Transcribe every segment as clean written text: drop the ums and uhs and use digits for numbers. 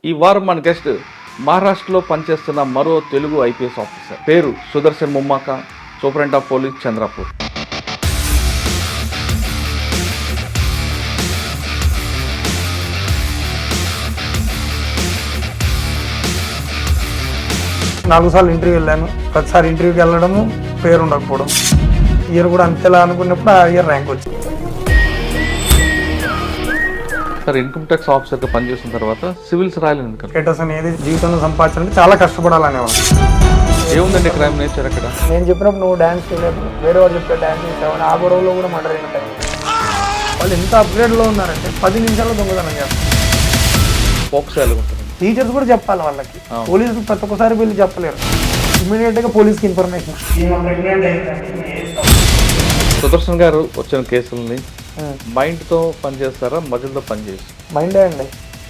ఈ వారం మన గెస్ట్ మహారాష్ట్రలో పనిచేస్తున్న మరో తెలుగు ఐపీఎస్ ఆఫీసర్. పేరు Sudarshan Mummaka, superintendent of police Chandrapur. నాలుగు సార్లు ఇంటర్వ్యూ వెళ్ళాను. ప్రతిసారి ఇంటర్వ్యూకి వెళ్ళడము పేరు ఉండకపోవడం. ఇయర్ కూడా అంతేలా అనుకున్నప్పుడు ఆ ఇయర్ ర్యాంక్ వచ్చింది. సార్, ఇన్కమ్ ట్యాక్స్ ఆఫీసర్గా పనిచేసిన తర్వాత సివిల్స్ రాయలేదు ఎందుకంటే స్టేటస్ అనేది జీవితంలో సంపాదించాలంటే చాలా కష్టపడాలనేవాళ్ళు. ఏముందండి క్రైమ్ నేచర్ అక్కడ? నేను చెప్పినప్పుడు నువ్వు డ్యాన్స్ చేయలేదు, వేరే వాళ్ళు చెప్పే డ్యాన్స్ చేసావని ఆ గొడవలో కూడా మర్డర్ అయిన వాళ్ళు ఎంత అప్గ్రేడ్లో ఉన్నారంటే 10 నిమిషాల్లో దొంగతనం చేస్తారు. ఫోక్స్ ఉంటుంది. టీచర్స్ కూడా చెప్పాలి వాళ్ళకి. పోలీసులు ప్రతి ఒక్కసారి వెళ్ళి చెప్పలేరు. ఇమీడియట్గా పోలీస్కి ఇన్ఫర్మేషన్. సుదర్శన్ గారు వచ్చిన కేసులని మైండ్తో పనిచేస్తారా, మజిల్తో పనిచేసి? మైండే అండి.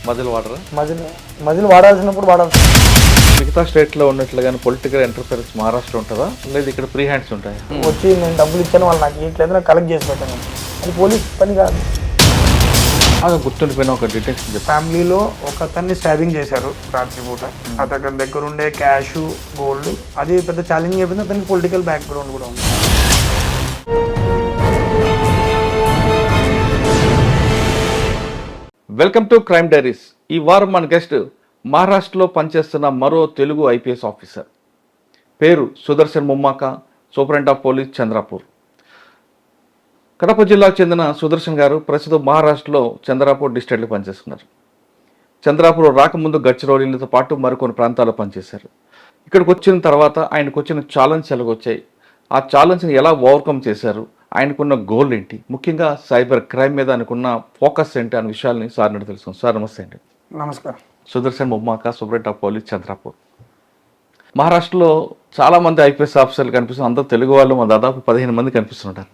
మజిల్ వాడరా? మజిల్ వాడాల్సినప్పుడు వాడాల్సి. మిగతా స్టేట్లో ఉన్నట్లుగానే పొలిటికల్ ఎంటర్ఫరెన్స్ మహారాష్ట్ర ఉంటుందా, లేదా ఇక్కడ ఫ్రీ హ్యాండ్స్ ఉంటాయి? వచ్చి నేను డబ్బులు ఇచ్చాను, వాళ్ళు నాకు ఇట్లేదు, నాకు కలెక్ట్ చేసి పెట్టాను. అది పోలీస్ పని కాదు. గుర్తుండిపోయిన ఒక డిటెక్షన్. ఫ్యామిలీలో ఒక అతన్ని స్టాబింగ్ చేశారు రాత్రి పూట. అతని దగ్గర ఉండే క్యాష్, గోల్డ్, అది పెద్ద ఛాలెంజింగ్ అయిపోయింది. అతనికి పొలిటికల్ బ్యాక్గ్రౌండ్ కూడా ఉంది. Welcome to crime diaries. ఈ వారం మన గెస్ట్ మహారాష్ట్రలో పనిచేస్తున్న మరో తెలుగు ఐపీఎస్ ఆఫీసర్. పేరు Sudarshan Mummaka, superintendent of police Chandrapur. Kadapa జిల్లాకు చెందిన సుదర్శన్ గారు ప్రస్తుతం మహారాష్ట్రలో చంద్రపూర్ డిస్ట్రిక్ట్లో పనిచేస్తున్నారు. చంద్రపూర్ రాకముందు గడ్చిరోలితో పాటు మరికొన్ని ప్రాంతాల్లో పనిచేశారు. ఇక్కడికి వచ్చిన తర్వాత ఆయనకు వచ్చిన ఛాలెంజ్ ఎలాగొచ్చాయి, ఆ ఛాలెంజ్ని ఎలా ఓవర్కమ్ చేశారు, ఆయనకున్న గోల్ ఏంటి, ముఖ్యంగా సైబర్ క్రైమ్ మీద ఆయనకున్న ఫోకస్ ఏంటి అనే విషయాల్ని సార్ నుండి తెలుసుకుందాం. సార్ నమస్తే అండి. నమస్కారం. Sudarshan Mummaka, superintendent of police Chandrapur. మహారాష్ట్రలో చాలామంది ఐపీఎస్ ఆఫీసర్లు కనిపిస్తున్నారు. అందరూ తెలుగు వాళ్ళు దాదాపు 15 మంది కనిపిస్తుంటారు.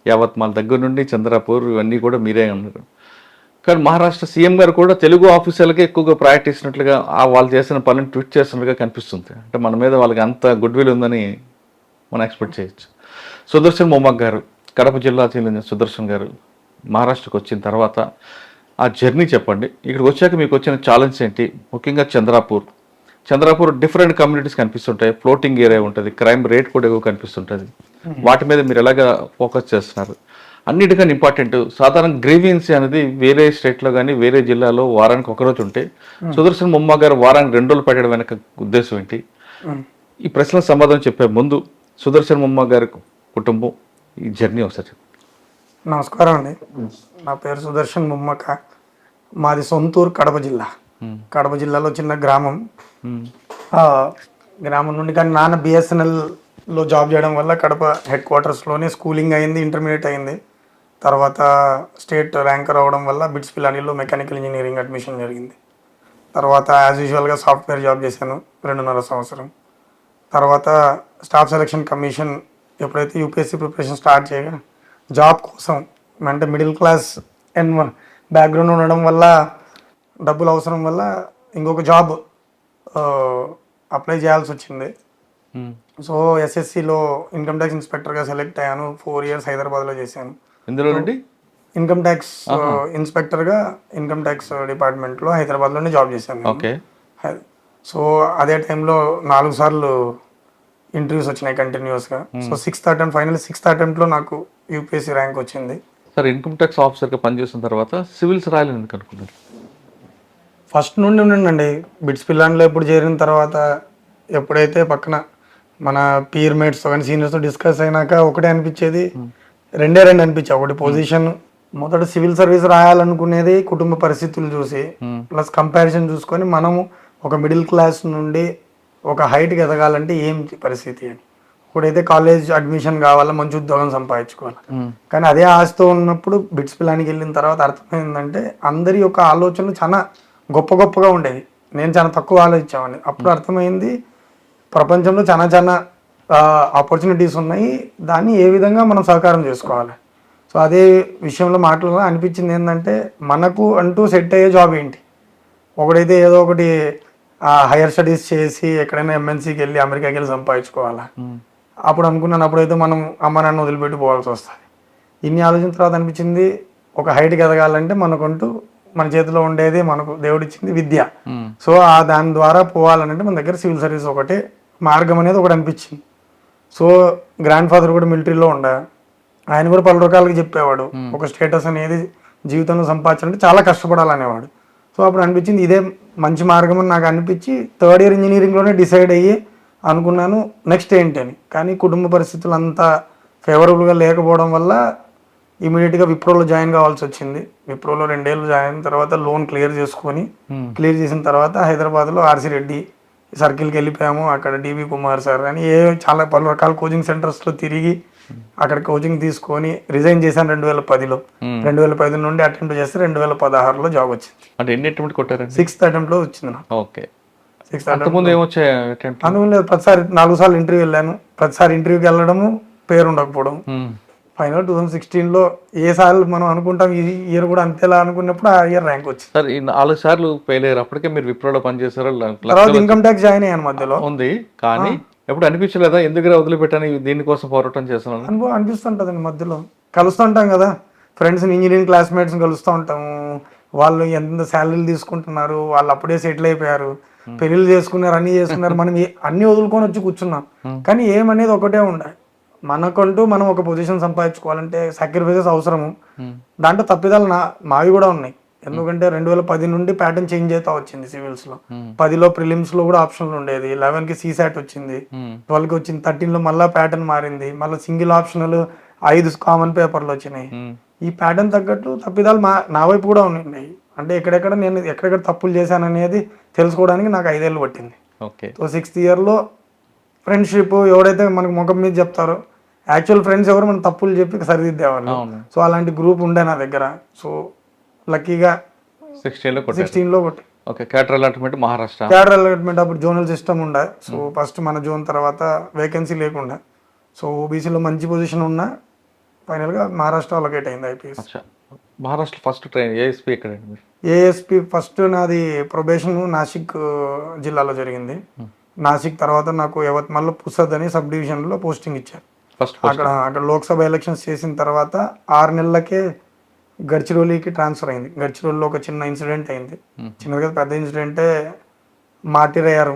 యావత్మాల దగ్గర నుండి చంద్రపూర్ ఇవన్నీ కూడా మీరే ఉన్నారు. కానీ మహారాష్ట్ర సీఎం గారు కూడా తెలుగు ఆఫీసర్లకే ఎక్కువగా ప్రయారిటీ ఇచ్చినట్లుగా వాళ్ళు చేసిన పనులను ట్వీట్ చేస్తున్నట్టుగా కనిపిస్తుంది. అంటే మన మీద వాళ్ళకి అంత గుడ్ విల్ ఉందని మనం ఎక్స్పెక్ట్ చేయొచ్చు. సుదర్శన్ ముమ్మాక గారు, కడప జిల్లా చెందిన సుదర్శన్ గారు మహారాష్ట్రకు వచ్చిన తర్వాత ఆ జర్నీ చెప్పండి. ఇక్కడికి వచ్చాక మీకు వచ్చిన ఛాలెంజ్ ఏంటి, ముఖ్యంగా చంద్రపూర్ డిఫరెంట్ కమ్యూనిటీస్ కనిపిస్తుంటాయి, ఫ్లోటింగ్ ఏరియా ఉంటుంది, క్రైమ్ రేట్ కూడా ఎక్కువ కనిపిస్తుంటుంది. వాటి మీద మీరు ఎలాగా ఫోకస్ చేస్తున్నారు? అన్నిటికన్నా ఇంపార్టెంట్, సాధారణ గ్రీవియన్స్ అనేది వేరే స్టేట్లో కానీ వేరే జిల్లాలో వారానికి ఒకరోజు ఉంటే సుదర్శన్ ముమ్మాక గారు వారానికి 2 రోజులు పెట్టడం వెనక ఉద్దేశం ఏంటి? ఈ ప్రశ్నలకు సమాధానం చెప్పే ముందు సుదర్శన్ ముమ్మాక గారి కుటుంబం, ఈ జర్నీ ఒకసారి చెప్పండి. నమస్కారం అండి. నా పేరు సుదర్శన్ ముమ్మాక. మాది సొంతూరు కడప జిల్లా. కడప జిల్లాలో చిన్న గ్రామం. గ్రామం నుండి కానీ నాన్న బిఎస్ఎన్ఎల్లో జాబ్ చేయడం వల్ల కడప హెడ్ క్వార్టర్స్లోనే స్కూలింగ్ అయింది, ఇంటర్మీడియట్ అయింది. తర్వాత స్టేట్ ర్యాంకర్ అవ్వడం వల్ల బిట్స్ పిలానీలో మెకానికల్ ఇంజనీరింగ్ అడ్మిషన్ జరిగింది. తర్వాత యాజ్ యూజువల్గా సాఫ్ట్వేర్ జాబ్ చేశాను 2.5 సంవత్సరం. తర్వాత స్టాఫ్ సెలక్షన్ కమిషన్ ఎప్పుడైతే యూపీఎస్సీ ప్రిపరేషన్ స్టార్ట్ చేయగా జాబ్ కోసం, అంటే మిడిల్ క్లాస్ N1 బ్యాక్గ్రౌండ్ ఉండడం వల్ల, డబ్బులు అవసరం వల్ల ఇంకొక జాబ్ అప్లై చేయాల్సి వచ్చింది. సో ఎస్ఎస్సిలో ఇన్కమ్ ట్యాక్స్ ఇన్స్పెక్టర్గా సెలెక్ట్ అయ్యాను. 4 years హైదరాబాద్లో చేశాను. ఇందులో నుండి ఇన్కమ్ ట్యాక్స్ ఇన్స్పెక్టర్గా ఇన్కమ్ ట్యాక్స్ డిపార్ట్మెంట్లో హైదరాబాద్లోనే జాబ్ చేశాను. ఓకే. సో అదే టైంలో 4 సార్లు ఇంటర్వ్యూస్ వచ్చినాయి కంటిన్యూస్గా. So 6th attempt, final 6th attemptలో నాకు యూపీఎస్సీ ర్యాంక్ వచ్చింది. సార్, ఇన్కమ్ ట్యాక్స్ ఆఫీసర్గా పనిచేసిన తర్వాత సివిల్స్ రాయలేదు ఎందుకు అనుకున్నారు? ఫస్ట్ నుండి ఉండండి. బిట్స్ పిల్లాన్లో ఎప్పుడు చేరిన తర్వాత, ఎప్పుడైతే పక్కన మన పీర్ మేట్స్తో కానీ సీనియర్స్తో డిస్కస్ అయినాక ఒకటే అనిపించేది, రెండే అనిపించాయి. ఒకటి పొజిషన్, మొదట సివిల్ సర్వీస్ రాయాలనుకునేది కుటుంబ పరిస్థితులు చూసి, ప్లస్ కంపారిజన్ చూసుకొని మనము ఒక మిడిల్ క్లాస్ నుండి ఒక హైట్కి ఎదగాలంటే ఏం పరిస్థితి అని. ఇప్పుడైతే కాలేజ్ అడ్మిషన్ కావాలా, మంచి ఉద్యోగం సంపాదించుకోవాలి. కానీ అదే ఆశతో ఉన్నప్పుడు బిట్స్ పిల్లానికి వెళ్ళిన తర్వాత అర్థమైందంటే అందరి యొక్క ఆలోచనలు చాలా గొప్పగా ఉండేవి. నేను చాలా తక్కువ ఆలోచించామని. అప్పుడు అర్థమైంది ప్రపంచంలో చాలా ఆపర్చునిటీస్ ఉన్నాయి, దాన్ని ఏ విధంగా మనం సహకారం చేసుకోవాలి. సో అదే విషయంలో మాటలు అనిపించింది ఏంటంటే, మనకు అంటూ సెట్ అయ్యే జాబ్ ఏంటి. ఒకడైతే ఏదో ఒకటి హైయర్ స్టడీస్ చేసి ఎక్కడైనా ఎంఎన్సీకి వెళ్ళి అమెరికాకి వెళ్ళి సంపాదించుకోవాలా. అప్పుడు అనుకున్నాను, అప్పుడైతే మనం అమ్మ నాన్న వదిలిపెట్టి పోవాల్సి వస్తుంది. ఇన్ని ఆలోచన తర్వాత అనిపించింది, ఒక హైట్కి ఎదగాలంటే మనకంటూ మన చేతిలో ఉండేది మనకు దేవుడిచ్చింది విద్య. ఉమ్, సో దాని ద్వారా పోవాలంటే మన దగ్గర సివిల్ సర్వీస్ ఒకటే మార్గం అనేది ఒకటి అనిపించింది. సో గ్రాండ్ ఫాదర్ కూడా మిలిటరీలో ఉండే, ఆయన కూడా పలు రకాలుగా చెప్పేవాడు ఒక స్టేటస్ అనేది జీవితంలో సంపాదించాలంటే చాలా కష్టపడాలనేవాడు. సో అప్పుడు అనిపించింది ఇదే మంచి మార్గం అని నాకు అనిపించి థర్డ్ ఇయర్ ఇంజనీరింగ్లోనే డిసైడ్ అయ్యి అనుకున్నాను నెక్స్ట్ ఏంటి అని. కానీ కుటుంబ పరిస్థితులు అంతా ఫేవరబుల్గా లేకపోవడం వల్ల ఇమీడియట్గా విప్రోలో జాయిన్ కావాల్సి వచ్చింది. విప్రోలో 2 ఏళ్ళు జాయిన్ అయిన తర్వాత లోన్ క్లియర్ చేసుకొని, క్లియర్ చేసిన తర్వాత హైదరాబాద్లో ఆర్సి రెడ్డి సర్కిల్కి వెళ్ళిపోయాము. అక్కడ డివి కుమార్ సార్ అని చాలా పలు రకాల కోచింగ్ సెంటర్స్లో తిరిగి అక్కడ కోచింగ్ తీసుకొని రిజైన్ చేశాను 2010లో. 2010 నుండి అటెంప్ట్ చేస్తే 2016లో జాబ్ వచ్చింది. అంటే ఎన్ని అటెంప్ట్ కొట్టారండి? 6th అటెంప్ట్లో వచ్చింది నాకు. ఓకే. 6th అంతకుముందు ఏమొచ్చాయి attempt? అందులో లేదు, ప్రతిసారి 4 సార్లు ఇంటర్వ్యూ వెళ్ళాను. ప్రతిసారి ఇంటర్వ్యూకి వెళ్ళడము పేరు ఉండకపోవడం. ఫైనల్ 2016లో ఏ సార్లు మనం అనుకుంటాం ఈ ఇయర్ కూడా అంతేలా అనుకున్నప్పుడు ఆ ఇయర్ ర్యాంక్ వచ్చింది. సార్ ఈ 4 సార్లు ఫెయిల్ అయ్యారు, అప్పటికే మీరు విప్రోలో పనిచేశారు, తర్వాత ఇన్కమ్ ట్యాక్స్ జాయిన్ అయ్యాను మధ్యలో. ఉంది. కానీ ఎప్పుడు అనిపించలేదా ఎందుకు వదిలిపెట్టాను దీనికోసం పోరాటం చేస్తున్నాను? అనుభవం అనిపిస్తుంటదండి. మధ్యలో కలుస్తుంటాం కదా ఫ్రెండ్స్ని, ఇంజనీరింగ్ క్లాస్మేట్స్ని కలుస్తూ ఉంటాము. వాళ్ళు ఎంత శాలరీలు తీసుకుంటున్నారు, వాళ్ళు అప్పుడే సెటిల్ అయిపోయారు, పెళ్ళిళ్ళు చేసుకున్నారు, అన్ని చేసుకున్నారు, మనం అన్ని వదులుకొని వచ్చి కూర్చున్నాం. కానీ ఏమనేది ఒకటే ఉండాలి, మనకంటూ మనం ఒక పొజిషన్ సంపాదించుకోవాలంటే సాక్రిఫైసెస్ అవసరము. దాంట్లో తప్పిదాలు మావి కూడా ఉన్నాయి. ఎందుకంటే 2010 నుండి ప్యాటర్న్ చేంజ్ అవుతా వచ్చింది సివిల్స్లో. 10లో ప్రిలిమ్స్లో కూడా ఆప్షన్లు ఉండేది, 11కి సీసాట్ వచ్చింది, 12కి వచ్చింది, 13లో మళ్ళీ ప్యాటర్న్ మారింది, మళ్ళీ సింగిల్ ఆప్షనల్ 5 కామన్ పేపర్లు వచ్చినాయి. ఈ ప్యాటర్న్ తగ్గట్టు తప్పిదాలు నా వైపు కూడా ఉన్నాయి. అంటే నేను ఎక్కడెక్కడ తప్పులు చేశాను అనేది తెలుసుకోవడానికి నాకు 5 ఏళ్ళు పట్టింది. సో 6th ఇయర్లో ఫ్రెండ్షిప్ ఎవరైతే మనకు ముఖం మీద చెప్తారో, యాక్చువల్ ఫ్రెండ్స్ ఎవరు మన తప్పులు చెప్పి సరిదిద్దేవాళ్ళు. సో అలాంటి గ్రూప్ ఉండే నా దగ్గర. సో లక్కీగా 16లో కొట్టి cadre allotment Maharashtra. Cadre allotment అప్పుడు జోనల్ సిస్టమ్ ఉండే. సో ఫస్ట్ మన జోన్ తర్వాత వేకెన్సీ లేకుండా, సో ఓబీసీలో మంచి పొజిషన్ ఉన్నా ఫైనల్గా మహారాష్ట్ర అలొకేట్ అయింది IPS. Maharashtra first train ASP ఎక్కడండి? ఏఎస్పీ ఫస్ట్ నాది ప్రొబేషన్ నాసిక్ జిల్లాలో జరిగింది. నాసిక్ తర్వాత నాకు యవత్మాల్లో పుసద్ అని సబ్ డివిజన్లో పోస్టింగ్ ఇచ్చారు. అక్కడ లోక్సభ ఎలక్షన్స్ చేసిన తర్వాత 6 నెలలకే గడ్చిరోలీకి ట్రాన్స్ఫర్ అయింది. గడ్చిరోలీలో ఒక చిన్న ఇన్సిడెంట్ అయింది, చిన్నగా పెద్ద ఇన్సిడెంటే, మార్టిర్ అయ్యారు.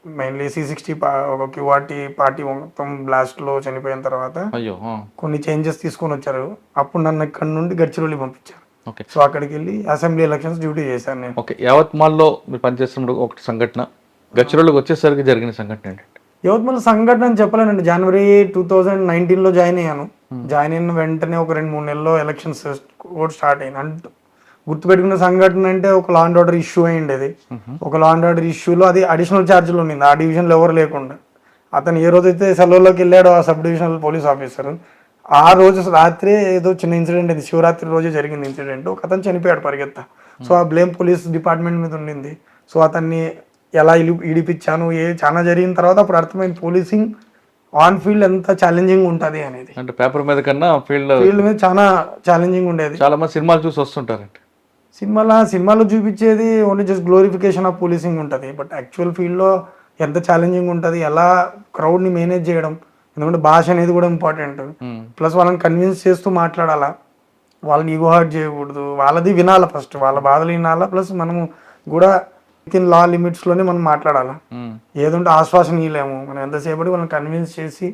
మెయిన్లీ C60 ఒక క్యూఆర్టీ పార్టీ మొత్తం బ్లాస్ట్లో చనిపోయిన తర్వాత కొన్ని చేంజెస్ తీసుకొని వచ్చారు. అప్పుడు నన్ను ఇక్కడ నుండి గడ్చిరోలి పంపించారు. సో అక్కడికి వెళ్ళి అసెంబ్లీ ఎలక్షన్స్ డ్యూటీ చేశాను నేను. ఓకే. యావత్మాల్లో మీరు పనిచేస్తున్నప్పుడు ఒక సంఘటన, గడ్చిరోలికి వచ్చేసరికి జరిగిన సంఘటన ఏంటంటే? యవత్మాల్ సంఘటన అని చెప్పలేనండి. జనవరి 2019లో జాయిన్ అయ్యాను. జాయిన్ అయిన వెంటనే ఒక 2-3 నెలల్లో ఎలక్షన్స్ కూడా స్టార్ట్ అయింది. అంటే గుర్తుపెట్టుకున్న సంఘటన అంటే ఒక లా అండ్ ఆర్డర్ ఇష్యూ అయ్యింది. ఒక లా అండ్ ఆర్డర్ ఇష్యూలో అది అడిషనల్ ఛార్జీలు ఉండింది ఆ డివిజన్లో ఎవరు లేకుండా. అతను ఏ రోజైతే సెలవులోకి వెళ్ళాడో ఆ సబ్ డివిజనల్ పోలీస్ ఆఫీసర్, ఆ రోజు రాత్రి ఏదో చిన్న ఇన్సిడెంట్ అయింది, శివరాత్రి రోజే జరిగింది ఇన్సిడెంట్. ఒక అతను చనిపోయాడు పరిగెత్త. సో ఆ బ్లేమ్ పోలీస్ డిపార్ట్మెంట్ మీద ఉండింది. సో అతన్ని ఎలా ఇడిపించాను చాలా జరిగిన తర్వాత అప్పుడు అర్థమైంది పోలీసింగ్ ఆన్ ఫీల్డ్ ఎంత ఛాలెంజింగ్ ఉంటుంది అనేది. అంటే పేపర్ మీద కన్నా ఫీల్డ్ మీద చాలా ఛాలెంజింగ్ ఉండేది. చాలా మంది సినిమాలు చూసి వస్తుంటారంటే, సినిమాలో చూపించేది only just glorification of policing ఉంటుంది. బట్ యాక్చువల్ ఫీల్డ్లో ఎంత ఛాలెంజింగ్ ఉంటుంది, ఎలా క్రౌడ్ని మేనేజ్ చేయడం, ఎందుకంటే భాష అనేది కూడా ఇంపార్టెంట్. ప్లస్ వాళ్ళని కన్విన్స్ చేస్తూ మాట్లాడాలా, వాళ్ళని ఈగో హర్ట్ చేయకూడదు, వాళ్ళది వినాలా, ఫస్ట్ వాళ్ళ బాధలు వినాలా, ప్లస్ మనము కూడా విత్ ఇన్ లా లిమిట్స్లోనే మనం మాట్లాడాలా. ఏదంటే ఆశ్వాసన ఇవ్వలేము మనం, ఎంతసేపటి వాళ్ళని కన్విన్స్ చేసి.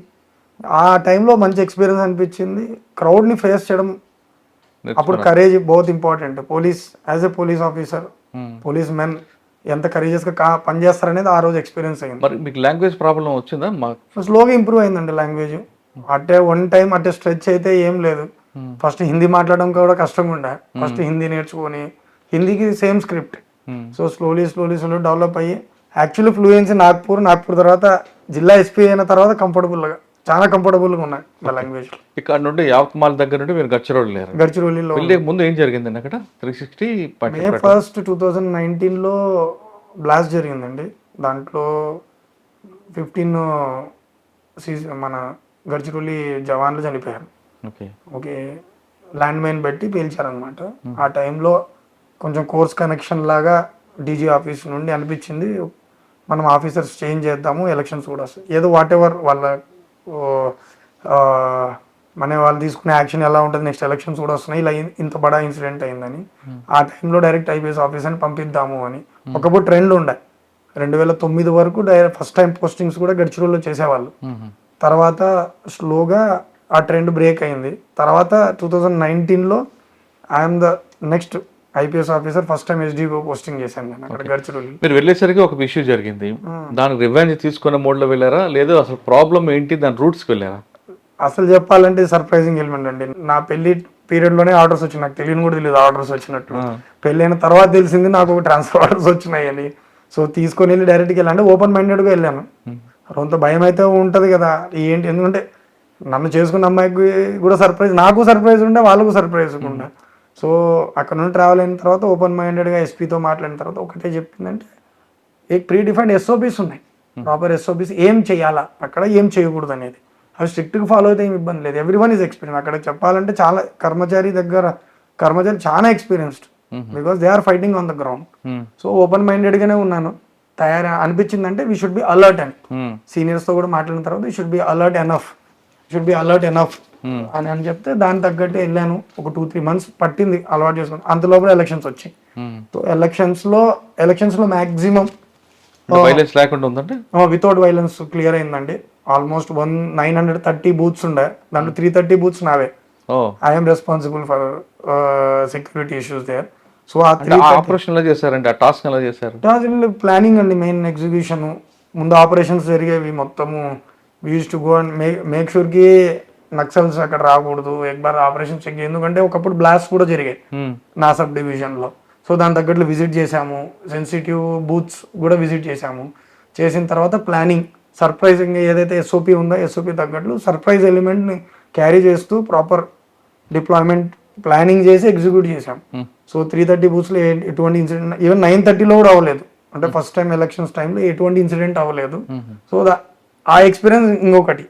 ఆ టైంలో మంచి ఎక్స్పీరియన్స్ అనిపించింది. క్రౌడ్ని ఫేస్ చేయడం అప్పుడు courage both important. Police as a police officer, police men ఎంత కరేజియస్గా పనిచేస్తారనేది ఆ రోజు ఎక్స్పీరియన్స్ అయింది. మరి మీకు లాంగ్వేజ్ ప్రాబ్లం వచ్చిందా? స్లోగా ఇంప్రూవ్ అయిందండి లాంగ్వేజ్. అంటే వన్ టైం అంటే స్ట్రెచ్ అయితే ఏం లేదు. ఫస్ట్ హిందీ మాట్లాడడం కూడా కష్టంగా ఉండే. ఫస్ట్ హిందీ నేర్చుకొని, హిందీకి same script. So slowly develop అయ్యి యాక్చువల్లీ ఫ్లూయెన్సీ నాగ్పూర్ తర్వాత జిల్లా ఎస్పీ అయిన తర్వాత చాలా కంఫర్టబుల్గా ఉన్నాయి నా లాంగ్వేజ్. ఇక్కడ నుండి యావత్మాల్ దగ్గర నుండి మీరు గడ్చిరోలిలో ముందు ఏం జరిగింది అక్కడ? 360 May 1st, 2019లో బ్లాస్ట్ జరిగిందండి. దాంట్లో 15 మన గడ్చిరోలి జవాన్లు చనిపోయారు. ఓకే, ల్యాండ్ మైన్ పెట్టి పేల్చారనమాట. ఆ టైంలో కొంచెం కోర్స్ కనెక్షన్ లాగా డీజీ ఆఫీస్ నుండి అనిపించింది, మనం ఆఫీసర్స్ చేంజ్ చేద్దాము, ఎలక్షన్స్ కూడా వస్తాయి, ఏదో వాట్ ఎవర్ వాళ్ళ మన వాళ్ళు తీసుకునే యాక్షన్ ఎలా ఉంటుంది, నెక్స్ట్ ఎలక్షన్స్ కూడా వస్తున్నాయి, ఇలా ఇంత బడా ఇన్సిడెంట్ అయిందని ఆ టైంలో డైరెక్ట్ ఐపీఎస్ ఆఫీసర్ని పంపిద్దాము అని ఒకప్పుడు ట్రెండ్ ఉండే. 2009 వరకు ఫస్ట్ టైం పోస్టింగ్స్ కూడా గడ్చిరోల్లో చేసేవాళ్ళు. తర్వాత స్లోగా ఆ ట్రెండ్ బ్రేక్ అయింది. తర్వాత 2019లో I'm the next IPS officer, first time SDO posting చేశాను నేను అక్కడ గడ్చిరోలు. మీరు వెళ్ళేసరికి ఒక ఇష్యూ జరిగింది, దానికి రివెంజ్ తీసుకునే మోడ్లో వెళ్ళారా లేదు అసలు ప్రాబ్లం ఏంటి దాని రూట్స్కి వెళ్ళారా? అసలు చెప్పాలంటే సర్ప్రైజింగ్ ఎలిమెంట్ అండి. నా పెళ్లి పీరియడ్లోనే ఆర్డర్స్ వచ్చినాయి, నాకు తెలియని కూడా తెలియదు ఆర్డర్స్ వచ్చినట్టు. పెళ్ళైన తర్వాత తెలిసింది నాకు ట్రాన్స్ఫర్ ఆర్డర్స్ వచ్చినాయని. సో తీసుకొని వెళ్ళి డైరెక్ట్గా వెళ్ళాను, ఓపెన్ మైండెడ్గా వెళ్ళాను. కొంత భయం అయితే ఉంటుంది కదా ఏంటి, ఎందుకంటే నన్ను చేసుకున్న అమ్మాయికి కూడా సర్ప్రైజ్, నాకు సర్ప్రైజ్ ఉండే, వాళ్ళకు సర్ప్రైజ్ ఉండే. సో అక్కడ నుండి ట్రావెల్ అయిన తర్వాత ఓపెన్ మైండెడ్గా ఎస్పీతో మాట్లాడిన తర్వాత ఒకటే చెప్పిందంటే, ప్రీ డిఫైన్డ్ ఎస్ఓపీస్ ఉన్నాయి, ప్రాపర్ ఎస్ఓపీస్, ఏం చేయాలా అక్కడ ఏం చేయకూడదు అనేది. అవి స్ట్రిక్ట్గా ఫాలో అయితే ఏం ఇబ్బంది లేదు. ఎవ్రీ వన్ ఈజ్ ఎక్స్పీరియన్స్ అక్కడ చెప్పాలంటే. చాలా కర్మచారి చాలా experienced, because they are fighting on the ground. So open మైండెడ్గానే ఉన్నాను. అనిపించిందంటే వీ షుడ్ బి అలర్ట్ అని, సీనియర్స్తో కూడా మాట్లాడిన తర్వాత we should be alert enough అని చెప్తే దాని తగ్గట్టు వెళ్ళాను. ఒక 2-3 months పట్టింది అలవాటు చేసుకుని. అంతలోపల ఎలక్షన్స్ వచ్చాయి. సో ఎలక్షన్స్ లో మాక్సిమం వైలెన్స్ లేకుండా ఉందంటే వితౌట్ వైలెన్స్ క్లియర్ అయిందండి. ఆల్మోస్ట్ 930 బూత్స్ ఉండే, దాంట్లో 330 బూత్స్ నావే. I'm responsible for security issues there. So operation ఎలా చేశారంటే ఆ టాస్క్ ఎలా చేశారు? ప్లానింగ్ అండి, మెయిన్ ఎగ్జిక్యూషన్. ముందు ఆపరేషన్స్ జరిగేవి మొత్తము. We use to go and make sure కి నక్సల్స్ అక్కడ రాకూడదు. ఎక్బార్ ఆపరేషన్ చెక్, ఎందుకంటే ఒకప్పుడు బ్లాస్ట్ కూడా జరిగాయి నా సబ్ డివిజన్ లో. సో దాని తగ్గట్లు విజిట్ చేశాము, సెన్సిటివ్ బూత్స్ కూడా విజిట్ చేశాము. చేసిన తర్వాత ప్లానింగ్, సర్ప్రైజింగ్ ఏదైతే ఎస్ఓపి ఉందో ఎస్ఓపి తగ్గట్లు సర్ప్రైజ్ ఎలిమెంట్ని క్యారీ చేస్తూ ప్రాపర్ డిప్లాయ్మెంట్ ప్లానింగ్ చేసి ఎగ్జిక్యూట్ చేశాం. సో 330 బూత్స్లో ఎటువంటి ఇన్సిడెంట్, ఈవెన్ 930లో కూడా అవ్వలేదు. అంటే ఫస్ట్ టైం ఎలక్షన్స్ టైంలో ఎటువంటి ఇన్సిడెంట్ అవ్వలేదు. సో ఆ ఎక్స్పీరియన్స్ ఇంకొకటి.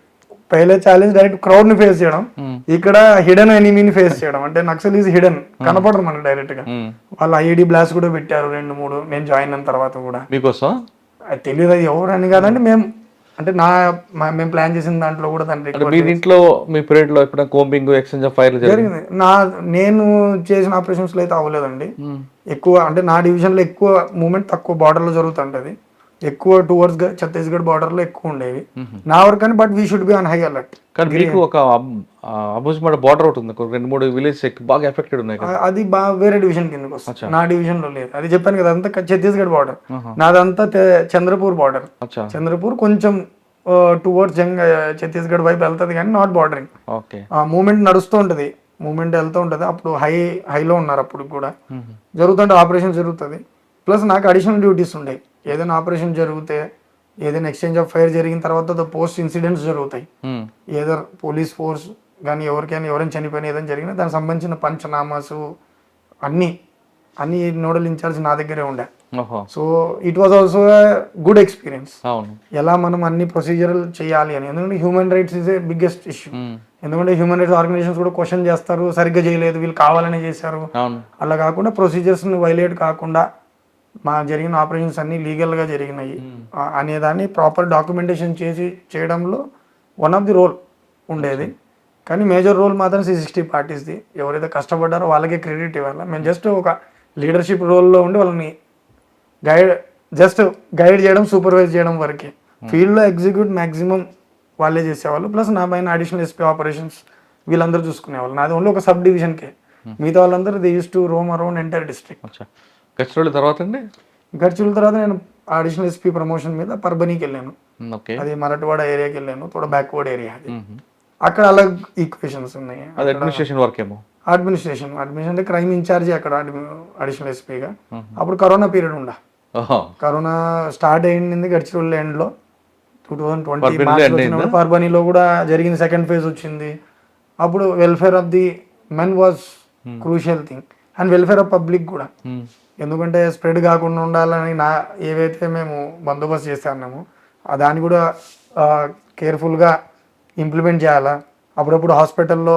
పైలే ఛాలెంజ్ డైరెక్ట్ క్రౌడ్ ని ఫేస్ చేయడం, ఇక్కడ హిడెన్ ఎనిమీని ఫేస్ చేయడం. అంటే నక్సల్ ఈజ్ హిడెన్, కనపడరు మనకు డైరెక్ట్ గా. వాళ్ళు ఐఈడి బ్లాస్ట్ కూడా పెట్టారు 2-3 నేను జాయిన్ అయిన తర్వాత కూడా. మీకోసం అది తెలియదు, అది ఎవరు అని కాదండి. మేము ప్లాన్ చేసిన దాంట్లో కూడా మీ ఇంట్లో మీ పీరియడ్ లో ఎప్పుడైనా కోంబింగ్ ఎక్స్చేంజ్ ఆఫ్ ఫైర్ జరిగింది. నేను చేసిన ఆపరేషన్స్ లో అయితే అవ్వలేదండి. ఎక్కువ అంటే నా డివిజన్ లో ఎక్కువ మూవ్మెంట్ తక్కువ, బార్డర్ లో జరుగుతుంటది ఎక్కువ, టువర్డ్స్ ఛత్తీస్గఢ్ బార్డర్ లో ఎక్కువ ఉండేవి నా వరకు. కానీ but we should be on high alert. కానీ మీకు ఒక అబూజ్మాడ బార్డర్ ఒకటి ఉంది, 2-3 విలేజ్ బాగా ఎఫెక్టెడ్ ఉన్నాయి. అది వేరే డివిజన్ కిందకి వస్తుంది, నా డివిజన్ లో లేదు. అది చెప్పాను కదా, అంతా ఛత్తీస్గఢ్ బార్డర్, నాదంతా చంద్రపూర్ బార్డర్. చంద్రపూర్ కొంచెం టువర్డ్స్ ఛత్తీస్గఢ్ వైపు వెళ్తుంది కానీ నాట్ బార్డరింగ్. మూవ్మెంట్ నడుస్తూ ఉంటది, మూవ్మెంట్ వెళ్తూ ఉంటది. అప్పుడు హైలో ఉన్నారు అప్పుడు కూడా జరుగుతుంటే ఆపరేషన్ జరుగుతుంది. ప్లస్ నాకు అడిషనల్ డ్యూటీస్ ఉండేవి. ఏదైనా ఆపరేషన్ జరిగితే, ఏదైనా ఎక్స్చేంజ్ ఆఫ్ ఫైర్ జరిగిన తర్వాత పోస్ట్ ఇన్సిడెంట్స్ జరుగుతాయి. ఏదో పోలీస్ ఫోర్స్ కానీ ఎవరైనా చనిపోయినా ఏదైనా జరిగినా దానికి సంబంధించిన పంచనామాసు అన్ని నోడల్ ఇన్ఛార్జ్ నా దగ్గరే ఉండే. So it was also good experience, ఎలా మనం అన్ని ప్రొసీజర్లు చేయాలి అని. ఎందుకంటే human rights is a biggest issue. ఎందుకంటే హ్యూమన్ రైట్స్ ఆర్గనైజేషన్స్ కూడా క్వశ్చన్ చేస్తారు, సరిగ్గా చేయలేదు, వీళ్ళు కావాలనే చేశారు. అలా కాకుండా ప్రొసీజర్స్ని వైలేట్ కాకుండా మా జరిగిన ఆపరేషన్స్ అన్ని లీగల్గా జరిగినాయి అనేదాన్ని ప్రాపర్ డాక్యుమెంటేషన్ చేయడంలో వన్ ఆఫ్ ది రోల్ ఉండేది. కానీ మేజర్ రోల్ మాత్రం C60 పార్టీస్ది. ఎవరైతే కష్టపడ్డారో వాళ్ళకే క్రెడిట్ ఇవ్వాలి. మేము జస్ట్ ఒక లీడర్షిప్ రోల్లో ఉండి వాళ్ళని గైడ్ చేయడం, సూపర్వైజ్ చేయడం వరకే. ఫీల్డ్లో ఎగ్జిక్యూట్ మ్యాక్సిమం వాళ్ళే చేసేవాళ్ళు. ప్లస్ నా పైన అడిషనల్ ఎస్పీ ఆపరేషన్స్ వీళ్ళందరూ చూసుకునేవాళ్ళు. నాది ఓన్లీ ఒక సబ్ డివిజన్కే, మిగతా వాళ్ళందరూ they use to Rome around entire district. Gadchiroli తర్వాత నేను అడిషనల్ ఎస్పీ ప్రమోషన్ మీద పర్బనీకి వెళ్ళాను. అది మరాఠవాడ ఏరియాకి వెళ్ళాను, తోడ బ్యాక్వర్డ్ ఏరియా. అది అక్కడ అలాగే ఈక్వేషన్స్ ఉన్నాయి. అడ్మినిస్ట్రేషన్ అంటే క్రైమ్ ఇన్ఛార్జి అక్కడ అడిషనల్ ఎస్పీగా. అప్పుడు కరోనా పీరియడ్ ఉండ, కరోనా స్టార్ట్ అయింది గడ్చిరోలి ఎండ్లో 2020 మార్చ్. పర్బనీలో కూడా జరిగింది, సెకండ్ ఫేజ్ వచ్చింది. అప్పుడు welfare of the men was crucial thing and welfare of public కూడా. ఎందుకంటే స్ప్రెడ్ కాకుండా ఉండాలని ఏవైతే మేము బందోబస్తు చేస్తున్నామో దాన్ని కూడా కేర్ఫుల్గా ఇంప్లిమెంట్ చేయాలా. అప్పుడప్పుడు హాస్పిటల్లో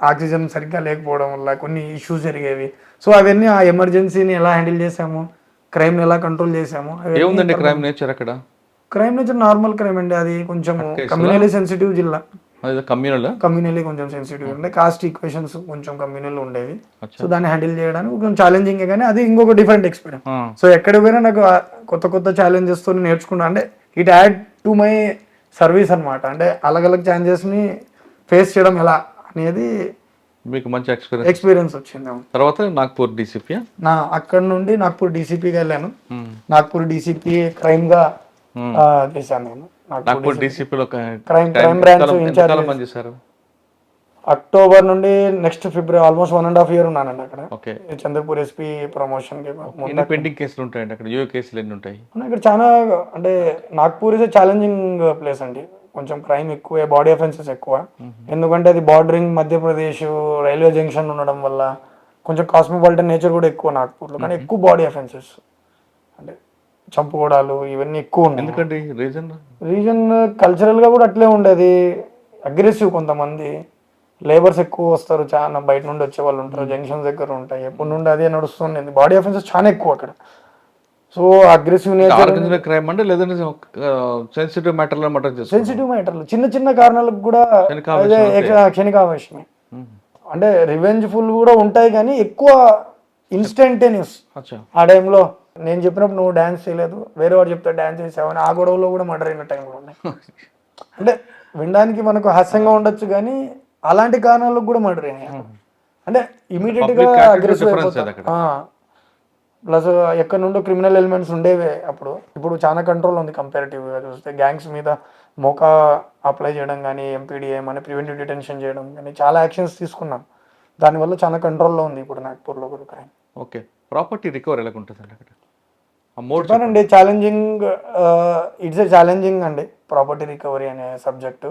ఆక్సిజన్ సరిగ్గా లేకపోవడం వల్ల కొన్ని ఇష్యూస్ జరిగేవి. సో అవన్నీ ఆ ఎమర్జెన్సీని ఎలా హ్యాండిల్ చేసాము, క్రైమ్ని ఎలా కంట్రోల్ చేసాము. క్రైమ్ నేచర్ నార్మల్ క్రైమ్ అండి, అది కొంచెం కమ్యూనల్లీ సెన్సిటివ్ జిల్లా. అది కమ్యూనల్. కమ్యూనల్లీ కొంచెం సెన్సిటివ్ ఉండే, కాస్ట్ ఈక్వేషన్స్ కొంచెం కమ్యూనల్ ఉండేవి. సో దాన్ని హ్యాండిల్ చేయడానికి కొంచెం ఛాలెంజింగ్, కానీ అది ఇంకొక డిఫరెంట్ ఎక్స్పీరియన్స్. సో ఎక్కడ పోయినా నాకు కొత్త కొత్త ఛాలెంజెస్ తో నేర్చుకున్నా. అంటే it add to my service అనమాట. అంటే అలగ్ ఛాలెంజెస్ని ఫేస్ చేయడం ఎలా అనేది మీకు మంచి ఎక్స్పీరియన్స్ ఎక్స్పీరియన్స్ వచ్చింది. తర్వాత నాగ్పూర్ డీసీపీ, అక్కడ నుండి నాగ్పూర్ డీసీపీగా వెళ్ళాను. నాగ్పూర్ డీసీపీ క్రైమ్ గా చేశాను నేను. నాగ్పూర్ డీసీపీలో క్రైమ్ బ్రాంచ్ ఇన్ఛార్జ్ పనిచేశారు. అక్టోబర్ నుండి నెక్స్ట్ ఫిబ్రవరి, ఆల్మోస్ట్ 1.5 year ఉన్నానండి అక్కడ. ఓకే. చంద్రపూర్ ఎస్పీ ప్రమోషన్ కి. ఎన్ని పెండింగ్ కేసులు ఉంటాయండి అక్కడ? యువ కేసులు ఎన్ని ఉంటాయి ఇక్కడ? చాలా, అంటే నాగ్పూర్ ఇస్ ఛాలెంజింగ్ ప్లేస్ అండి. కొంచెం క్రైమ్ ఎక్కువ, బాడీ అఫెన్సెస్ ఎక్కువ. ఎందుకంటే అది బార్డరింగ్ మధ్యప్రదేశ్, రైల్వే జంక్షన్ ఉండడం వల్ల కొంచెం కాస్మోపాలిటన్ నేచర్ కూడా ఎక్కువ నాగ్పూర్లో. కానీ ఎక్కువ బాడీ అఫెన్సెస్, అంటే చంపుకోవడాలు ఇవన్నీ ఎక్కువ ఉన్నాయి. ఎందుకండి రీజన్ కల్చరల్ గా కూడా అట్లే ఉండేది. అగ్రెసివ్, కొంతమంది లేబర్స్ ఎక్కువ వస్తారు, చాలా బయట నుండి వచ్చే వాళ్ళు ఉంటారు, జంక్షన్స్ దగ్గర ఉంటాయి, ఎప్పటి నుండి అదే నడుస్తుంది. బాడీ అఫెన్సెస్ చాలా ఎక్కువ అక్కడ. సో అగ్రెసివ్ నేచర్, క్రైమ్ అంటే లేదంటే సెన్సిటివ్ మ్యాటర్లో మటర్ చేస్తారు. సెన్సిటివ్ మ్యాటర్లు, చిన్న చిన్న కారణాలకు కూడా క్షణికావేశమే. అంటే రివెంజ్ఫుల్ కూడా ఉంటాయి, కానీ ఎక్కువ ఇన్స్టంటేనియస్. ఆ టైంలో నేను చెప్పినప్పుడు నువ్వు డాన్స్ చేయలేదు, వేరే వాడు చెప్తే డాన్స్ చేసావని ఆ గొడవలో కూడా మర్డర్ అయిన టైంలో ఉన్నాయి. అంటే వినడానికి మనకు హాస్యంగా ఉండొచ్చు, కానీ అలాంటి కారణాలకు కూడా మర్డర్ అయినాయి. అంటే ఇమీడియట్ గా అగ్రెసివ్ అయిపోతారు. ప్లస్ ఎక్కడ నుండో క్రిమినల్ ఎలిమెంట్స్ ఉండేవే అప్పుడు. ఇప్పుడు చాలా కంట్రోల్ ఉంది కంపారిటివ్గా చూస్తే. గ్యాంగ్స్ మీద మోకా అప్లై చేయడం కానీ, ఎంపీడీఏ అని ప్రివెంటివ్ డిటెన్షన్ చేయడం కానీ చాలా యాక్షన్స్ తీసుకున్నాం. దానివల్ల చాలా కంట్రోల్లో ఉంది ఇప్పుడు నాగ్పూర్లో కూడా క్రైమ్. ఓకే. ప్రాపర్టీ రికవర్ ఎలా ఉంటుంది అక్కడ? చెప్పానండి, ఛాలెంజింగ్, ఇట్స్ ఏ ఛాలెంజింగ్ అండి ప్రాపర్టీ రికవరీ అనే సబ్జెక్టు.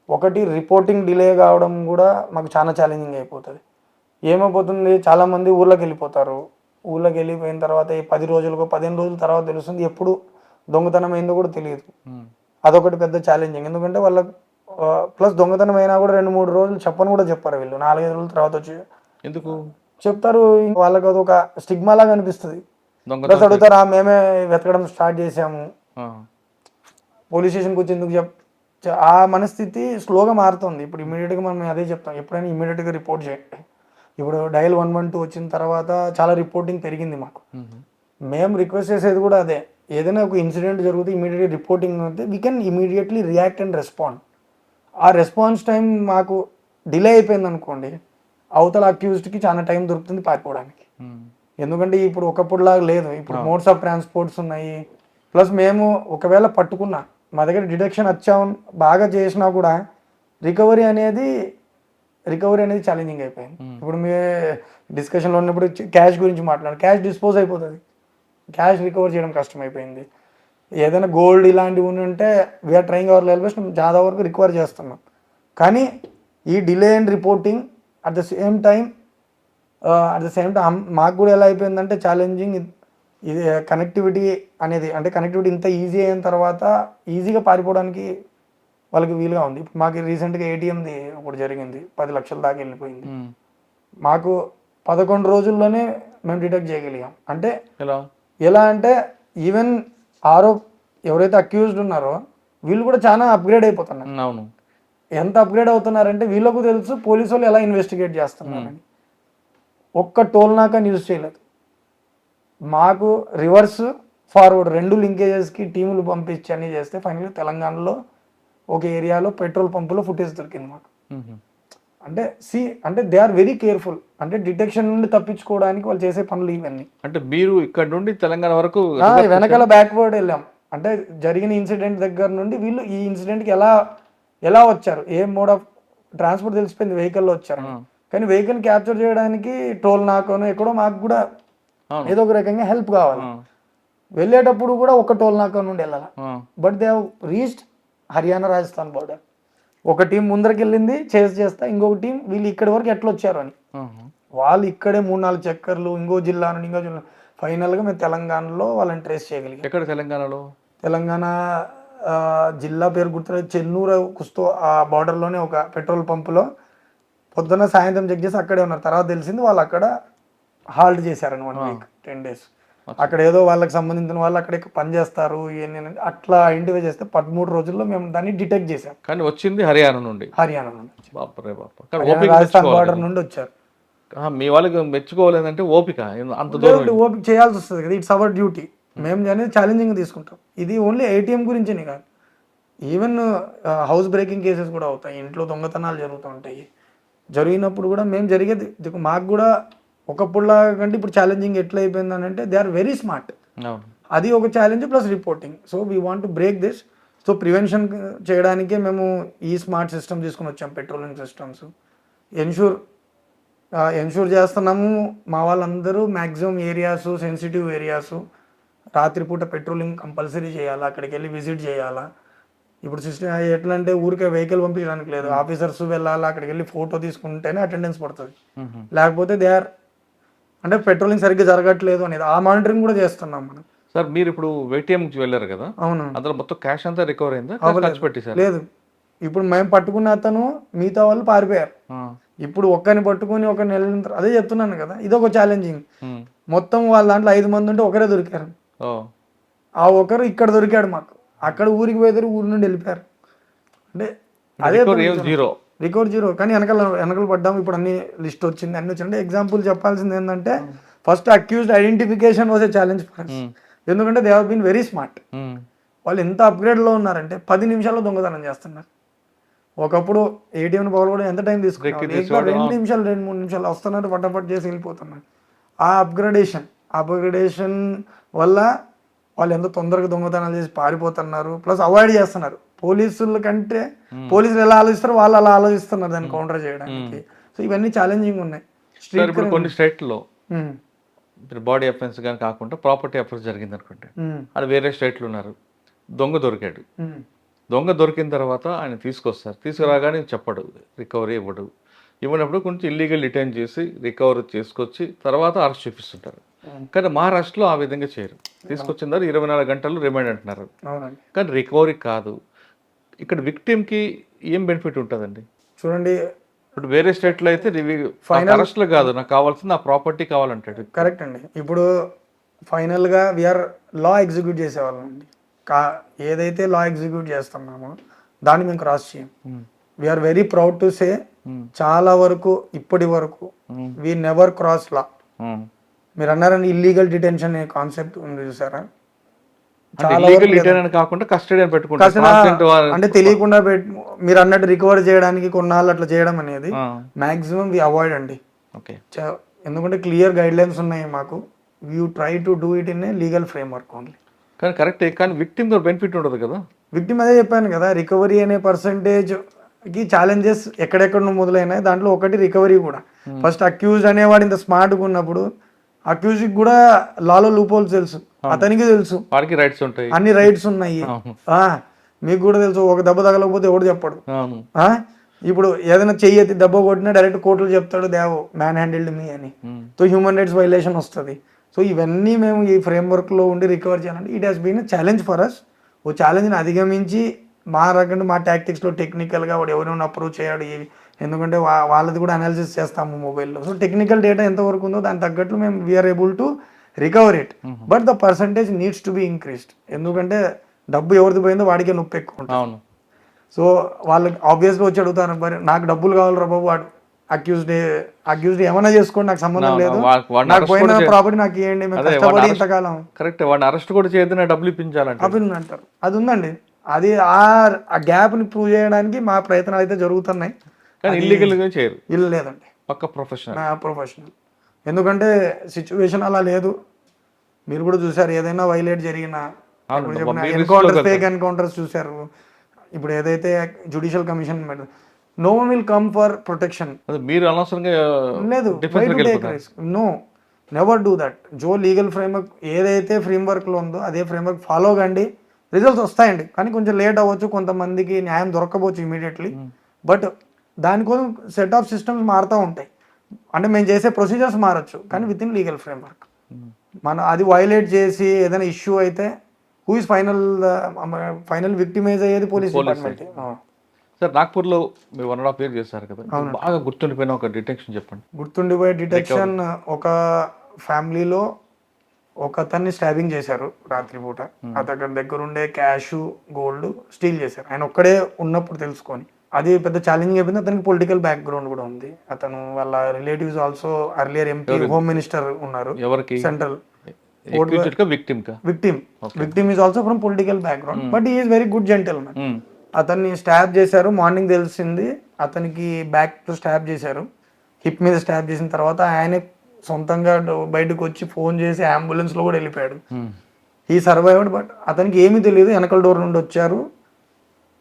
ఒకటి, రిపోర్టింగ్ డిలే కావడం కూడా మాకు చాలా ఛాలెంజింగ్ అయిపోతుంది. ఏమైపోతుంది, చాలామంది ఊర్లోకి వెళ్ళిపోతారు. ఊళ్ళోకి వెళ్ళిపోయిన తర్వాత 10 రోజులకు 15 రోజుల తర్వాత తెలుస్తుంది ఎప్పుడు దొంగతనం అయిందో కూడా తెలియదు. అదొకటి పెద్ద ఛాలెంజింగ్. ఎందుకంటే వాళ్ళ ప్లస్ దొంగతనం అయినా కూడా 2-3 రోజులు చెప్పని కూడా చెప్పారు వీళ్ళు. 4-5 రోజుల తర్వాత వచ్చి ఎందుకు చెప్తారు? వాళ్ళకి అదొక స్టిగ్మా లాగా అనిపిస్తుంది. ప్లస్ అడుగుతారు, మేమే వెతకడం స్టార్ట్ చేసాము, పోలీస్ స్టేషన్కి వచ్చి ఎందుకు ఆ మనస్థితి స్లోగా మారుతుంది. ఇప్పుడు ఇమీడియట్గా మనం అదే చెప్తాం, ఎప్పుడైనా ఇమీడియట్గా రిపోర్ట్ చేయండి. ఇప్పుడు డయల్ 112 వచ్చిన తర్వాత చాలా రిపోర్టింగ్ పెరిగింది మాకు. మేము రిక్వెస్ట్ చేసేది కూడా అదే, ఏదైనా ఒక ఇన్సిడెంట్ జరిగితే ఇమీడియట్గా రిపోర్టింగ్ అయితే we can immediately react and respond. ఆ రెస్పాన్స్ టైం మాకు డిలే అయిపోయింది అనుకోండి, అవతల అక్యూజ్డ్కి చాలా టైం దొరుకుతుంది పారిపోవడానికి. ఎందుకంటే ఇప్పుడు ఒకప్పుడులాగా లేదు, ఇప్పుడు మోడ్స్ ఆఫ్ ట్రాన్స్పోర్ట్స్ ఉన్నాయి. ప్లస్ మేము ఒకవేళ పట్టుకున్నా, మా దగ్గర డిడక్షన్ వచ్చాము బాగా చేసినా కూడా రికవరీ అనేది ఛాలెంజింగ్ అయిపోయింది. ఇప్పుడు మీ డిస్కషన్లో ఉన్నప్పుడు క్యాష్ గురించి మాట్లాడారు, క్యాష్ డిస్పోజ్ అయిపోతుంది, క్యాష్ రికవర్ చేయడం కష్టం అయిపోయింది. ఏదైనా గోల్డ్ ఇలాంటివి ఉంటే we're trying our level best, చాలా వరకు రికవర్ చేస్తున్నాం. కానీ ఈ delay and reporting at the same time మాకు కూడా ఎలా అయిపోయిందంటే ఛాలెంజింగ్. ఇది కనెక్టివిటీ అనేది, అంటే కనెక్టివిటీ ఇంత ఈజీ అయిన తర్వాత ఈజీగా పారిపోవడానికి వాళ్ళకి వీలుగా ఉంది. ఇప్పుడు మాకు రీసెంట్గా ఏటీఎంది ఒకటి జరిగింది, 10 లక్షల దాకా వెళ్ళిపోయింది. మాకు 11 రోజుల్లోనే మేము డిటెక్ట్ చేయగలిగాం. అంటే ఎలా అంటే ఈవెన్ ఎవరైతే అక్యూజ్డ్ ఉన్నారో వీళ్ళు కూడా చాలా అప్గ్రేడ్ అయిపోతున్నారు. అవును. ఎంత అప్గ్రేడ్ అవుతున్నారంటే వీళ్ళకు తెలుసు పోలీసు వాళ్ళు ఎలా ఇన్వెస్టిగేట్ చేస్తున్నారని. ఒక్క టోల్ నాకా యూజ్ చేయలేదు. మాకు రివర్స్ ఫార్వర్డ్ 2 లింకేజెస్కి టీములు పంపించి అన్నీ చేస్తే ఫైనల్గా తెలంగాణలో ఒక ఏరియాలో పెట్రోల్ పంపులో ఫుటేజ్ దొరికింది మాకు. అంటే దే ఆర్ వెరీ కేర్ఫుల్. అంటే డిటెక్షన్ నుండి తప్పించుకోవడానికి వాళ్ళు చేసే పనులు ఇవన్నీ. అంటే మీరు ఇక్కడ నుండి తెలంగాణ వరకు వెనకాల బ్యాక్వర్డ్ వెళ్ళాం. అంటే జరిగిన ఇన్సిడెంట్ దగ్గర నుండి వీళ్ళు ఈ ఇన్సిడెంట్కి ఎలా వచ్చారు, ఏ మోడ్ ఆఫ్ ట్రాన్స్పోర్ట్ తెలిసిపోయింది, వెహికల్లో వచ్చారు. కానీ వెహికల్ క్యాప్చర్ చేయడానికి టోల్ నాకోనో ఎక్కడో మాకు కూడా ఏదో ఒక రకంగా హెల్ప్ కావాలి. వెళ్ళేటప్పుడు కూడా ఒక టోల్ నాకా నుండి వెళ్ళాలి. But they have reached Haryana Rajasthan border. ఒక టీం ముందరికి వెళ్ళింది చేస్తా, ఇంకొక టీం వీళ్ళు ఇక్కడి వరకు ఎట్లా వచ్చారు అని. వాళ్ళు ఇక్కడే 3-4 చక్కర్లు ఇంకో జిల్లా నుండి ఇంకో జిల్లా, ఫైనల్గా మేము తెలంగాణలో వాళ్ళని ట్రేస్ చేయగలిగాం. ఎక్కడ తెలంగాణలో? తెలంగాణ జిల్లా పేరు గుర్తులేదు, చెన్నూరు కుస్తో ఆ బార్డర్లోనే ఒక పెట్రోల్ పంపులో పొద్దున్న సాయంత్రం చెక్ చేసి అక్కడే ఉన్నారు. తర్వాత తెలిసింది వాళ్ళు అక్కడ హాల్ట్ చేశారని 1 వీక్ 10 days. అక్కడ ఏదో వాళ్ళకి సంబంధించిన వాళ్ళు అక్కడ పని చేస్తారు అట్లా ఐడెంటిఫై చేస్తే 13 రోజుల్లో మేము దాన్ని డిటెక్ట్ చేసాం. కానీ వచ్చింది హర్యానా నుండి. హర్యానా నుండి వచ్చారు. బాపరే బాప. కానీ హర్యానా, ఓపిక రాజస్థాన్ మెచ్చుకోవాలి బార్డర్ కదా. నుండి వచ్చారు. మీ వాళ్ళకి మెచ్చుకోవాలంటే ఓపిక అంత దూరం లేదండి, ఓపిక చేయాల్సి వస్తుంది కదా, ఇట్స్ అవర్ డ్యూటీ. మేము అనేది ఛాలెంజింగ్ తీసుకుంటాం. ఇది ఓన్లీ ఏటీఎం గురించే కాదు, ఈవెన్ హౌస్ బ్రేకింగ్ కేసెస్ కూడా అవుతాయి, ఇంట్లో దొంగతనాలు జరుగుతూ ఉంటాయి. జరిగినప్పుడు కూడా మేము జరిగేది మాకు కూడా ఒకప్పుడులా కంటే ఇప్పుడు ఛాలెంజింగ్ ఎట్లా అయిపోయింది అని అంటే దే ఆర్ వెరీ స్మార్ట్. అవును. అది ఒక challenge plus reporting. So we want to break this. So prevention చేయడానికే మేము ఈ స్మార్ట్ సిస్టమ్ తీసుకుని వచ్చాం, పెట్రోలింగ్ సిస్టమ్స్. ఎన్షూర్ చేస్తున్నాము. మా వాళ్ళందరూ మ్యాక్సిమం ఏరియాస్, సెన్సిటివ్ ఏరియాస్ రాత్రిపూట పెట్రోలింగ్ కంపల్సరీ చేయాలా, అక్కడికి వెళ్ళి విజిట్ చేయాలా. ఇప్పుడు సిస్టమ్ ఎట్లా అంటే ఊరికే వెహికల్ పంపించడానికి లేదు, ఆఫీసర్స్ వెళ్ళాలా, అక్కడికి వెళ్ళి ఫోటో తీసుకుంటేనే అటెండెన్స్ పడుతుంది. లేకపోతే దే ఆర్ అంటే పెట్రోలింగ్ సరిగ్గా జరగట్లేదు అనేది ఆ మానిటరింగ్ కూడా చేస్తున్నాం మనం. సార్ మీరు ఇప్పుడు ఏటీఎంకి వెళ్ళారు కదా, అవును. అందులో మొత్తం క్యాష్ అంతా రికవర్ అయిందా, ఖర్చు పెట్టేశారు? లేదు, ఇప్పుడు మేము పట్టుకున్న అతను మిగతా వాళ్ళు పారిపోయారు. ఇప్పుడు ఒక్కరిని పట్టుకుని ఒకరిని వెళ్ళిన తర్వాత అదే చెప్తున్నాను కదా, ఇదొక ఛాలెంజింగ్. మొత్తం వాళ్ళ దాంట్లో 5 మంది ఉంటే ఒకరే దొరికారు. ఆ ఒకరు ఇక్కడ దొరికాడు మాకు, అక్కడ ఊరికి పోయేదారు, ఊరి నుండి వెళ్ళిపోయారు. అంటే అదే రికవర్ జీరో. కానీ వెనకలు పడ్డాం. ఇప్పుడు అన్ని లిస్ట్ వచ్చింది, అన్ని వచ్చింది. అంటే ఎగ్జాంపుల్ చెప్పాల్సింది ఏంటంటే first accused identification was a challenge for us. ఎందుకంటే they have been very smart. వాళ్ళు ఎంత అప్గ్రేడ్లో ఉన్నారంటే 10 నిమిషాల్లో దొంగతనం చేస్తున్నారు. ఒకప్పుడు ఏటీఎం పవర్ కూడా ఎంత టైం తీసుకున్నారు, 2 నిమిషాలు 2-3 నిమిషాలు వస్తున్నారు, పట్టపట్ చేసి వెళ్ళిపోతున్నారు. ఆ అప్గ్రేడేషన్ వల్ల వాళ్ళు ఎంత తొందరగా దొంగతనాలు చేసి పారిపోతున్నారు, ప్లస్ అవాయిడ్ చేస్తున్నారు. పోలీసుల కంటే పోలీసులు ఎలా ఆలోచిస్తారో వాళ్ళు అలా ఆలోచిస్తున్నారు దాన్ని కౌంటర్ చేయడానికి. సో ఇవన్నీ ఛాలెంజింగ్ ఉన్నాయి. కొన్ని స్టేట్లో బాడీ అఫెన్స్ కానీ కాకుండా ప్రాపర్టీ అఫెన్స్ జరిగింది అనుకుంటే, అది వేరే స్టేట్లు ఉన్నారు, దొంగ దొరికాడు. దొంగ దొరికిన తర్వాత ఆయన తీసుకొస్తారు, తీసుకురాగానే చెప్పడు, రికవరీ ఇవ్వనప్పుడు కొంచెం ఇల్లీగల్ డిటైన్ చేసి రికవరీ చేసుకొచ్చి తర్వాత అరెస్ట్ చూపిస్తుంటారు. కానీ మహారాష్ట్రలో ఆ విధంగా చేయరు, తీసుకొచ్చిన తర్వాత 24 గంటలు రిమైండ్ అంటున్నారు. కానీ రికవరీ కాదు. ఇక్కడ విక్టిమ్కి ఏం బెనిఫిట్ ఉంటుందండి? చూడండి, ఇప్పుడు వేరే స్టేట్లో అయితే అరెస్ట్లో కాదు, నాకు కావాల్సింది నా ప్రాపర్టీ కావాలంటాడు. కరెక్ట్ అండి. ఇప్పుడు ఫైనల్గా వీఆర్ లా ఎగ్జిక్యూట్ చేసేవాళ్ళం అండి. ఏదైతే లా ఎగ్జిక్యూట్ చేస్తున్నామో దాన్ని మేము క్రాస్ చేయం. We're very proud to say, చాలా వరకు ఇప్పటి వరకు వీ నెవర్ క్రాస్ లా. మీరు అన్నారని ఇల్లీగల్ డిటెన్షన్ అనే కాన్సెప్ట్ ఉంది చూసారా, అంటే తెలియకుండా మీరు అన్నట్టు రికవర్ చేయడానికి కొన్నాళ్ళు అట్లా చేయడం అనేది మాక్సిమం వి అవాయిడ్ అండి. ఎందుకంటే క్లియర్ గైడ్ లైన్స్ ఉన్నాయి మాకు. You try to do it in a legal frame work only. కానీ కరెక్టే, కానీ విక్టిమ్ బెనిఫిట్ ఉండదు కదా. విక్టిమ్ అదే చెప్పాను కదా, రికవరీ అనే పర్సంటేజ్ కి ఛాలెంజెస్ ఎక్కడెక్కడ మొదలైనాయి. దాంట్లో ఒకటి రికవరీ కూడా. ఫస్ట్ అక్యూజ్డ్ అనేవాడు ఇంత స్మార్ట్గా ఉన్నప్పుడు అక్యూజ్ కూడా లాలో లూపోల్స్ తెలుసు, అతనికి తెలుసు, వాడికి రైట్స్ ఉంటాయి, అన్ని రైట్స్ ఉన్నాయి. మీకు కూడా తెలుసు, ఒక దెబ్బ తగలకపోతే ఎవడు చెప్పడు. ఇప్పుడు ఏదైనా చెయ్యి ఎత్తి దెబ్బ కొట్టినా డైరెక్ట్ కోర్టులు చెప్తాడు, దేవో మ్యాన్ హ్యాండిల్డ్ మీ అని. సో హ్యూమన్ రైట్స్ వైలేషన్ వస్తుంది. సో ఇవన్నీ మేము ఈ ఫ్రేమ్వర్క్లో ఉండి రికవర్ చేయాలంటే it has been challenge for us. ఓ ఛాలెంజ్ని అధిగమించి మా రకంగా మా టాక్టిక్స్లో టెక్నికల్గా వాడు ఎవరైనా అప్రూవ్ చేయడు, ఎందుకంటే వాళ్ళది కూడా అనాలిసిస్ చేస్తాము మొబైల్లో. సో టెక్నికల్ డేటా ఎంతవరకు ఉందో దానికి తగ్గట్లు మేము we're able to recover it. But the percentage needs to be increased. ఎందుకంటే డబ్బు ఎవరిది పోయిందో వాడికే నొప్పి ఎక్కువ ఉంటుంది. సో వాళ్ళకి ఆబ్వియస్గా వచ్చి అడుగుతారు, మరి నాకు డబ్బులు కావాలరా బాబు, వాడు అక్యూజ్డ్ ఏమైనా చేసుకోండి, నాకు సంబంధం లేదు, నాకు పోయిన ప్రాపర్టీ నాకు ఇవ్వండి, మేము కష్టపడి ఇంతకాలం. కరెక్ట్, వాడిని అరెస్ట్ కూడా చేయొద్దు, డబ్బులు ఇప్పించాలంటే అంటారు. అది ఉందండి, అది ఆ గ్యాప్ని ప్రూవ్ చేయడానికి మా ప్రయత్నాలు అయితే జరుగుతున్నాయి. కానీ ఇల్లీగల్గా చేయరు. ఇల్లు లేదండి, పక్క ప్రొఫెషనల్. ఎందుకంటే సిచ్యువేషన్ అలా లేదు. మీరు కూడా చూసారు, ఏదైనా వైలేట్ జరిగిన ఎన్కౌంటర్స్, ఫేక్ ఎన్కౌంటర్స్ చూసారు. ఇప్పుడు ఏదైతే judicial commission no one will come for protection. మీరు అనవసరంగా లేదు, నో, నెవర్ డూ దట్. జో లీగల్ ఫ్రేమ్వర్క్ ఏదైతే ఫ్రేమ్వర్క్లో ఉందో అదే ఫ్రేమ్వర్క్ ఫాలో కండి, రిజల్ట్స్ వస్తాయండి. కానీ కొంచెం లేట్ అవ్వచ్చు, కొంతమందికి న్యాయం దొరకవచ్చు ఇమీడియట్లీ. బట్ దానికోసం సెట్ ఆఫ్ సిస్టమ్స్ మారుతూ ఉంటాయి. అంటే మేము చేసే ప్రొసీజర్స్ మారచ్చు, కానీ విత్ ఇన్ లీగల్ ఫ్రేమ్వర్క్. మనం అది వైలేట్ చేసి ఏదైనా ఇష్యూ అయితే హూ ఇస్ ఫైనల్ విక్టిమైజ్ అయ్యేది పోలీస్ డిపార్ట్మెంట్. సార్ నాగ్పూర్లో మీరు 1.5 years చేశారు కదా, బాగా గుర్తుండిపోయిన ఒక డిటెక్షన్ చెప్పండి. గుర్తుండిపోయే డిటెక్షన్, ఒక ఫ్యామిలీలో ఒక అతన్ని స్టాబింగ్ చేశారు రాత్రిపూట. అతని దగ్గర ఉండే క్యాష్ గోల్డ్ స్టీల్ చేశారు, ఆయన ఒక్కడే ఉన్నప్పుడు తెలుసుకొని. అది పెద్ద ఛాలెంజింగ్ అయిపోయింది. అతనికి పొలిటికల్ బ్యాక్గ్రౌండ్ కూడా ఉంది. అతను వాళ్ళ relatives also earlier MP, home minister ఉన్నారు ఎవరికి? Central. Victim is also from political background, but he is very good gentlemen. అతన్ని స్టాబ్ చేశారు, మార్నింగ్ తెలిసింది. అతనికి బ్యాక్ టు స్టాబ్ చేశారు, హిప్ మీద స్టాబ్ చేసిన తర్వాత ఆయనే సొంతంగా బయటకు వచ్చి ఫోన్ చేసి అంబులెన్స్ లో కూడా వెళ్ళిపోయాడు. ఈ సర్వైవ్డ్, బట్ అతనికి ఏమీ తెలియదు, వెనకల డోర్ నుండి వచ్చారు.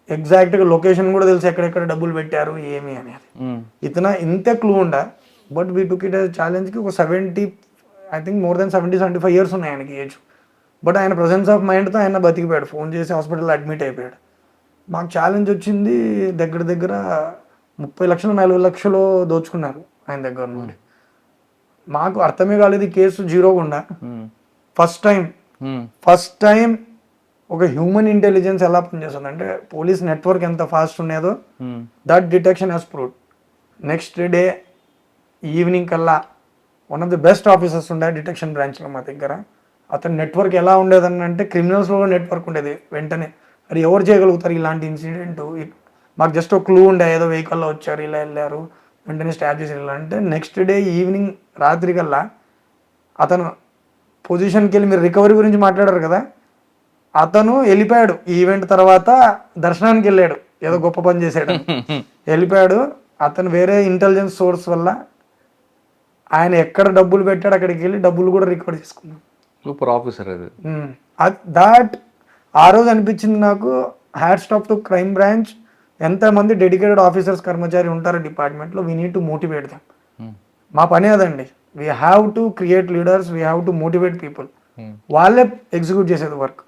ఎగ్జాక్ట్ గా లొకేషన్ కూడా తెలుసు, ఎక్కడెక్కడ డబ్బులు పెట్టారు ఏమి అనేది. ఇతను ఇంతే క్లూ ఉండ, but we took it challenge కి. ఒక 70, I think more than 70-75 years ఉన్నాయి ఆయనకి ఏజ్. బట్ ఆయన ప్రెసెన్స్ ఆఫ్ మైండ్తో ఆయన బతికిపోయాడు, ఫోన్ చేసి హాస్పిటల్లో అడ్మిట్ అయిపోయాడు. మాకు ఛాలెంజ్ వచ్చింది, దగ్గర దగ్గర 30 లక్షలు 40 లక్షలు దోచుకున్నారు ఆయన దగ్గర నుండి. మాకు అర్థమే కాలేదు ఈ కేసు జీరోగా ఉండ. ఫస్ట్ టైం ఒక హ్యూమన్ ఇంటెలిజెన్స్ ఎలా పనిచేస్తుంది అంటే, పోలీస్ నెట్వర్క్ ఎంత ఫాస్ట్ ఉండేదో that detection has proved. Next day evening కల్లా one of the best officers ఉండే డిటెక్షన్ బ్రాంచ్లో మా దగ్గర. అతని నెట్వర్క్ ఎలా ఉండేదని అంటే, క్రిమినల్స్లో నెట్వర్క్ ఉండేది. వెంటనే అది ఎవరు చేయగలుగుతారు ఇలాంటి ఇన్సిడెంట్. మాకు జస్ట్ ఒక క్లూ ఉండే, ఏదో వెహికల్లో వచ్చారు, ఇలా వెళ్ళారు, వెంటనే స్టార్ట్ చేసి వెళ్ళాలంటే, నెక్స్ట్ డే ఈవినింగ్ రాత్రి కల్లా అతను పొజిషన్కి వెళ్ళి, మీరు రికవరీ గురించి మాట్లాడారు కదా, అతను వెళ్ళిపోయాడు. ఈ ఈవెంట్ తర్వాత దర్శనానికి వెళ్ళాడు, ఏదో గొప్ప పని చేశాడు, వెళ్ళిపోయాడు. అతను వేరే ఇంటెలిజెన్స్ సోర్స్ వల్ల ఆయన ఎక్కడ డబ్బులు పెట్టాడు అక్కడికి వెళ్ళి డబ్బులు కూడా రికవర్ చేసుకున్నాం. సూపర్ ఆఫీసర్ అది. దాట్ ఆ రోజు అనిపించింది నాకు, hat stop to crime branch. ఎంతమంది డెడికేటెడ్ ఆఫీసర్స్ కర్మచారి ఉంటారు డిపార్ట్మెంట్లో, we need to motivate them. మా పని అదండి, we have to create leaders, we have to motivate people. వాళ్ళే ఎగ్జిక్యూట్ చేసేది వర్క్.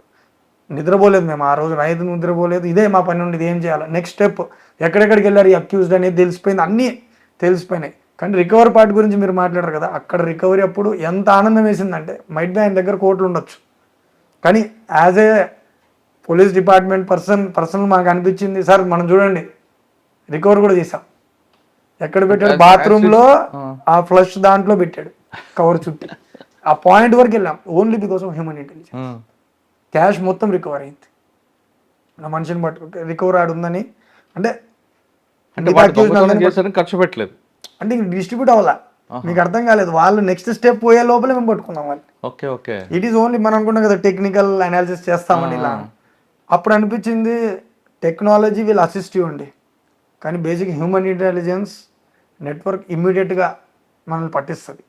నిద్రపోలేదు మేము ఆ రోజు, రైతు నిద్రపోలేదు. ఇదే మా పని ఉండి, ఇది ఏం చేయాలి, నెక్స్ట్ స్టెప్, ఎక్కడెక్కడికి వెళ్ళారు ఈ అక్యూజ్డ్ అనేది తెలిసిపోయింది, అన్నీ తెలిసిపోయినాయి. కానీ రికవరీ పార్ట్ గురించి మీరు మాట్లాడారు కదా, అక్కడ రికవరీ అప్పుడు ఎంత ఆనందం వేసిందంటే, మైట్ బి ఆయన దగ్గర కోట్లు ఉండొచ్చు, కానీ as a police department person మాకు అనిపించింది, సార్ మనం చూడండి రికవర్ కూడా చేసాం. ఎక్కడ పెట్టాడు, బాత్రూంలో ఆ ఫ్లష్ దాంట్లో పెట్టాడు, కవర్ చుట్టి. ఆ పాయింట్ వరకు వెళ్ళాం, only because of human intelligence. Cash మొత్తం రికవర్ అయింది, నా మనిషిని పట్టుకుంటే రికవర్ ఆడు ఉందని. అంటే ఖర్చు పెట్టలేదు, అంటే డిస్ట్రిబ్యూట్ అవ్వాలా, మీకు అర్థం కాలేదు. వాళ్ళు నెక్స్ట్ స్టెప్ పోయే లోపలే మేము పట్టుకున్నాం వాళ్ళు. Okay okay, it is only మనం అనుకున్నాం కదా టెక్నికల్ అనాలిసిస్ చేస్తామని ఇలా. అప్పుడు అనిపించింది టెక్నాలజీ విల్ అసిస్ట్ యూ అండి, కానీ బేసిక్ హ్యూమన్ ఇంటెలిజెన్స్ నెట్వర్క్ ఇమ్మీడియట్గా మనల్ని పట్టిస్తుంది.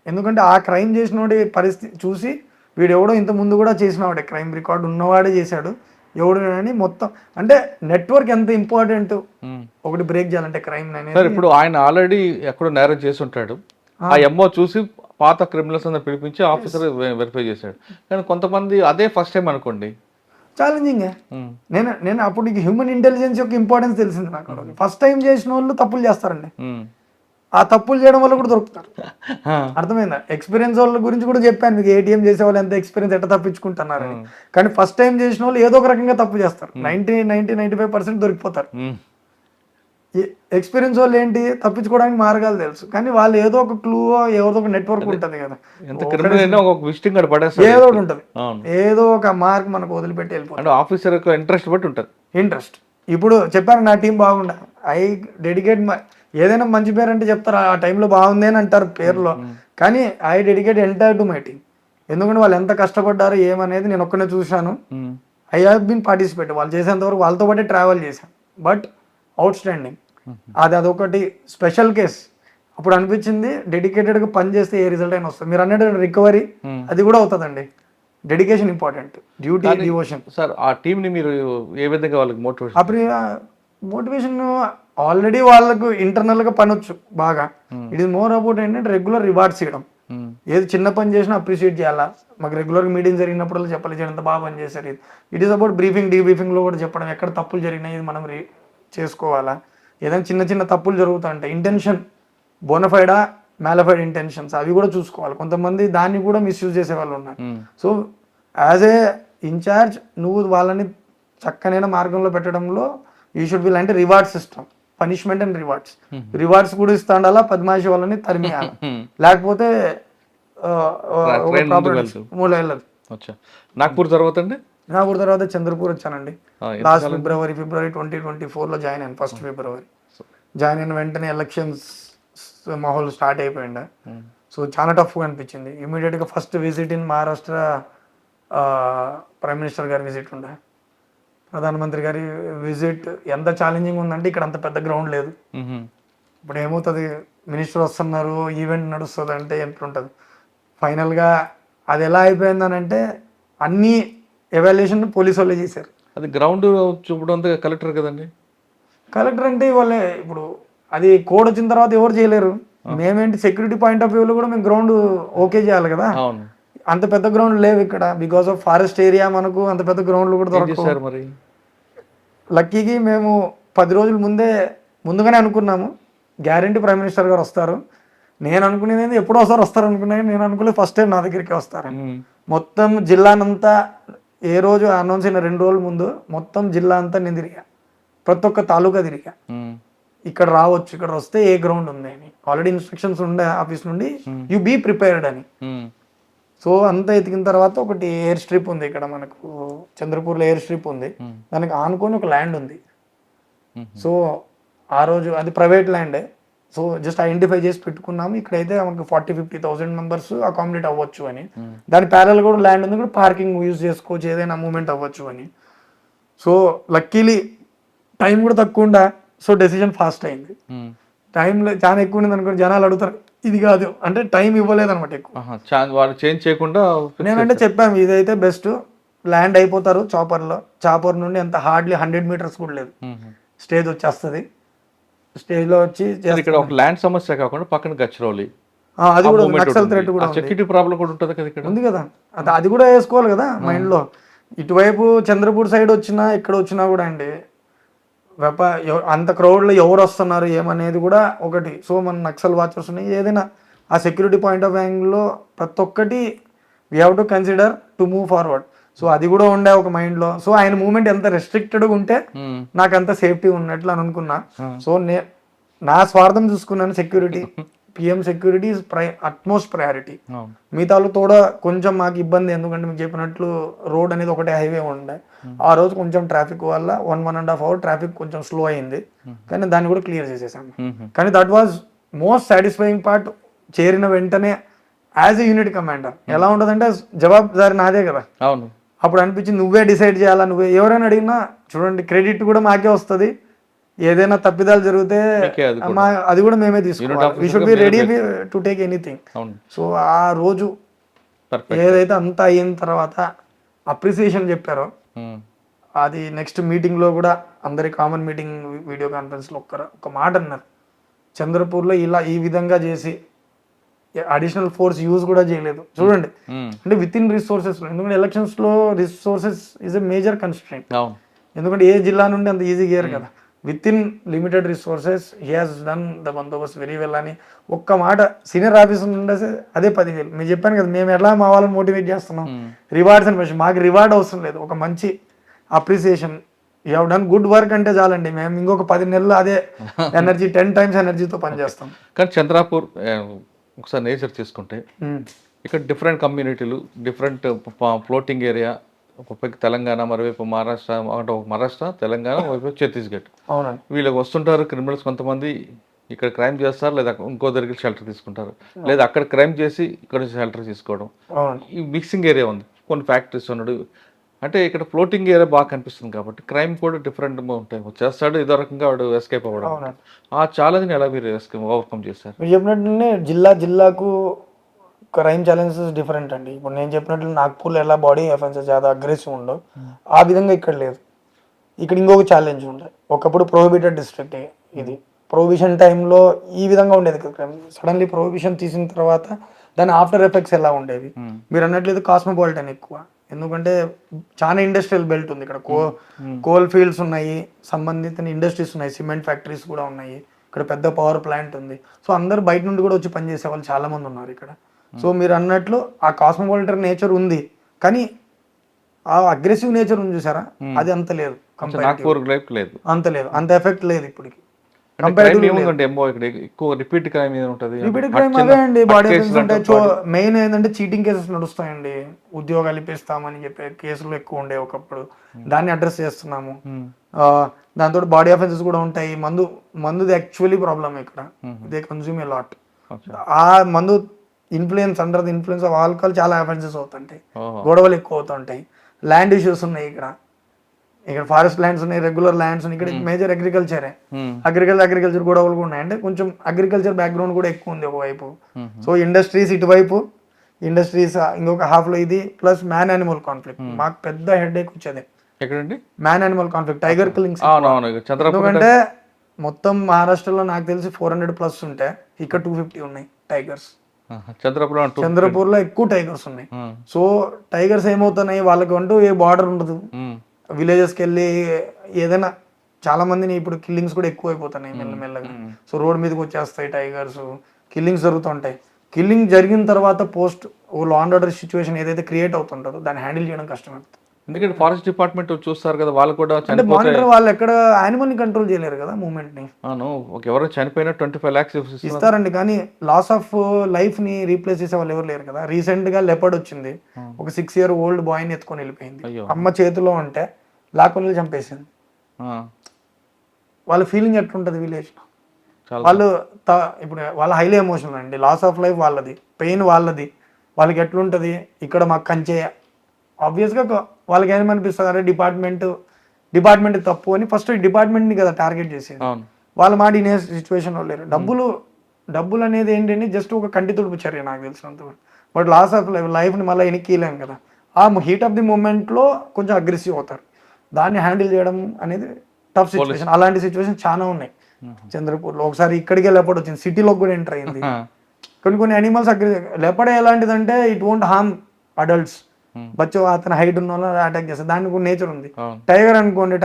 ఎందుకంటే ఆ క్రైమ్ చేసినోడి పరిస్థితి చూసి, వీడు ఎవడో ఇంత ముందు కూడా చేసినవాడే, క్రైమ్ రికార్డు ఉన్నవాడే చేశాడు, ఎవడు అని మొత్తం. అంటే నెట్వర్క్ ఎంత ఇంపార్టెంట్ ఒకటి బ్రేక్ చేయాలంటే క్రైమ్ అనేది. ఇప్పుడు ఆయన ఆల్రెడీ ఎక్కడో నేరం చేసి ఉంటాడు, ఆ ఎంఓ చూసి పాత క్రిమినల్స్ అందరూ పిలిపించి ఆఫీసర్ వెరిఫై చేశాడు. కానీ కొంతమంది అదే ఫస్ట్ టైం అనుకోండి, ఛాలెంజింగ్. నేను అప్పుడు నీకు హ్యూమన్ ఇంటెలిజెన్స్ యొక్క ఇంపార్టెన్స్ తెలిసింది నాకు. ఫస్ట్ టైం చేసిన వాళ్ళు తప్పులు చేస్తారండి, ఆ తప్పులు చేయడం వల్ల కూడా దొరుకుతారు. అర్థమైందా? ఎక్స్పీరియన్స్ వాళ్ళ గురించి కూడా చెప్పాను మీకు, ఏటీఎం చేసే వాళ్ళు ఎంత ఎక్స్పీరియన్స్ ఎట్లా తప్పించుకుంటున్నారని. కానీ ఫస్ట్ టైం చేసిన వాళ్ళు ఏదో ఒక రకంగా తప్పు చేస్తారు, 90-95% దొరికిపోతారు. ఎక్స్పీరియన్స్ వాళ్ళు ఏంటి, తప్పించుకోవడానికి మార్గాలు తెలుసు, కానీ వాళ్ళు ఏదో ఒక క్లూ, ఏదో ఒక నెట్వర్క్ ఉంటుంది కదా, ఏదో ఒకటి ఉంటుంది, ఏదో ఒక మార్క్ మనకు వదిలిపెట్టి వెళ్ళిపోతుంది. ఆఫీసర్ ఇంట్రెస్ట్ బట్టి ఉంటుంది. ఇంట్రెస్ట్. ఇప్పుడు చెప్పారు నా టీం బాగుండా, ఐ డెడికేట్ ఏదైనా మంచి పేరు అంటే చెప్తారు, ఆ టైంలో బాగుంది అని అంటారు పేరులో, కానీ I dedicate entire to my team. ఎందుకంటే వాళ్ళు ఎంత కష్టపడ్డారు ఏమనేది నేను ఒక్కనే చూశాను. ఐ హావ్ బీన్ పార్టిసిపేట్, వాళ్ళు చేసేంత వరకు వాళ్ళతో పాటే ట్రావెల్ చేశాను. బట్ అవుట్ స్టాండింగ్, అదొకటి స్పెషల్ కేస్. అప్పుడు అనిపించింది డెడికేటెడ్గా పని చేస్తే ఏ రిజల్ట్ అయినా వస్తుంది. మీరు అన్నట్టు రికవరీ అది కూడా అవుతుందండి. Dedication important, duty, devotion. Sir ఆ టీంని మీరు ఏ విధంగా వాళ్ళకి మోటివేషన్? అప్పుడు మోటివేషన్ ఆల్రెడీ వాళ్ళకు ఇంటర్నల్గా పని వచ్చు బాగా. ఇట్ ఈస్ మోర్ అబౌట్ ఏంటంటే రెగ్యులర్ రివార్డ్స్ ఇవ్వడం. ఏది చిన్న పని చేసినా అప్రిషియేట్ చేయాలా, మాకు రెగ్యులర్గా మీటింగ్ జరిగినప్పుడు చెప్పాలి ఎంత బాగా పని చేశారు. ఇట్ ఈస్ అబౌట్ బ్రీఫింగ్, డీబ్రీఫింగ్లో కూడా చెప్పడం, ఎక్కడ తప్పులు జరిగినాయి ఇది మనం చేసుకోవాలా. ఏదైనా చిన్న చిన్న తప్పులు జరుగుతూ ఉంటాయి, ఇంటెన్షన్ బోనఫైడా మ్యాలఫైడ్ ఇంటెన్షన్స్ అవి కూడా చూసుకోవాలి. కొంతమంది దాన్ని కూడా మిస్యూజ్ చేసే వాళ్ళు ఉన్నారు. సో యాజ్ ఏ ఇన్ఛార్జ్ నువ్వు వాళ్ళని చక్కనైన మార్గంలో పెట్టడంలో యూ షుడ్ బి అంటే reward system, punishment and rewards. Rewards కూడా ఇస్తా ఉండాలా, పద్మాషి వాళ్ళని తరిమేయాలి, లేకపోతే ఒక ట్రైన్ ముందుకు ప్రాపర్ వెళ్తూ 3 వెళ్ళదు. అచ్చా. నాగ్పూర్ తర్వాత అండి? నాగపూర్ తర్వాత చంద్రపూర్ వచ్చానండి. ఎంత లాస్ట్ కాలం? ఫిబ్రవరి 2024లో జాయిన్ అయ్యాను. ఫస్ట్ ఫిబ్రవరి జాయిన్ అయిన వెంటనే ఎలక్షన్స్ మాహోల్ స్టార్ట్ అయిపోయింది. సో చాలా టఫ్గా అనిపించింది. ఇమీడియట్గా first visit in Maharashtra, prime minister గారి విజిట్ ఉండే, ప్రధానమంత్రి గారి విజిట్. ఎంత ఛాలెంజింగ్ ఉందంటే ఇక్కడ అంత పెద్ద గ్రౌండ్ లేదు. ఇప్పుడు ఏమవుతుంది, మినిస్టర్ వస్తున్నారు, ఈవెంట్ నడుస్తుంది అంటే ఎట్లుంటుంది. ఫైనల్గా అది ఎలా అయిపోయిందని అంటే అన్ని ఎవాల్యుయేషన్ పోలీసు వాళ్ళే చేశారు. అది గ్రౌండ్ చూపడం కలెక్టర్ కదండి. కలెక్టర్ అంటే వాళ్ళే, ఇప్పుడు అది కోడ్ వచ్చిన తర్వాత ఎవరు చేయలేరు. మేమేంటి సెక్యూరిటీ పాయింట్ ఆఫ్ వ్యూలో కూడా మేము గ్రౌండ్ ఓకే చేయాలి కదా. అవును. అంత పెద్ద గ్రౌండ్ లేవు ఇక్కడ, బికాస్ ఆఫ్ ఫారెస్ట్ ఏరియా. మనకు అంత పెద్ద గ్రౌండ్లు కూడా ఏం దొరకవు. చేశారు మరి? లక్కీకి మేము 10 రోజుల ముందుగానే అనుకున్నాము గ్యారంటీ ప్రైమ్ మినిస్టర్ గారు వస్తారు. నేను అనుకునేది ఎప్పుడో వస్తారు అనుకున్నాను. నేను అనుకోలేదు ఫస్ట్ టైం నా దగ్గరికి వస్తారు. మొత్తం జిల్లానంతా ఏ రోజు అనౌన్స్ అయిన 2 రోజుల ముందు మొత్తం జిల్లా అంతా నేను తిరిగా, ప్రతి ఒక్క తాలూకా తిరిగా. ఇక్కడ రావచ్చు, ఇక్కడ వస్తే ఏ గ్రౌండ్ ఉంది అని ఆల్రెడీ ఇన్స్ట్రక్షన్స్ ఉండే ఆఫీస్ నుండి, యు బీ ప్రిపేర్డ్ అని. సో అంతా ఎతికిన తర్వాత ఒకటి ఎయిర్ స్ట్రిప్ ఉంది ఇక్కడ మనకు చంద్రపూర్లో, ఎయిర్ స్ట్రిప్ ఉంది. దానికి ఆనుకొని ఒక ల్యాండ్ ఉంది. సో ఆ రోజు అది ప్రైవేట్ ల్యాండే. సో జస్ట్ ఐడెంటిఫై చేసి పెట్టుకున్నాము, ఇక్కడైతే మనకు 40-50,000 మెంబర్స్ అకామిడేట్ అవ్వచ్చు అని. దాని ప్యారల్ కూడా ల్యాండ్ ఉంది, కూడా పార్కింగ్ యూజ్ చేసుకోవచ్చు, ఏదైనా మూవ్మెంట్ అవ్వచ్చు అని. సో లక్కీలీ టైం కూడా తక్కువ ఉండా, సో డెసిజన్ ఫాస్ట్ అయింది. టైం చాలా ఎక్కువ ఉంది అనుకోండి, జనాలు అడుగుతారు ఇది కాదు అంటే టైం ఇవ్వలేదు అనమాట ఎక్కువ. వాళ్ళు చేంజ్ చేయకుండా నేనంటే చెప్పాము ఇదైతే బెస్ట్, ల్యాండ్ అయిపోతారు చాపర్ నుండి ఎంత హార్డ్లీ 100 మీటర్స్ కూడా లేదు, స్టేజ్ వచ్చేస్తుంది. స్టేజ్లో వచ్చి ఇక్కడ ఒక ల్యాండ్ సమస్య కాకుండా పక్కన గచ్చిరౌలి, అది కూడా నక్సల్ థ్రెట్ కూడా సెక్యూరిటీ ప్రాబ్లం కూడా ఉంటుంది కదా ఇక్కడ. ఉంది కదా, అది కూడా వేసుకోవాలి కదా మైండ్లో. ఇటువైపు చంద్రపూర్ సైడ్ వచ్చినా ఇక్కడ వచ్చినా కూడా అండి అంత క్రౌడ్లో ఎవరు వస్తున్నారు ఏమనేది కూడా ఒకటి. సో మన నక్సల్ వాచర్స్ ఉన్నాయి, ఏదైనా ఆ సెక్యూరిటీ పాయింట్ ఆఫ్ యాంగిల్లో ప్రతి ఒక్కటి we have to consider to move forward. So అది కూడా ఉండే ఒక మైండ్లో. సో ఆయన మూవ్మెంట్ ఎంత రెస్ట్రిక్టెడ్గా ఉంటే నాకు అంత సేఫ్టీ ఉన్నట్లు అని అనుకున్నా. సో నా స్వార్థం చూసుకున్నాను, security PM security is utmost priority. మిగతాలు తోడా కొంచెం మాకు ఇబ్బంది, ఎందుకంటే మీకు చెప్పినట్లు రోడ్ అనేది ఒకటే హైవే ఉండే. ఆ రోజు కొంచెం ట్రాఫిక్ వల్ల 1.5 అవర్ ట్రాఫిక్ కొంచెం స్లో అయింది, కానీ దాన్ని కూడా క్లియర్ చేసేసాము. కానీ that was most satisfying part. చేరిన వెంటనే యాజ్ ఎ యూనిట్ కమాండర్ ఎలా ఉంటుందంటే జవాబుదారి నాదే కదా. అవును. అప్పుడు అనిపించింది నువ్వే డిసైడ్ చేయాలా, నువ్వే ఎవరైనా అడిగినా చూడండి క్రెడిట్ కూడా మాకే వస్తుంది. ఏదైనా తప్పిదాలు జరిగితే అది కూడా మేమే తీసుకోవాలి. We should be ready to take anything. So ఆ రోజు ఏదైతే అంతా అయిన తర్వాత అప్రిసియేషన్ చెప్పారో, అది నెక్స్ట్ మీటింగ్లో కూడా అందరి కామన్ మీటింగ్ వీడియో కాన్ఫరెన్స్లో ఒక మాట అన్నారు, చంద్రపూర్లో ఇలా ఈ విధంగా చేసి అడిషనల్ ఫోర్స్ యూజ్ కూడా చేయలేదు చూడండి. అంటే విత్ ఇన్ రిసోర్సెస్, ఎందుకంటే ఎలక్షన్స్ లో resources is a major constraint. ఎందుకంటే ఏ జిల్లా నుండి అంత ఈజీ గేర్ కదా. With in limited resources he has done the Bandobast very well అని ఒక్క మాట సీనియర్ ఆఫీసర్ ఉండేసి అదే 10,000. మీరు చెప్పాను కదా, మేము ఎట్లా మా వాళ్ళని మోటివేట్ చేస్తున్నాం, రివార్డ్స్ అని విషయం. మాకు రివార్డ్ అవసరం లేదు, ఒక మంచి appreciation. You have done good work అంటే చాలండి, మేము ఇంకొక 10 నెలలు అదే ఎనర్జీ 10 times ఎనర్జీతో పనిచేస్తాం. కానీ చంద్రాపూర్ ఒకసారి నేచర్ తీసుకుంటే ఇక్కడ డిఫరెంట్ కమ్యూనిటీలు, డిఫరెంట్ ఫ్లోటింగ్ ఏరియా, ఒకవైపు తెలంగాణ, మరోవైపు మహారాష్ట్ర, అంటే మహారాష్ట్ర తెలంగాణ, ఒకవైపు ఛత్తీస్గఢ్. అవునండి. వీళ్ళకి వస్తుంటారు క్రిమినల్స్, కొంతమంది ఇక్కడ క్రైమ్ చేస్తారు, లేదా ఇంకో దగ్గరికి షెల్టర్ తీసుకుంటారు, లేదా అక్కడ క్రైమ్ చేసి ఇక్కడ షెల్టర్ తీసుకోవడం. ఈ మిక్సింగ్ ఏరియా ఉంది, కొన్ని ఫ్యాక్టరీస్ ఉన్నాడు. అంటే ఇక్కడ ఫ్లోటింగ్ ఏరియా బాగా కనిపిస్తుంది కాబట్టి క్రైమ్ కూడా డిఫరెంట్గా ఉంటాయి. వచ్చేస్తాడు ఇదో రకంగా వాడు ఎస్కేప్ అవ్వడం. ఆ ఛాలెంజ్ని ఎలా మీరు ఓవర్కమ్ చేస్తారు? మీరు చెప్పినట్లనే జిల్లాకు క్రైమ్ ఛాలెంజెస్ డిఫరెంట్ అండి. ఇప్పుడు నేను చెప్పినట్లు నాగ్పూర్లో ఎలా బాడీ అఫెన్సెస్ చాలా అగ్రెసివ్ ఉండో ఆ విధంగా ఇక్కడ లేదు. ఇక్కడ ఇంకొక ఛాలెంజ్ ఉండే, ఒకప్పుడు ప్రొహిబిటెడ్ డిస్ట్రిక్ట్ ఇది. ప్రొహిబిషన్ టైంలో ఈ విధంగా ఉండేది క్రైమ్. సడన్లీ ప్రొహిబిషన్ తీసిన తర్వాత దాని ఆఫ్టర్ ఎఫెక్ట్స్ ఎలా ఉండేవి మీరు అన్నట్లేదు. కాస్మోపాలిటన్ ఎక్కువ, ఎందుకంటే చాలా ఇండస్ట్రియల్ బెల్ట్ ఉంది ఇక్కడ. కోల్ ఫీల్డ్స్ ఉన్నాయి, సంబంధిత ఇండస్ట్రీస్ ఉన్నాయి, సిమెంట్ ఫ్యాక్టరీస్ కూడా ఉన్నాయి, ఇక్కడ పెద్ద పవర్ ప్లాంట్ ఉంది. సో అందరు బయట నుండి కూడా వచ్చి పనిచేసే వాళ్ళు చాలా మంది ఉన్నారు ఇక్కడ. సో మీరు అన్నట్లు ఆ కాస్మోపాలిటన్ నేచర్ ఉంది, కానీ ఆ అగ్రెసివ్ నేచర్ ఉంది చూసారా, అది అంత లేదు. లేదు, అంత లేదు, అంత ఎఫెక్ట్ లేదు ఇప్పటికి. క్రైమ్ ఏముందండి ఎంబో ఇక్కడ ఎక్కువ రిపీట్ క్రైమ్ ఏమి ఉంటుంది? రిపీటెడ్ క్రైమ్ అవే అండి, బాడీ అఫెన్స్ ఉంటాయి. మెయిన్ ఏంటంటే చీటింగ్ కేసెస్ నడుస్తాయండి. ఉద్యోగాలు ఇప్పిస్తామని చెప్పి కేసులు ఎక్కువ ఉండే ఒకప్పుడు, దాన్ని అడ్రస్ చేస్తున్నాము. దాంతో బాడీ అఫెన్సెస్ కూడా ఉంటాయి. మందుది యాక్చువల్లీ ప్రాబ్లమ్ ఇక్కడ, దే కన్జ్యూమ్ ఏ లాట్. ఆ మందు influence, under the influence of alcohol చాలా అఫెన్సెస్ అవుతుంటాయి, గొడవలు ఎక్కువ అవుతుంటాయి. ల్యాండ్ ఇష్యూస్ ఉన్నాయి ఇక్కడ ఫారెస్ట్ ల్యాండ్స్ ఉన్నాయి, రెగ్యులర్ ల్యాండ్స్ ఉన్నాయి. ఇక్కడ మేజర్ అగ్రికల్చరే, అగ్రికల్చర్ గొడవలు కూడా ఉన్నాయి. అంటే కొంచెం అగ్రికల్చర్ బ్యాక్గ్రౌండ్ కూడా ఎక్కువ ఉంది ఒకవైపు. సో ఇండస్ట్రీస్ ఇటువైపు, ఇండస్ట్రీస్ ఇంకొక హాఫ్ లో ఇది, ప్లస్ మ్యాన్ యానిమల్ కాన్ఫ్లిక్ట్. మాకు పెద్ద హెడ్ ఏక్ వచ్చేది ఎక్కడండి? Man animal conflict, tiger killings. ఎందుకంటే మొత్తం మహారాష్ట్రలో నాకు తెలిసి 400+ ఉంటే, ఇక్కడ 250 ఉన్నాయి టైగర్స్. చంద్రపూర్ లో ఎక్కువ టైగర్స్ ఉన్నాయి. సో టైగర్స్ ఏమవుతున్నాయి, వాళ్ళకి అంటూ ఏ బార్డర్ ఉండదు. విలేజెస్కి వెళ్ళి ఏదైనా, చాలా మందిని ఇప్పుడు కిల్లింగ్స్ కూడా ఎక్కువ అయిపోతున్నాయి మెల్లమెల్లగా. సో రోడ్ మీదకి వచ్చేస్తాయి టైగర్స్, కిల్లింగ్స్ జరుగుతుంటాయి. కిల్లింగ్ జరిగిన తర్వాత post law and order situation ఏదైతే క్రియేట్ అవుతుంటుందో దాన్ని హ్యాండిల్ చేయడం కష్టమవుతుంది. ఎందుకంటే ఫారెస్ట్ డిపార్ట్మెంట్ చూస్తారు కదా, వాళ్ళు కూడా అంటే మానిటర్, వాళ్ళు ఎక్కడ యానిమల్ ని కంట్రోల్ చేయలేరు కదా, మూవ్మెంట్ ని. ఎవరు చనిపోయినా 25 lakhs ఇస్తారండి, కానీ లాస్ ఆఫ్ లైఫ్ ని రీప్లేస్ చేసే వాళ్ళు ఎవరు లేరు కదా. రీసెంట్ గా లెపర్డ్ వచ్చింది, ఒక 6-year-old బాయ్ ని ఎత్తుకొని వెళ్ళిపోయింది. అమ్మ చేతిలో ఉంటే లాక్కొని చంపేసింది. వాళ్ళ ఫీలింగ్ ఎట్లుంటది విలేజ్ లో? వాళ్ళు ఇప్పుడు వాళ్ళ హైలీ ఎమోషనల్ అండి, లాస్ ఆఫ్ లైఫ్ వాళ్ళది, పెయిన్ వాళ్ళది. వాళ్ళకి ఎట్లుంటది, ఇక్కడ మాకు కంచే. ఆబ్వియస్గా వాళ్ళకి ఏమనిపిస్తుంది, అరే డిపార్ట్మెంట్ తప్పు అని ఫస్ట్ డిపార్ట్మెంట్ని కదా టార్గెట్ చేసేది. వాళ్ళ మాట వినే సిచ్యువేషన్లో లేరు. డబ్బులు అనేది ఏంటంటే జస్ట్ ఒక కంటి తుడుపు చర్య నాకు తెలిసినంత. బట్ లాస్ ఆఫ్ లైఫ్ని మళ్ళీ వెనక్కిలేం కదా. ఆ హీట్ ఆఫ్ ది మూమెంట్లో కొంచెం అగ్రెసివ్ అవుతారు. దాన్ని హ్యాండిల్ చేయడం అనేది టఫ్ సిచ్యువేషన్. అలాంటి సిచ్యువేషన్ చాలా ఉన్నాయి చంద్రపూర్లో. ఒకసారి ఇక్కడికే లెపర్డ్ వచ్చింది, సిటీలోకి కూడా ఎంటర్ అయింది. కొన్ని యానిమల్స్ లెపర్డ్ ఎలాంటిదంటే ఇట్ వోంట్ హార్మ్ అడల్ట్స్, బచ్చో అతను హైట్ ఉన్న వాళ్ళు అటాక్ చేస్తారు, దానికి కూడా నేచర్ ఉంది. టైగర్ అనుకోండి,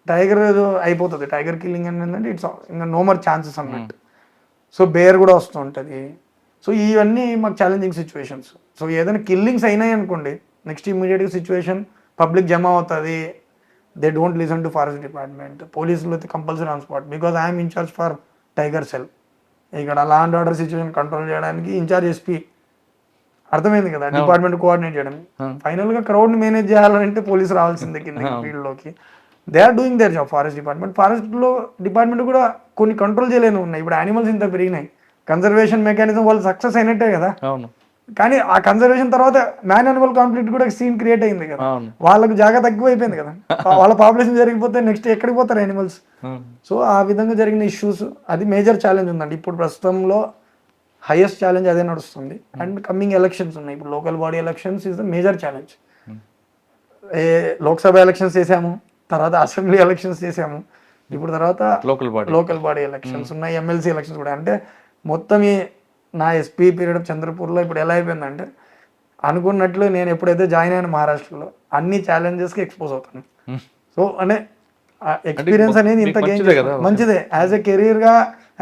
టైగర్ అయిపోతుంది. టైగర్ కిల్లింగ్ ఏంటంటే ఇట్స్ ఇంకా నో మోర్ ఛాన్సెస్ అన్నట్టు. సో బేర్ కూడా వస్తూ ఉంటుంది. సో ఇవన్నీ మాకు ఛాలెంజింగ్ సిచ్యువేషన్స్. సో ఏదైనా కిల్లింగ్స్ అయినాయి అనుకోండి, నెక్స్ట్ ఇమీడియట్గా సిచ్యువేషన్ పబ్లిక్ జమ అవుతుంది. They don't listen to forest department. పోలీసులు అయితే compulsory on spot, because I'm in-charge for tiger cell. ఇక్కడ law and order situation control చేయడానికి ఇన్ఛార్జ్ ఎస్పీ. అర్థమైంది కదా, డిపార్ట్మెంట్ కోఆర్డినేట్ చేయడం. ఫైనల్ గా క్రౌడ్ ని మేనేజ్ చేయాలంటే పోలీసు రావాల్సిందే కింద ఫీల్డ్ లోకి. They are doing their job. Forest department కూడా కొన్ని కంట్రోల్ చేయలేని ఉన్నాయి. ఇప్పుడు యానిమల్స్ ఇంత పెరిగినాయి, కన్జర్వేషన్ మెకానిజం వాళ్ళు సక్సెస్ అయినట్టే కదా. కానీ ఆ కన్జర్వేషన్ తర్వాత మ్యాన్ యానిమల్ కాన్ఫ్లిక్ట్ కూడా సీన్ క్రియేట్ అయింది కదా. వాళ్ళకు జాగా తక్కువ అయిపోయింది కదా, వాళ్ళ పాపులేషన్ జరిగిపోతే నెక్స్ట్ ఎక్కడికి పోతారు యానిమల్స్. సో ఆ విధంగా జరిగిన ఇష్యూస్, అది మేజర్ ఛాలెంజ్ ఉందండి ఇప్పుడు ప్రస్తుతంలో. హైయెస్ట్ ఛాలెంజ్ అదే నడుస్తుంది. అండ్ కమింగ్ ఎలక్షన్స్ ఉన్నాయి, ఇప్పుడు local body elections is the major challenge. Lok Sabha elections చేసాము, తర్వాత అసెంబ్లీ ఎలక్షన్స్ చేసాము, ఇప్పుడు తర్వాత లోకల్ బాడీ ఎలక్షన్స్ ఉన్నాయి, ఎమ్మెల్సీ ఎలక్షన్స్ కూడా. అంటే మొత్తం నా ఎస్పీ పీరియడ్ చంద్రపూర్లో ఇప్పుడు ఎలా అయిపోయిందంటే, అనుకున్నట్లు నేను ఎప్పుడైతే జాయిన్ అయిన మహారాష్ట్రలో అన్ని ఛాలెంజెస్కి ఎక్స్పోజ్ అవుతాను. సో అంటే ఎక్స్పీరియన్స్ అనేది ఇంత గెయిన్ మంచిదే. యాజ్ ఎ కెరీర్గా,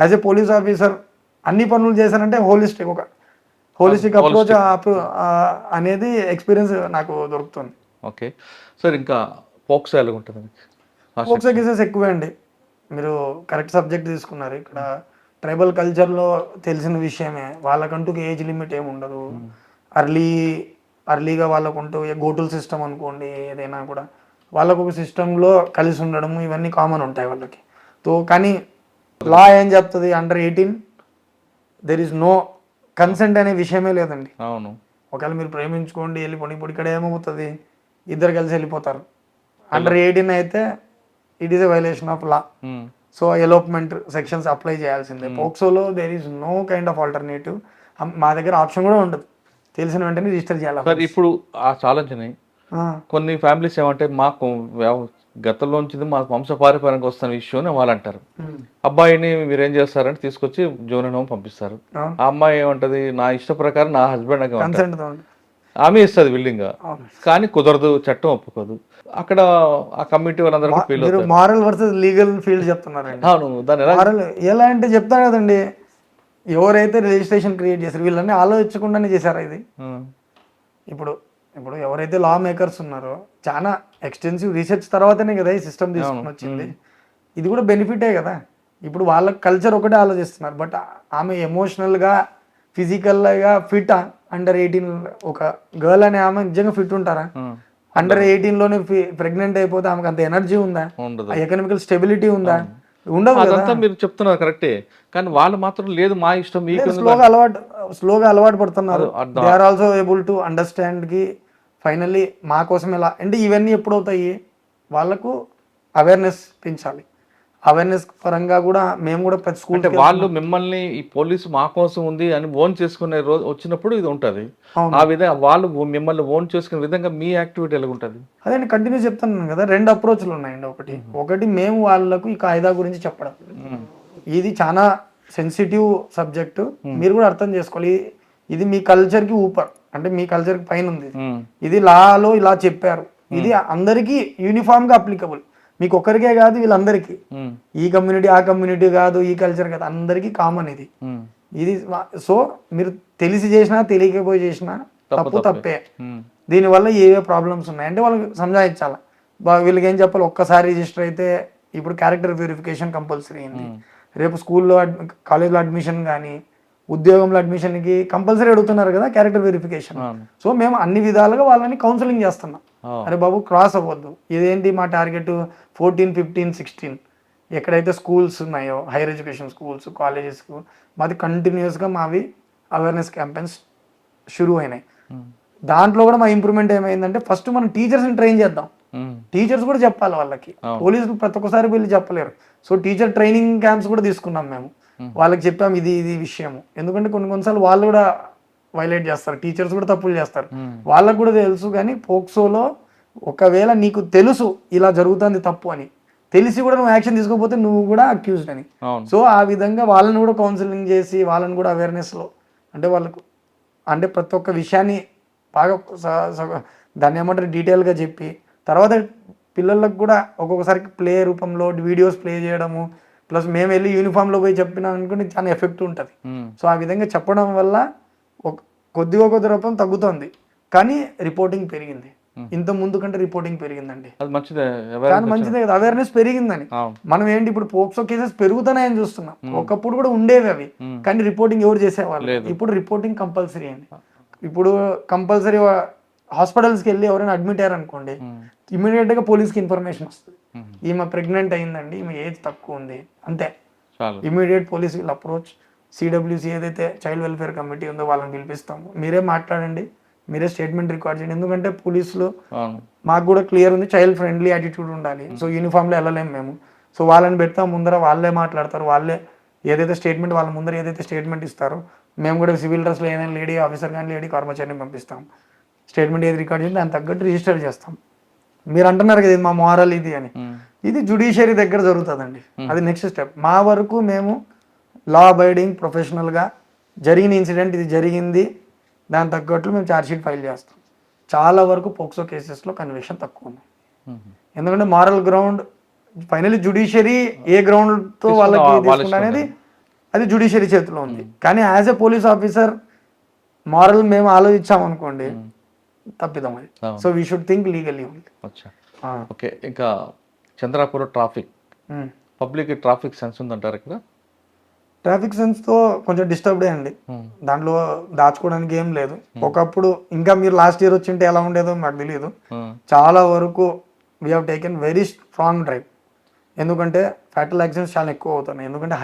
యాజ్ ఎ పోలీస్ ఆఫీసర్ అన్ని పనులు చేశానంటే హోలిస్టిక్ అప్రోచ్ అనేది ఎక్స్పీరియన్స్ నాకు దొరుకుతుంది. ఓకే సార్, ఇంకా పోక్సో ఎలా ఉంటుంది? పోక్సో కేసెస్ ఎక్కువే అండి. మీరు కరెక్ట్ సబ్జెక్ట్ తీసుకున్నారు. ఇక్కడ ట్రైబల్ కల్చర్లో తెలిసిన విషయమే, వాళ్ళకంటూ ఏజ్ లిమిట్ ఏమి ఉండదు. అర్లీగా వాళ్ళకుంటూ గోటుల్ సిస్టమ్ అనుకోండి, ఏదైనా కూడా వాళ్ళకు ఒక సిస్టంలో కలిసి ఉండడం, ఇవన్నీ కామన్ ఉంటాయి వాళ్ళకి. కానీ లా ఏం చెప్తుంది, under 18 there is no consent అనే విషయమే లేదండి. అవును, ఒకవేళ మీరు ప్రేమించుకోండి వెళ్ళిపోండి, ఇప్పుడు ఇక్కడ ఏమవుతుంది, ఇద్దరు కలిసి వెళ్ళిపోతారు. అండర్ 18 అయితే it is a violation of law. So elopement sections apply చేయాల్సిందే. పోక్సోలో there is no kind of alternative. మా దగ్గర ఆప్షన్ కూడా ఉండదు, తెలిసిన వెంటనే రిజిస్టర్ చేయాలి. సార్ ఇప్పుడు ఆ ఛాలెంజ్ని కొన్ని ఫ్యామిలీస్ ఏమంటే, మాకు గతంలోంచి మా వంశపారంపర్యంగా వస్తున్న ఇష్యూ అని వాళ్ళు అంటారు. అబ్బాయిని మీరేం చేస్తారంటే తీసుకొచ్చి జూనియర్ హోమ్ పంపిస్తారు. ఆ అమ్మాయి ఏమంటది, నా ఇష్ట ప్రకారం నా హస్బెండ్ ఆమె ఇస్తుంది బిల్డింగ్, కానీ కుదరదు, చట్టం ఒప్పుకోదు. అక్కడ ఆ కమిటీ వాళ్ళందరూ ఫీల్ అవుతారు. మారల్ వర్సెస్ లీగల్ ఫీల్డ్ చెప్తున్నారండి. అవును, దాని ఎలా అంటే చెప్తాను కదండి, ఎవరైతే రిజిస్ట్రేషన్ క్రియేట్ చేశారు వీళ్ళని ఆలోచించకుండానే చేశారా ఇది. ఇప్పుడు ఎవరైతే లా మేకర్స్ ఉన్నారో చాలా ఎక్స్టెన్సివ్ రీసెర్చ్ తర్వాతనే కదా ఈ సిస్టమ్ తీసుకుని వచ్చింది. ఇది కూడా బెనిఫిటే కదా. ఇప్పుడు వాళ్ళ కల్చర్ ఒకటే ఆలోచిస్తున్నారు. బట్ ఆమె ఎమోషనల్గా ఫిజికల్గా ఫిట్ అండర్ 18 ఒక గర్ల్ అనే ఆమె నిజంగా ఫిట్ ఉంటారా? అండర్ 18లోనే ప్రెగ్నెంట్ అయిపోతే ఆమెకు అంత ఎనర్జీ ఉందా? ఉండదు. ఎకనామికల్ స్టెబిలిటీ ఉందా? ఉండదు కదా. అదంతా మీరు చెప్తున్నారు కరెక్టే, కానీ వాళ్ళు మాత్రం లేదు మా ఇష్టం మీకు స్లోగా అలవాటు పడుతున్నారు. They are also able to understand కి ఫైనల్లీ మా కోసం ఎలా అంటే ఇవన్నీ ఎప్పుడవుతాయి, వాళ్ళకు అవేర్నెస్ పెంచాలి. అవేర్నెస్ పరంగా కూడా మేము కూడా ప్రతి స్కూల్ అంటే వాళ్ళు మిమ్మల్ని ఈ పోలీసు మా కోసం ఉంది అని ఓన్ చేసుకునే రోజు వచ్చినప్పుడు ఇది ఉంటుంది. ఆ విధంగా వాళ్ళు మిమ్మల్ని ఓన్ చేసుకునే విధంగా మీ యాక్టివిటీ ఎలా ఉంటుంది? అదే నేను కంటిన్యూ చెప్తున్నాను కదా, 2 అప్రోచ్లు ఉన్నాయండి. ఒకటి మేము వాళ్ళకు ఈ కాయిదా గురించి చెప్పడం, ఇది చాలా సెన్సిటివ్ సబ్జెక్టు, మీరు కూడా అర్థం చేసుకోవాలి. ఇది మీ కల్చర్కి ఊపర్ అంటే మీ కల్చర్కి పైన ఉంది. ఇది లాలో ఇలా చెప్పారు, ఇది అందరికీ యూనిఫామ్గా అప్లికబుల్, మీకు ఒక్కరికే కాదు వీళ్ళందరికీ. ఈ కమ్యూనిటీ ఆ కమ్యూనిటీ కాదు, ఈ కల్చర్ కాదు, అందరికీ కామన్ ఇది. ఇది సో మీరు తెలిసి చేసినా తెలియకపోయి చేసినా తప్పు తప్పే. దీనివల్ల ఏవే ప్రాబ్లమ్స్ ఉన్నాయి అంటే వాళ్ళకి సంజాయించాలి. వీళ్ళకి ఏం చెప్పాలి, ఒక్కసారి రిజిస్టర్ అయితే ఇప్పుడు క్యారెక్టర్ వెరిఫికేషన్ కంపల్సరీ అయింది. రేపు స్కూల్లో కాలేజ్లో అడ్మిషన్ కానీ ఉద్యోగంలో అడ్మిషన్కి కంపల్సరీ అడుగుతున్నారు కదా క్యారెక్టర్ వెరిఫికేషన్. సో మేము అన్ని విధాలుగా వాళ్ళని కౌన్సిలింగ్ చేస్తున్నాం. అరే బాబు క్రాస్ అవ్వద్దు, ఇదేంటి మా టార్గెట్ 14, 15, 16 ఎక్కడైతే స్కూల్స్ ఉన్నాయో హైయర్ ఎడ్యుకేషన్ స్కూల్స్ కాలేజెస్ మాది కంటిన్యూస్గా మావి అవేర్నెస్ క్యాంపెయిన్స్ షురూ అయినాయి. దాంట్లో కూడా మా ఇంప్రూవ్మెంట్ ఏమైందంటే ఫస్ట్ మనం టీచర్స్ని ట్రైన్ చేద్దాం. టీచర్స్ కూడా చెప్పాలి వాళ్ళకి, పోలీసులు ప్రతి ఒక్కసారి వీళ్ళు చెప్పలేరు. సో టీచర్ ట్రైనింగ్ క్యాంప్స్ కూడా తీసుకున్నాం మేము. వాళ్ళకి చెప్పాము ఇది ఇది విషయము. ఎందుకంటే కొన్నిసార్లు వాళ్ళు కూడా వైలేట్ చేస్తారు, టీచర్స్ కూడా తప్పులు చేస్తారు, వాళ్ళకు కూడా తెలుసు. కానీ పోక్సోలో ఒకవేళ నీకు తెలుసు ఇలా జరుగుతుంది తప్పు అని తెలిసి కూడా నువ్వు యాక్షన్ తీసుకోకపోతే నువ్వు కూడా అక్యూజ్డ్ అని. సో ఆ విధంగా వాళ్ళని కూడా కౌన్సిలింగ్ చేసి వాళ్ళని కూడా అవేర్నెస్లో అంటే వాళ్ళకు అంటే ప్రతి ఒక్క విషయాన్ని బాగా దాన్ని ఏమంటారు డీటెయిల్గా చెప్పి తర్వాత పిల్లలకు కూడా ఒక్కొక్కసారి ప్లే రూపంలో వీడియోస్ ప్లే చేయడము, ప్లస్ మేము వెళ్ళి యూనిఫామ్లో పోయి చెప్పినాం అనుకుంటే చాలా ఎఫెక్ట్ ఉంటుంది. సో ఆ విధంగా చెప్పడం వల్ల కొద్ది రూపం తగ్గుతుంది, కానీ రిపోర్టింగ్ పెరిగింది. ఇంత ముందు కంటే రిపోర్టింగ్ పెరిగిందండి. అది మంచిదే, కానీ మంచిదే కదా, అవేర్నెస్ పెరిగిందని. మనం ఏంటి ఇప్పుడు పోక్సో కేసెస్ పెరుగుతున్నాయని చూస్తున్నాం. ఒకప్పుడు కూడా ఉండేవి అవి, కానీ రిపోర్టింగ్ ఎవరు చేసేవాళ్ళు. ఇప్పుడు రిపోర్టింగ్ కంపల్సరీ అయింది. ఇప్పుడు కంపల్సరీ హాస్పిటల్స్కి వెళ్ళి ఎవరైనా అడ్మిట్ అయ్యారు అనుకోండి, ఇమీడియట్గా పోలీస్కి ఇన్ఫర్మేషన్ వస్తుంది, ఈమె ప్రెగ్నెంట్ అయిందండి, ఈమె ఏజ్ తక్కువ ఉంది, అంతే. Immediate police will approach CWC ఏదైతే చైల్డ్ వెల్ఫేర్ కమిటీ ఉందో వాళ్ళని పిలిపిస్తాము, మీరే మాట్లాడండి, మీరే స్టేట్మెంట్ రికార్డ్ చేయండి. ఎందుకంటే పోలీసులు మాకు కూడా క్లియర్ ఉంది, చైల్డ్ ఫ్రెండ్లీ యాటిట్యూడ్ ఉండాలి. సో యూనిఫామ్లో వెళ్ళలేము మేము. సో వాళ్ళని పెడతాం ముందర, వాళ్ళే మాట్లాడతారు, వాళ్ళే ఏదైతే స్టేట్మెంట్ వాళ్ళ ముందర ఏదైతే స్టేట్మెంట్ ఇస్తారో మేము కూడా సివిల్ డ్రెస్లో ఏదైనా లేడీ ఆఫీసర్ కానీ లేడీ కర్మచారిని పంపిస్తాం. స్టేట్మెంట్ ఏది రికార్డ్ చేయండి దానికి తగ్గట్టు రిజిస్టర్ చేస్తాం. మీరు అంటున్నారు కదా ఇది మా మోరల్ ఇది అని, ఇది జ్యుడిషియరీ దగ్గర జరుగుతుందండి, అది నెక్స్ట్ స్టెప్. మా వరకు మేము లా అబైడింగ్ ప్రొఫెషనల్గా జరిగిన ఇన్సిడెంట్ ఇది జరిగింది, దాని తగ్గట్లు మేము ఛార్జ్షీట్ ఫైల్ చేస్తాం. చాలా వరకు పోక్సో కేసెస్లో కన్విక్షన్ తక్కువ ఉంది. ఎందుకంటే మారల్ గ్రౌండ్ ఫైనల్లీ జ్యుడిషియరీ ఏ గ్రౌండ్తో వాళ్ళకి తీసుకుంటా అనేది అది జ్యుడిషియరీ చేతిలో ఉంది. కానీ as a police officer moral మేము ఆలోచించామనుకోండి తప్పిదాం అది. So we should think legally only. Okay, ఇంకా Chandrapur traffic public traffic sense ఉందంటారు ఇక్కడ? ట్రాఫిక్ సెన్స్తో కొంచెం డిస్టర్బ్డే అండి, దాంట్లో దాచుకోవడానికి ఏం లేదు. ఒకప్పుడు ఇంకా మీరు లాస్ట్ ఇయర్ వచ్చింటే ఎలా ఉండేదో నాకు తెలియదు. చాలా వరకు we have taken very strong drive. ఎందుకంటే ఫ్యాటల్ యాక్సిడెంట్స్ చాలా ఎక్కువ అవుతున్నాయి. ఎందుకంటే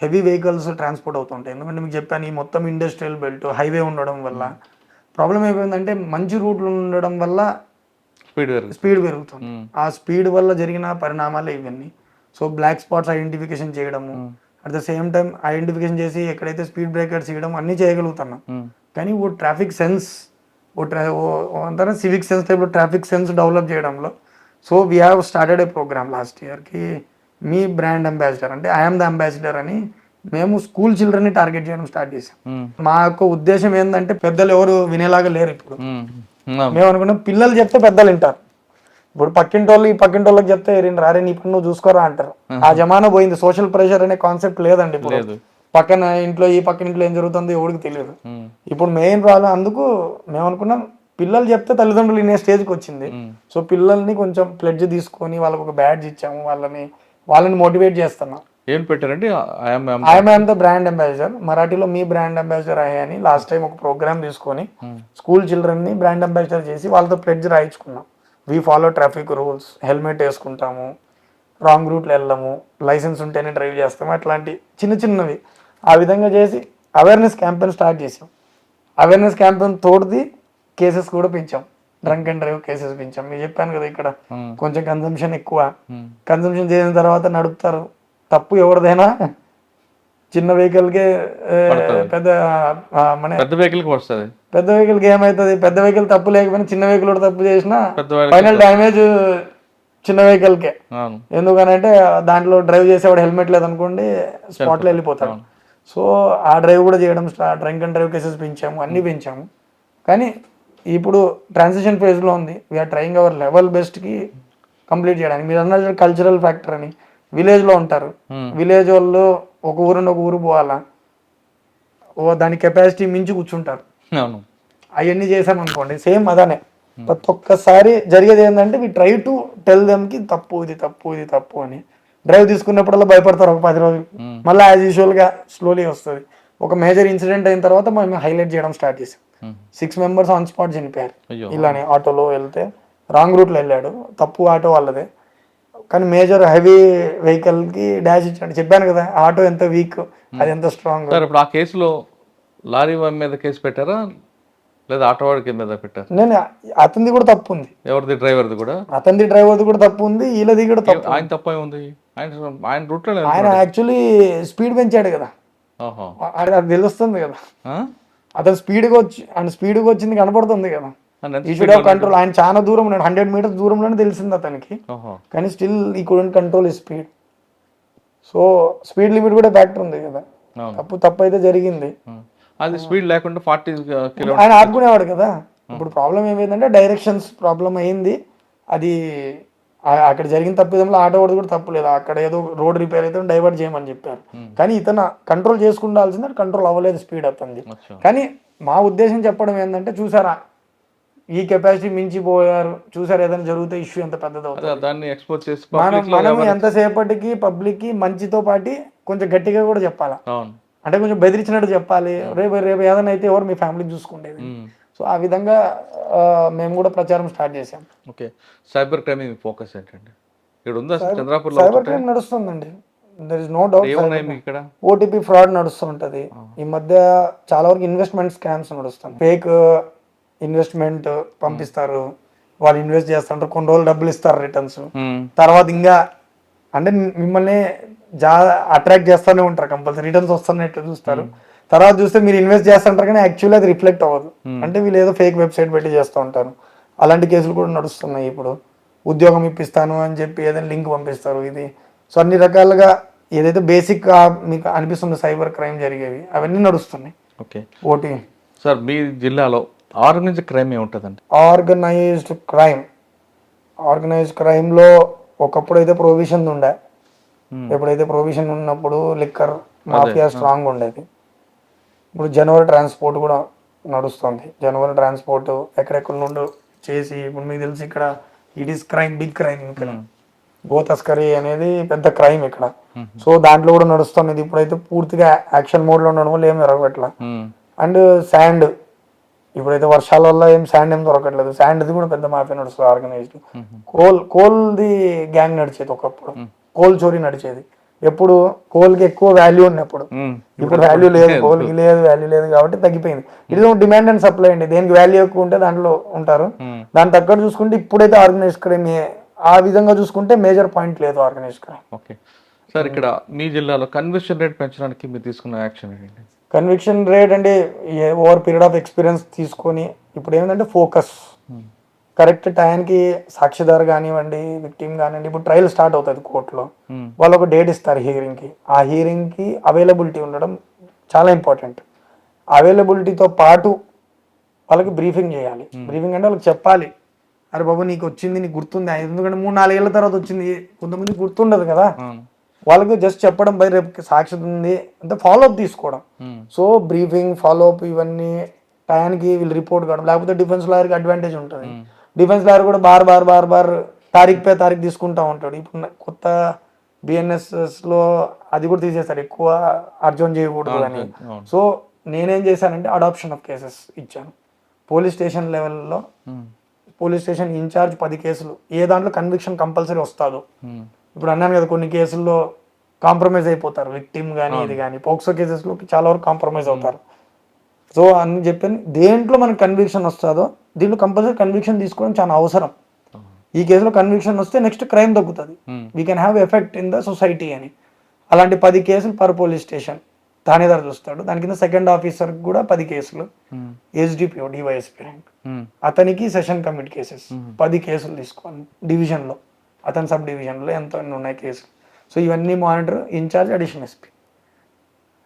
హెవీ వెహికల్స్ ట్రాన్స్పోర్ట్ అవుతుంటాయి. ఎందుకంటే మీకు చెప్పాను ఈ మొత్తం ఇండస్ట్రియల్ బెల్ట్ హైవే ఉండడం వల్ల ప్రాబ్లం అయిపోయిందంటే మంచి రూట్లు ఉండడం వల్ల స్పీడ్ పెరుగుతుంది. ఆ స్పీడ్ వల్ల జరిగిన పరిణామాలే ఇవన్నీ. సో బ్లాక్ స్పాట్స్ ఐడెంటిఫికేషన్ చేయడము, at the same time identification చేసి ఎక్కడైతే స్పీడ్ బ్రేకర్స్ ఇవ్వడం అన్నీ చేయగలుగుతున్నాం. కానీ ఓ ట్రాఫిక్ సెన్స్ అంతా సివిక్ సెన్స్ టైప్లో ట్రాఫిక్ సెన్స్ డెవలప్ చేయడంలో so we have started a programme last ఇయర్కి, మీ బ్రాండ్ అంబాసిడర్ అంటే ఐఎమ్ ద అంబాసిడర్ అని మేము స్కూల్ చిల్డ్రన్ని టార్గెట్ చేయడం స్టార్ట్ చేసాం. మా యొక్క ఉద్దేశం ఏంటంటే పెద్దలు ఎవరు వినేలాగా లేరు ఇప్పుడు. మేము అనుకున్నాం పిల్లలు చెప్తే పెద్దలు వింటారు. ఇప్పుడు ఈ పక్కింటోళ్ళకి చెప్తే రారే నీ పని నువ్వు చూసుకోరా అంటారు. ఆ జమానా పోయింది, సోషల్ ప్రెషర్ అనే కాన్సెప్ట్ లేదండి ఇప్పుడు. ఈ పక్కన ఇంట్లో ఏం జరుగుతుందో ఎవరికి తెలియదు. ఇప్పుడు మెయిన్ ప్రాబ్లం అందుకు మేము అనుకున్నాం పిల్లలు చెప్తే తల్లిదండ్రులు వినే స్టేజ్కి వచ్చింది. సో పిల్లల్ని కొంచెం ప్లెడ్జ్ తీసుకొని వాళ్ళకి ఒక బ్యాడ్జ్ ఇచ్చాము, వాళ్ళని మోటివేట్ చేస్తున్నాం. ఏం పెట్టారండి? ఐఎమ్ ద బ్రాండ్ అంబాసిడర్, మరాఠీలో మీ బ్రాండ్ అంబాసిడర్ అయ్యా అని లాస్ట్ టైం ఒక ప్రోగ్రామ్ తీసుకొని స్కూల్ చిల్డ్రన్ని బ్రాండ్ అంబాసిడర్ చేసి వాళ్ళతో ప్లెడ్జ్ రాయించుకున్నాం. We follow traffic rules, helmet వేసుకుంటాము, రాంగ్ రూట్లో వెళ్ళము, లైసెన్స్ ఉంటేనే డ్రైవ్ చేస్తాము, అట్లాంటి చిన్న చిన్నవి ఆ విధంగా చేసి అవేర్నెస్ క్యాంపెయిన్ స్టార్ట్ చేసాం. అవేర్నెస్ క్యాంపెయిన్ తోడుది కేసెస్ కూడా పెంచాం, డ్రంక్ అండ్ డ్రైవ్ కేసెస్ పెంచాం. మీరు చెప్పాను కదా ఇక్కడ కొంచెం కన్సంప్షన్ ఎక్కువ, కన్సంప్షన్ చేసిన తర్వాత నడుపుతారు, తప్పు ఎవరిదైనా చిన్న వెహికల్కే పెద్ద మన పెద్ద వెహికల్కి వస్తుంది. పెద్ద వెహికల్కి ఏమవుతుంది, పెద్ద వెహికల్ తప్పు లేకపోయినా చిన్న వెహికల్ కూడా తప్పు చేసినా పెద్దవాడికి ఫైనల్ డ్యామేజ్ చిన్న వెహికల్కే. అవును. ఎందుకనంటే దాంట్లో డ్రైవ్ చేసేవాడు హెల్మెట్ లేదనుకోండి స్పాట్లో వెళ్ళిపోతాడు. సో ఆ డ్రైవ్ కూడా చేయడం డ్రంక్ అండ్ డ్రైవ్ కేసెస్ పెంచాము, అన్నీ పెంచాము. కానీ ఇప్పుడు ట్రాన్సిషన్ ఫేజ్లో ఉంది. వీఆర్ ట్రయింగ్ అవర్ లెవెల్ బెస్ట్కి కంప్లీట్ చేయడానికి. మీరు అన్నది కల్చరల్ ఫ్యాక్టర్ అని, విలేజ్లో ఉంటారు, విలేజ్ వాళ్ళు ఒక ఊరు నుండి ఒక ఊరు పోవాలా, దాని కెపాసిటీ మించి కూర్చుంటారు. అవును. అవన్నీ చేసామనుకోండి సేమ్ అదానే. ప్రతి ఒక్కసారి జరిగేది ఏంటంటే వి ట్రై టు టెల్ దెమ్కి తప్పు ఇది తప్పు ఇది తప్పు అని. డ్రైవ్ తీసుకున్నప్పుడల్లా భయపడతారు ఒక 10 రోజులు, మళ్ళీ యాజ్ యూజువల్గా స్లోలీ వస్తుంది. ఒక మేజర్ ఇన్సిడెంట్ అయిన తర్వాత మేము హైలైట్ చేయడం స్టార్ట్ చేసాం. 6 మెంబర్స్ ఆన్ స్పాట్ చనిపోయారు ఇలానే. ఆటోలో వెళ్తే రాంగ్ రూట్లో వెళ్ళాడు, తప్పు ఆటో వాళ్ళదే, కానీ మేజర్ హెవీ వెహికల్కి డాష్ ఇచ్చాడు. చెప్పాను కదా ఆటో ఎంత వీక్, అది ఎంత స్ట్రాంగ్. సార్ ఇప్పుడు ఆ కేసులో లారీ మీద కేసు పెట్టారా లేదా ఆటో వాడి మీద పెట్టారు? నేను అతనిది కూడా తప్పు ఉంది, ఎవరిది? డ్రైవర్ది కూడా, అతనిది డ్రైవర్ది కూడా తప్పు ఉంది, వీళ్ళది కూడా తప్పు. ఆయన తప్ప ఉంది, ఆయన రూట్లో ఆయన యాక్చువల్లీ స్పీడ్ పెంచాడు కదా, అది తెలుస్తుంది కదా. అతను స్పీడ్గా వచ్చింది కనపడుతుంది కదా. ఈ షుడ్ హావ్ కంట్రోల్. ఆయన చాలా దూరం ఉన్నాడు, 100 మీటర్స్ దూరంలోనే తెలిసింది అతనికి, కానీ స్టిల్ ఈ కుడెంట్ కంట్రోల్ ఈ స్పీడ్. సో స్పీడ్ లిమిట్ కూడా ఫ్యాక్టర్ ఉంది కదా. తప్పు అయితే జరిగింది, అది స్పీడ్ లేకుండా 40 కిలోమీటర్స్ ఆయన ఆడుకునేవాడు కదా. ఇప్పుడు ప్రాబ్లం ఏమైందంటే డైరెక్షన్స్ ప్రాబ్లం అయింది. అది అక్కడ జరిగిన తప్పిదంలో ఆటో వాడు కూడా తప్పు లేదు, అక్కడ ఏదో రోడ్ రిపేర్ అయితే డైవర్ట్ చేయమని చెప్పారు. కానీ ఇతను కంట్రోల్ చేసుకుండాల్సింది, కంట్రోల్ అవ్వలేదు స్పీడ్ అతనిది. కానీ మా ఉద్దేశం చెప్పడం ఏంటంటే, చూసారా ఈ కెపాసిటీ మించిపోయారు, చూసారు ఏదైనా జరిగితే ఇష్యూ ఎంత పెద్దదవుతుంది. మనం ఎంతసేపటికి పబ్లిక్ కి మంచితో పాటు కొంచెం గట్టిగా కూడా చెప్పాలా, అంటే కొంచెం బెదిరించినట్టు చెప్పాలి. రేపు ఏదైనా అయితే ఎవరు మీ ఫ్యామిలీని చూసుకుండేది. సో ఆ విధంగా మేము కూడా ప్రచారం స్టార్ట్ చేసాం. ఓకే, సైబర్ క్రైమ్ ఫోకస్ ఏంటండి? ఇక్కడ ఉందా చంద్రాపూర్? సైబర్ క్రైమ్ నడుస్తుందండి, దర్ ఇస్ నో డౌట్. ఇక్కడ ఓటీపీ ఫ్రాడ్ నడుస్తుంటది. ఈ మధ్య చాలా వరకు ఇన్వెస్ట్మెంట్ స్కామ్స్ నడుస్తుంది. ఫేక్ ఇన్వెస్ట్మెంట్ పంపిస్తారు, వాళ్ళు ఇన్వెస్ట్ చేస్తుంటారు, కొన్ని రోజులు డబ్బులు ఇస్తారు రిటర్న్స్, తర్వాత ఇంకా అంటే మిమ్మల్ని అట్రాక్ట్ చేస్తూనే ఉంటారు, కంపల్సరీ రిటర్న్స్ వస్తున్నట్టు చూస్తారు. తర్వాత చూస్తే మీరు ఇన్వెస్ట్ చేస్తుంటారు కానీ యాక్చువల్లీ అది రిఫ్లెక్ట్ అవ్వదు, అంటే వీళ్ళు ఏదో ఫేక్ వెబ్సైట్ పెట్టి చేస్తూ ఉంటారు. అలాంటి కేసులు కూడా నడుస్తున్నాయి. ఇప్పుడు ఉద్యోగం ఇప్పిస్తాను అని చెప్పి ఏదైనా లింక్ పంపిస్తారు. ఇది సో అన్ని రకాలుగా ఏదైతే బేసిక్ మీకు అనిపిస్తుందో సైబర్ క్రైమ్ జరిగేవి అవన్నీ నడుస్తున్నాయి. ఓకే, ఓటీ సార్ మీ జిల్లాలో ఆర్గనైజ్డ్ క్రైమ్ ఏముంటుందండి? ఆర్గనైజ్డ్ క్రైమ్లో ఒకప్పుడు అయితే ప్రొవిజన్ ఉండే, ఎప్పుడైతే ప్రొవిజన్ ఉన్నప్పుడు లిక్కర్ మాఫియా స్ట్రాంగ్ ఉండేది. ఇప్పుడు జనవరి ట్రాన్స్పోర్ట్ కూడా నడుస్తుంది. జనవరి ట్రాన్స్పోర్ట్ ఎక్కడెక్కడ నుండి చేసి, ఇప్పుడు మీకు తెలిసి ఇక్కడ it is crime, big crime. ఇక్కడ గో తస్కరీ అనేది పెద్ద క్రైమ్ ఇక్కడ. సో దాంట్లో కూడా నడుస్తుంది. ఇప్పుడైతే పూర్తిగా యాక్షన్ మోడ్లో ఉండడం వల్ల ఏం జరగట్లా. అండ్ శాండ్, ఇప్పుడైతే వర్షాల వల్ల శాండ్ ఏం దొరకట్లేదు, శాండ్ది కూడా పెద్ద మాఫియా నడుస్తుంది ఆర్గనైజ్డ్. కోల్ది గ్యాంగ్ నడిచేది ఒకప్పుడు, కోల్ చోరీ నడిచేది. ఎప్పుడు కోల్కి ఎక్కువ వాల్యూ ఉన్నప్పుడు, ఇప్పుడు వాల్యూ లేదు, కోల్కి వాల్యూ లేదు కాబట్టి తగ్గిపోయింది. ఇది డిమాండ్ అండ్ సప్లై అండి, దేనికి వాల్యూ ఎక్కువ ఉంటే దాంట్లో ఉంటారు. దాని తగ్గట్టు చూసుకుంటే ఇప్పుడైతే ఆర్గనైజ్డ్ క్రైమ్ ఆ విధంగా చూసుకుంటే మేజర్ పాయింట్ లేదు ఆర్గనైజ్డ్ క్రైమ్. ఓకే సార్, ఇక్కడ మీ జిల్లాలో కన్విక్షన్ రేట్ పెంచడానికి మీరు తీసుకున్న యాక్షన్ ఏంటి? కన్విక్షన్ రేట్ అంటే ఓవర్ పీరియడ్ ఆఫ్ ఎక్స్పీరియన్స్ తీసుకొని ఇప్పుడు ఏంటంటే ఫోకస్, కరెక్ట్ టైంకి సాక్షిదారు కానివ్వండి, విక్టిమ్ కానివ్వండి, ఇప్పుడు ట్రయల్ స్టార్ట్ అవుతుంది కోర్టులో, వాళ్ళు ఒక డేట్ ఇస్తారు హీరింగ్కి. ఆ హీరింగ్కి అవైలబిలిటీ ఉండడం చాలా ఇంపార్టెంట్. అవైలబిలిటీతో పాటు వాళ్ళకి బ్రీఫింగ్ చేయాలి. బ్రీఫింగ్ అంటే వాళ్ళకి చెప్పాలి, అరే బాబు నీకు వచ్చింది, నీకు గుర్తుంది. ఎందుకంటే 3-4 ఏళ్ళ తర్వాత వచ్చింది, కొంతమంది గుర్తుండదు కదా. వాళ్ళకి జస్ట్ చెప్పడం, బై రేపు సాక్షి ఉంది అంటే ఫాలోఅప్ తీసుకోవడం. సో బ్రీఫింగ్, ఫాలోఅప్ ఇవన్నీ టయానికి వీళ్ళు రిపోర్ట్ కావడం, లేకపోతే డిఫెన్స్ లాయర్కి అడ్వాంటేజ్ ఉంటుంది. డిఫెన్స్ లాయర్ కూడా బార్ తారీఖు పే తారీఖు తీసుకుంటా ఉంటాడు. ఇప్పుడు కొత్త బిఎన్ఎస్ఎస్లో అది కూడా తీసేస్తారు, ఎక్కువ అర్జున్ చేయకూడదు అని. సో నేనేం చేశానంటే అడాప్షన్ ఆఫ్ కేసెస్ ఇచ్చాను. పోలీస్ స్టేషన్ లెవెల్లో పోలీస్ స్టేషన్ ఇన్ఛార్జ్ 10 కేసులు ఏ దాంట్లో కన్విక్షన్ కంపల్సరీ వస్తుందో, ఇప్పుడు అన్నాను కదా కొన్ని కేసుల్లో కాంప్రమైజ్ అయిపోతారు విక్టిమ్ కానీ ఇది కానీ, పోక్సో కేసెస్లో చాలా వరకు కాంప్రమైజ్ అవుతారు. సో అని చెప్పాను, దేంట్లో మనకు కన్విక్షన్ వస్తుందో దీంట్లో కంపల్సరీ కన్విక్షన్ తీసుకోవడం చాలా అవసరం. ఈ కేసులో కన్విక్షన్ వస్తే నెక్స్ట్ క్రైమ్ తగ్గుతుంది, we can have effect in the society అని. అలాంటి 10 కేసులు పర్ పోలీస్ స్టేషన్ థానేదారు చూస్తాడు. దాని కింద సెకండ్ ఆఫీసర్ కూడా 10 కేసులు, ఎస్డిపిఓ డివైఎస్పీ ర్యాంక్ అతనికి సెషన్ కమిటీ కేసెస్ 10 కేసులు తీసుకోవాలి డివిజన్లో, అతని సబ్ డివిజన్లో ఎంత ఉన్నాయి కేసులు. సో ఇవన్నీ monitor in-charge additional SP.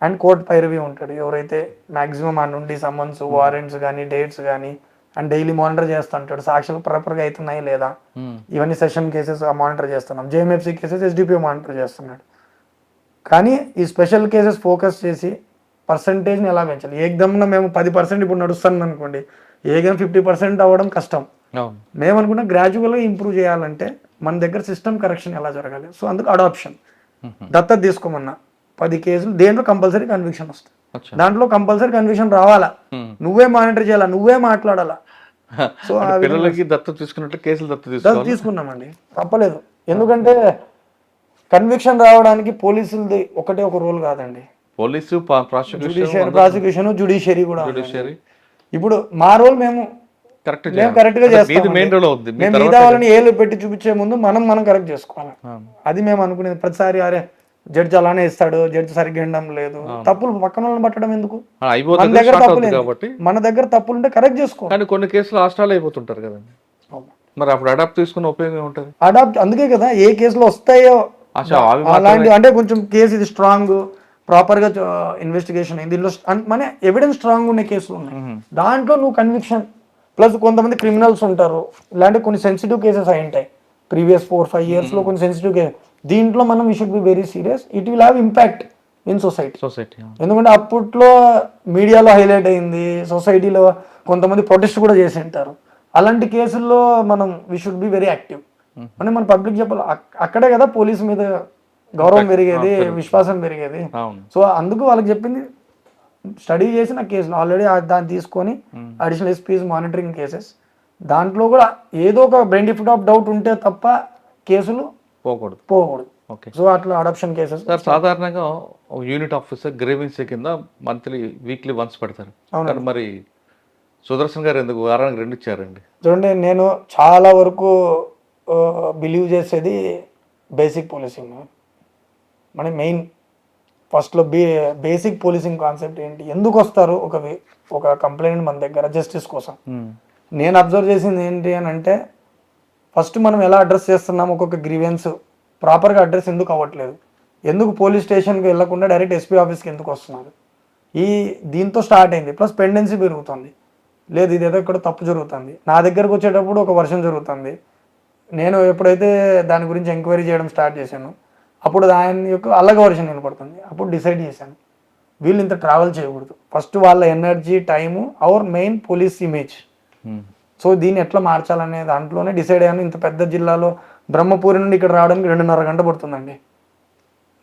And court పైరవీ ఉంటాడు, ఎవరైతే మ్యాక్సిమం ఆ నుండి సమ్మన్స్ వారెంట్స్ కానీ డేట్స్ కానీ అండ్ డైలీ మానిటర్ చేస్తుంటాడు, సాక్షులు ప్రాపర్గా అవుతున్నాయి లేదా, ఇవన్నీ సెషన్ కేసెస్ మానిటర్ చేస్తున్నాం. జేఎంఎఫ్సి కేసెస్ ఎస్డిపిఓ మానిటర్ చేస్తున్నాడు. కానీ ఈ స్పెషల్ కేసెస్ ఫోకస్ చేసి పర్సంటేజ్ని ఎలా పెంచాలి. ఏకదమ్న మేము 10% ఇప్పుడు నడుస్తుంది అనుకోండి, ఏకదం 50% అవ్వడం కష్టం. మేము అనుకున్న గ్రాడ్యువల్గా ఇంప్రూవ్ చేయాలంటే మన దగ్గర సిస్టమ్ కరెక్షన్ ఎలా జరగాలి. సో అందుకు అడాప్షన్ దత్తత తీసుకోమన్నా 10 కేసులు, దేంట్లో కంపల్సరీ కన్విక్షన్ వస్తుంది, దాంట్లో కంపల్సరీ కన్విక్షన్ రావాలా, నువ్వే మానిటర్ చేయాలా, నువ్వే మాట్లాడాలా. సో పిల్లలకి దత్తత తీసుకున్నట్టు కేసులు దత్తత తీసుకున్నామండి, తప్పలేదు. ఎందుకంటే కన్విక్షన్ రావడానికి పోలీసులది ఒకటే ఒక రోల్ కాదండి, పోలీసు ప్రాసిక్యూషన్ జ్యుడిషియరీ కూడా. ఇప్పుడు మా రోల్ మేము కరెక్ట్ గా చేస్తాం. మేము మిగతా వాళ్ళని ఏలు పెట్టి చూపించే ముందు మనం కరెక్ట్ చేసుకోవాలి. అది మేము అనుకునేది. ప్రతిసారి అరే జడ్జి అలానే ఇస్తాడు, జడ్జి సరిగ్గా ఉండడం లేదు, తప్పులు పక్కన వాళ్ళని పట్టడం ఎందుకు, మన దగ్గర తప్పులు కాబట్టి మన దగ్గర తప్పులు ఉంటే కరెక్ట్ చేసుకో. కానీ కొన్ని కేసులు హాస్టల్ అయిపోతుంటారు కదండి, మరి అప్పుడు అడాప్ట్ తీసుకున్న ఉపయోగం ఉంటుంది. అడాప్ట్ అందుకే కదా ఏ కేసులో వస్తాయో అలాంటి, అంటే కొంచెం కేసు ఇది స్ట్రాంగ్ ప్రాపర్ గా ఇన్వెస్టిగేషన్ అయింది, దీనిలో మన ఎవిడెన్స్ స్ట్రాంగ్ ఉన్న కేసులు ఉన్నాయి, దాంట్లో నువ్వు కన్విక్షన్. ప్లస్ కొంతమంది క్రిమినల్స్ ఉంటారు, ఇలాంటి కొన్ని సెన్సిటివ్ కేసెస్ అయి ఉంటాయి ప్రీవియస్ 4-5 years లో, కొన్ని సెన్సిటివ్ కేసెస్. దీంట్లో మనం we should be very serious, it will have impact in society. ఎందుకంటే అప్పట్లో మీడియాలో హైలైట్ అయింది, సొసైటీలో కొంతమంది ప్రొటెస్ట్ కూడా చేసి ఉంటారు. అలాంటి కేసుల్లో మనం we should be very active. అంటే మన పబ్లిక్ చెప్పాలి, అక్కడే కదా పోలీసు మీద గౌరవం పెరిగేది, విశ్వాసం పెరిగేది. సో అందుకు వాళ్ళకి చెప్పింది స్టడీ చేసిన కేసులు ఆల్రెడీ దాన్ని తీసుకొని అడిషనల్ ఎస్పీస్ మానిటరింగ్ కేసెస్, దాంట్లో కూడా ఏదో ఒక బెనిఫిట్ ఆఫ్ డౌట్ ఉంటే తప్ప కేసులు పోకూడదు. ఓకే. సో అట్లా అడాప్షన్ కేసెస్ సార్ సాధారణంగా యూనిట్ ఆఫీసర్ గ్రీవెన్స్ కింద మంత్లీ వీక్లీ వన్స్ పెడతారు. మరి సుదర్శన్ గారు ఎందుకు వారానికి 2 ఇచ్చారండి? చూడండి, నేను చాలా వరకు బిలీవ్ చేసేది బేసిక్ పోలీసింగ్. మన మెయిన్ ఫస్ట్లో బేసిక్ పోలీసింగ్ కాన్సెప్ట్ ఏంటి, ఎందుకు వస్తారు ఒక కంప్లైంట్ మన దగ్గర జస్టిస్ కోసం. నేను అబ్జర్వ్ చేసింది ఏంటి అని అంటే, ఫస్ట్ మనం ఎలా అడ్రస్ చేస్తున్నాం, ఒక్కొక్క గ్రీవెన్స్ ప్రాపర్గా అడ్రస్ ఎందుకు అవ్వట్లేదు, ఎందుకు పోలీస్ స్టేషన్కి వెళ్ళకుండా డైరెక్ట్ ఎస్పీ ఆఫీస్కి ఎందుకు వస్తున్నారు, దీంతో స్టార్ట్ అయింది. ప్లస్ పెండెన్సీ పెరుగుతుంది, లేదు ఇదేదో ఇక్కడ తప్పు జరుగుతుంది, నా దగ్గరకు వచ్చేటప్పుడు ఒక వర్షం జరుగుతుంది. నేను ఎప్పుడైతే దాని గురించి ఎంక్వైరీ చేయడం స్టార్ట్ చేశాను, అప్పుడు దాని యొక్క అల్లగ వర్షన్ వినపడుతుంది. అప్పుడు డిసైడ్ చేశాను వీళ్ళు ఇంత ట్రావెల్ చేయకూడదు, ఫస్ట్ వాళ్ళ energy time our main police image. So దీన్ని ఎట్లా మార్చాలనే దాంట్లోనే డిసైడ్ అయ్యాను. ఇంత పెద్ద జిల్లాలో బ్రహ్మపూరి నుండి ఇక్కడ రావడానికి 2.5 గంట పడుతుందండి,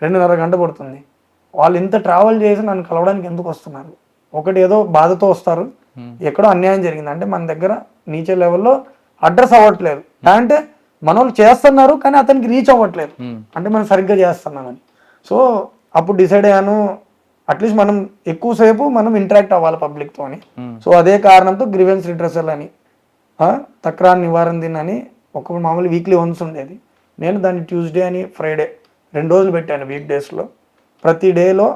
2.5 గంట పడుతుంది. వాళ్ళు ఇంత ట్రావెల్ చేసి నన్ను కలవడానికి ఎందుకు వస్తున్నారు? ఒకటి ఏదో బాధతో వస్తారు, ఎక్కడో అన్యాయం జరిగింది అంటే మన దగ్గర నీచే లెవెల్లో అడ్రస్ అవ్వట్లేదు అంటే మన వాళ్ళు చేస్తున్నారు కానీ అతనికి రీచ్ అవ్వట్లేదు అంటే మనం సరిగ్గా చేస్తున్నామని. సో అప్పుడు డిసైడ్ అయ్యాను, అట్లీస్ట్ మనం ఎక్కువసేపు మనం ఇంటరాక్ట్ అవ్వాలి పబ్లిక్తో అని. సో అదే కారణంతో గ్రీవెన్స్ రిడ్రెసల్ అని, తక్రార్ నివారణ దిన్ అని ఒక మామూలు వీక్లీ వన్స్ ఉండేది. నేను దాన్ని ట్యూస్డే అని ఫ్రైడే 2 రోజులు పెట్టాను వీక్ డేస్లో. ప్రతి డేలో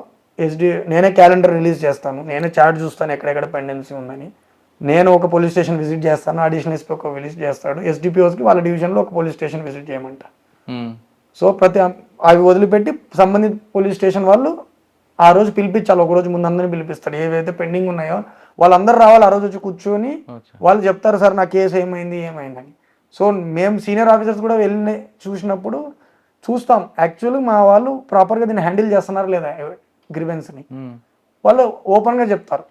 నేనే క్యాలెండర్ రిలీజ్ చేస్తాను, నేనే చార్ట్ చూస్తాను ఎక్కడెక్కడ పెండెన్సీ ఉందని. నేను ఒక పోలీస్ స్టేషన్ విజిట్ చేస్తాను, అడిషనల్ ఎస్పీ ఒక విజిట్ చేస్తాడు, ఎస్డిపిఓస్కి వాళ్ళ డివిజన్లో ఒక పోలీస్ స్టేషన్ విజిట్ చేయమంట. సో అవి వదిలిపెట్టి సంబంధిత పోలీస్ స్టేషన్ వాళ్ళు ఆ రోజు పిలిపించాలి, ఒక రోజు ముందు అందరినీ పిలిపిస్తాడు. ఏవైతే పెండింగ్ ఉన్నాయో వాళ్ళందరూ రావాలి, ఆ రోజు వచ్చి కూర్చొని వాళ్ళు చెప్తారు సార్ నా కేసు ఏమైందని. సో మేము సీనియర్ ఆఫీసర్స్ కూడా వెళ్ళి చూసినప్పుడు చూస్తాం యాక్చువల్గా మా వాళ్ళు ప్రాపర్గా దీన్ని హ్యాండిల్ చేస్తున్నారు లేదా గ్రీవెన్స్ని వాళ్ళు ఓపెన్గా చెప్తారు.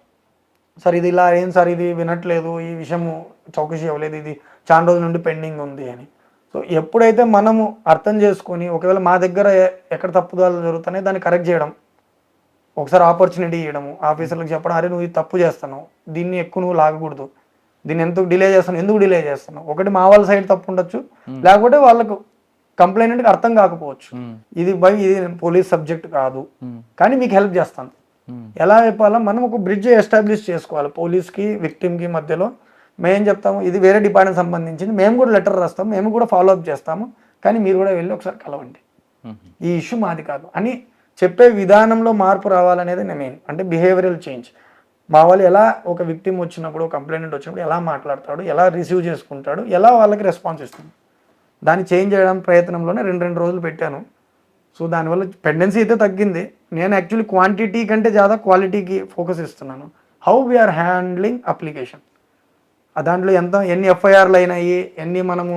సార్ ఇది ఇలా ఏం సార్ ఇది వినట్లేదు, ఈ విషయము చౌకసి అవ్వలేదు, ఇది చాలా రోజుల నుండి పెండింగ్ ఉంది అని. సో ఎప్పుడైతే మనము అర్థం చేసుకొని ఒకవేళ మా దగ్గర ఎక్కడ తప్పుదాలు జరుగుతున్నాయి దాన్ని కరెక్ట్ చేయడం, ఒకసారి ఆపర్చునిటీ ఇవ్వడము, ఆఫీసర్లకు చెప్పడం, అరే నువ్వు ఇది తప్పు చేస్తున్నావు, దీన్ని ఎక్కువ నువ్వు లాగకూడదు, దీన్ని ఎందుకు డిలే చేస్తున్నావు, ఎందుకు డిలే చేస్తున్నావు, ఒకటి మా వాళ్ళ సైడ్ తప్పు ఉండొచ్చు, లేకపోతే వాళ్ళకు కంప్లైంట్కి అర్థం కాకపోవచ్చు, ఇది ఇది పోలీస్ సబ్జెక్ట్ కాదు కానీ మీకు హెల్ప్ చేస్తాను, ఎలా చెప్పాలా మనం ఒక బ్రిడ్జ్ ఎస్టాబ్లిష్ చేసుకోవాలి పోలీస్కి విక్టిమ్కి మధ్యలో. మేము చెప్తాము ఇది వేరే డిపార్ట్మెంట్ సంబంధించింది, మేము కూడా లెటర్ రాస్తాము, మేము కూడా ఫాలోఅప్ చేస్తాము, కానీ మీరు కూడా వెళ్ళి ఒకసారి కలవండి, ఈ ఇష్యూ మాది కాదు అని చెప్పే విధానంలో మార్పు రావాలనేది నేను మెయిన్. అంటే బిహేవియరల్ చేంజ్. మా వాళ్ళు ఎలా ఒక విక్టిమ్ వచ్చినప్పుడు, కంప్లైంట్ వచ్చినప్పుడు ఎలా మాట్లాడతాడు, ఎలా రిసీవ్ చేసుకుంటాడు, ఎలా వాళ్ళకి రెస్పాన్స్ ఇస్తాడు, దాన్ని చేంజ్ చేయడం ప్రయత్నంలోనే రెండు రోజులు పెట్టాను. సో దానివల్ల పెండెన్సీ అయితే తగ్గింది. నేను యాక్చువల్లీ క్వాంటిటీ కంటే జాదా క్వాలిటీకి ఫోకస్ ఇస్తున్నాను. హౌ వీఆర్ హ్యాండ్లింగ్ అప్లికేషన్, దాంట్లో ఎన్ని ఎఫ్ఐఆర్లు అయినాయి, ఎన్ని మనము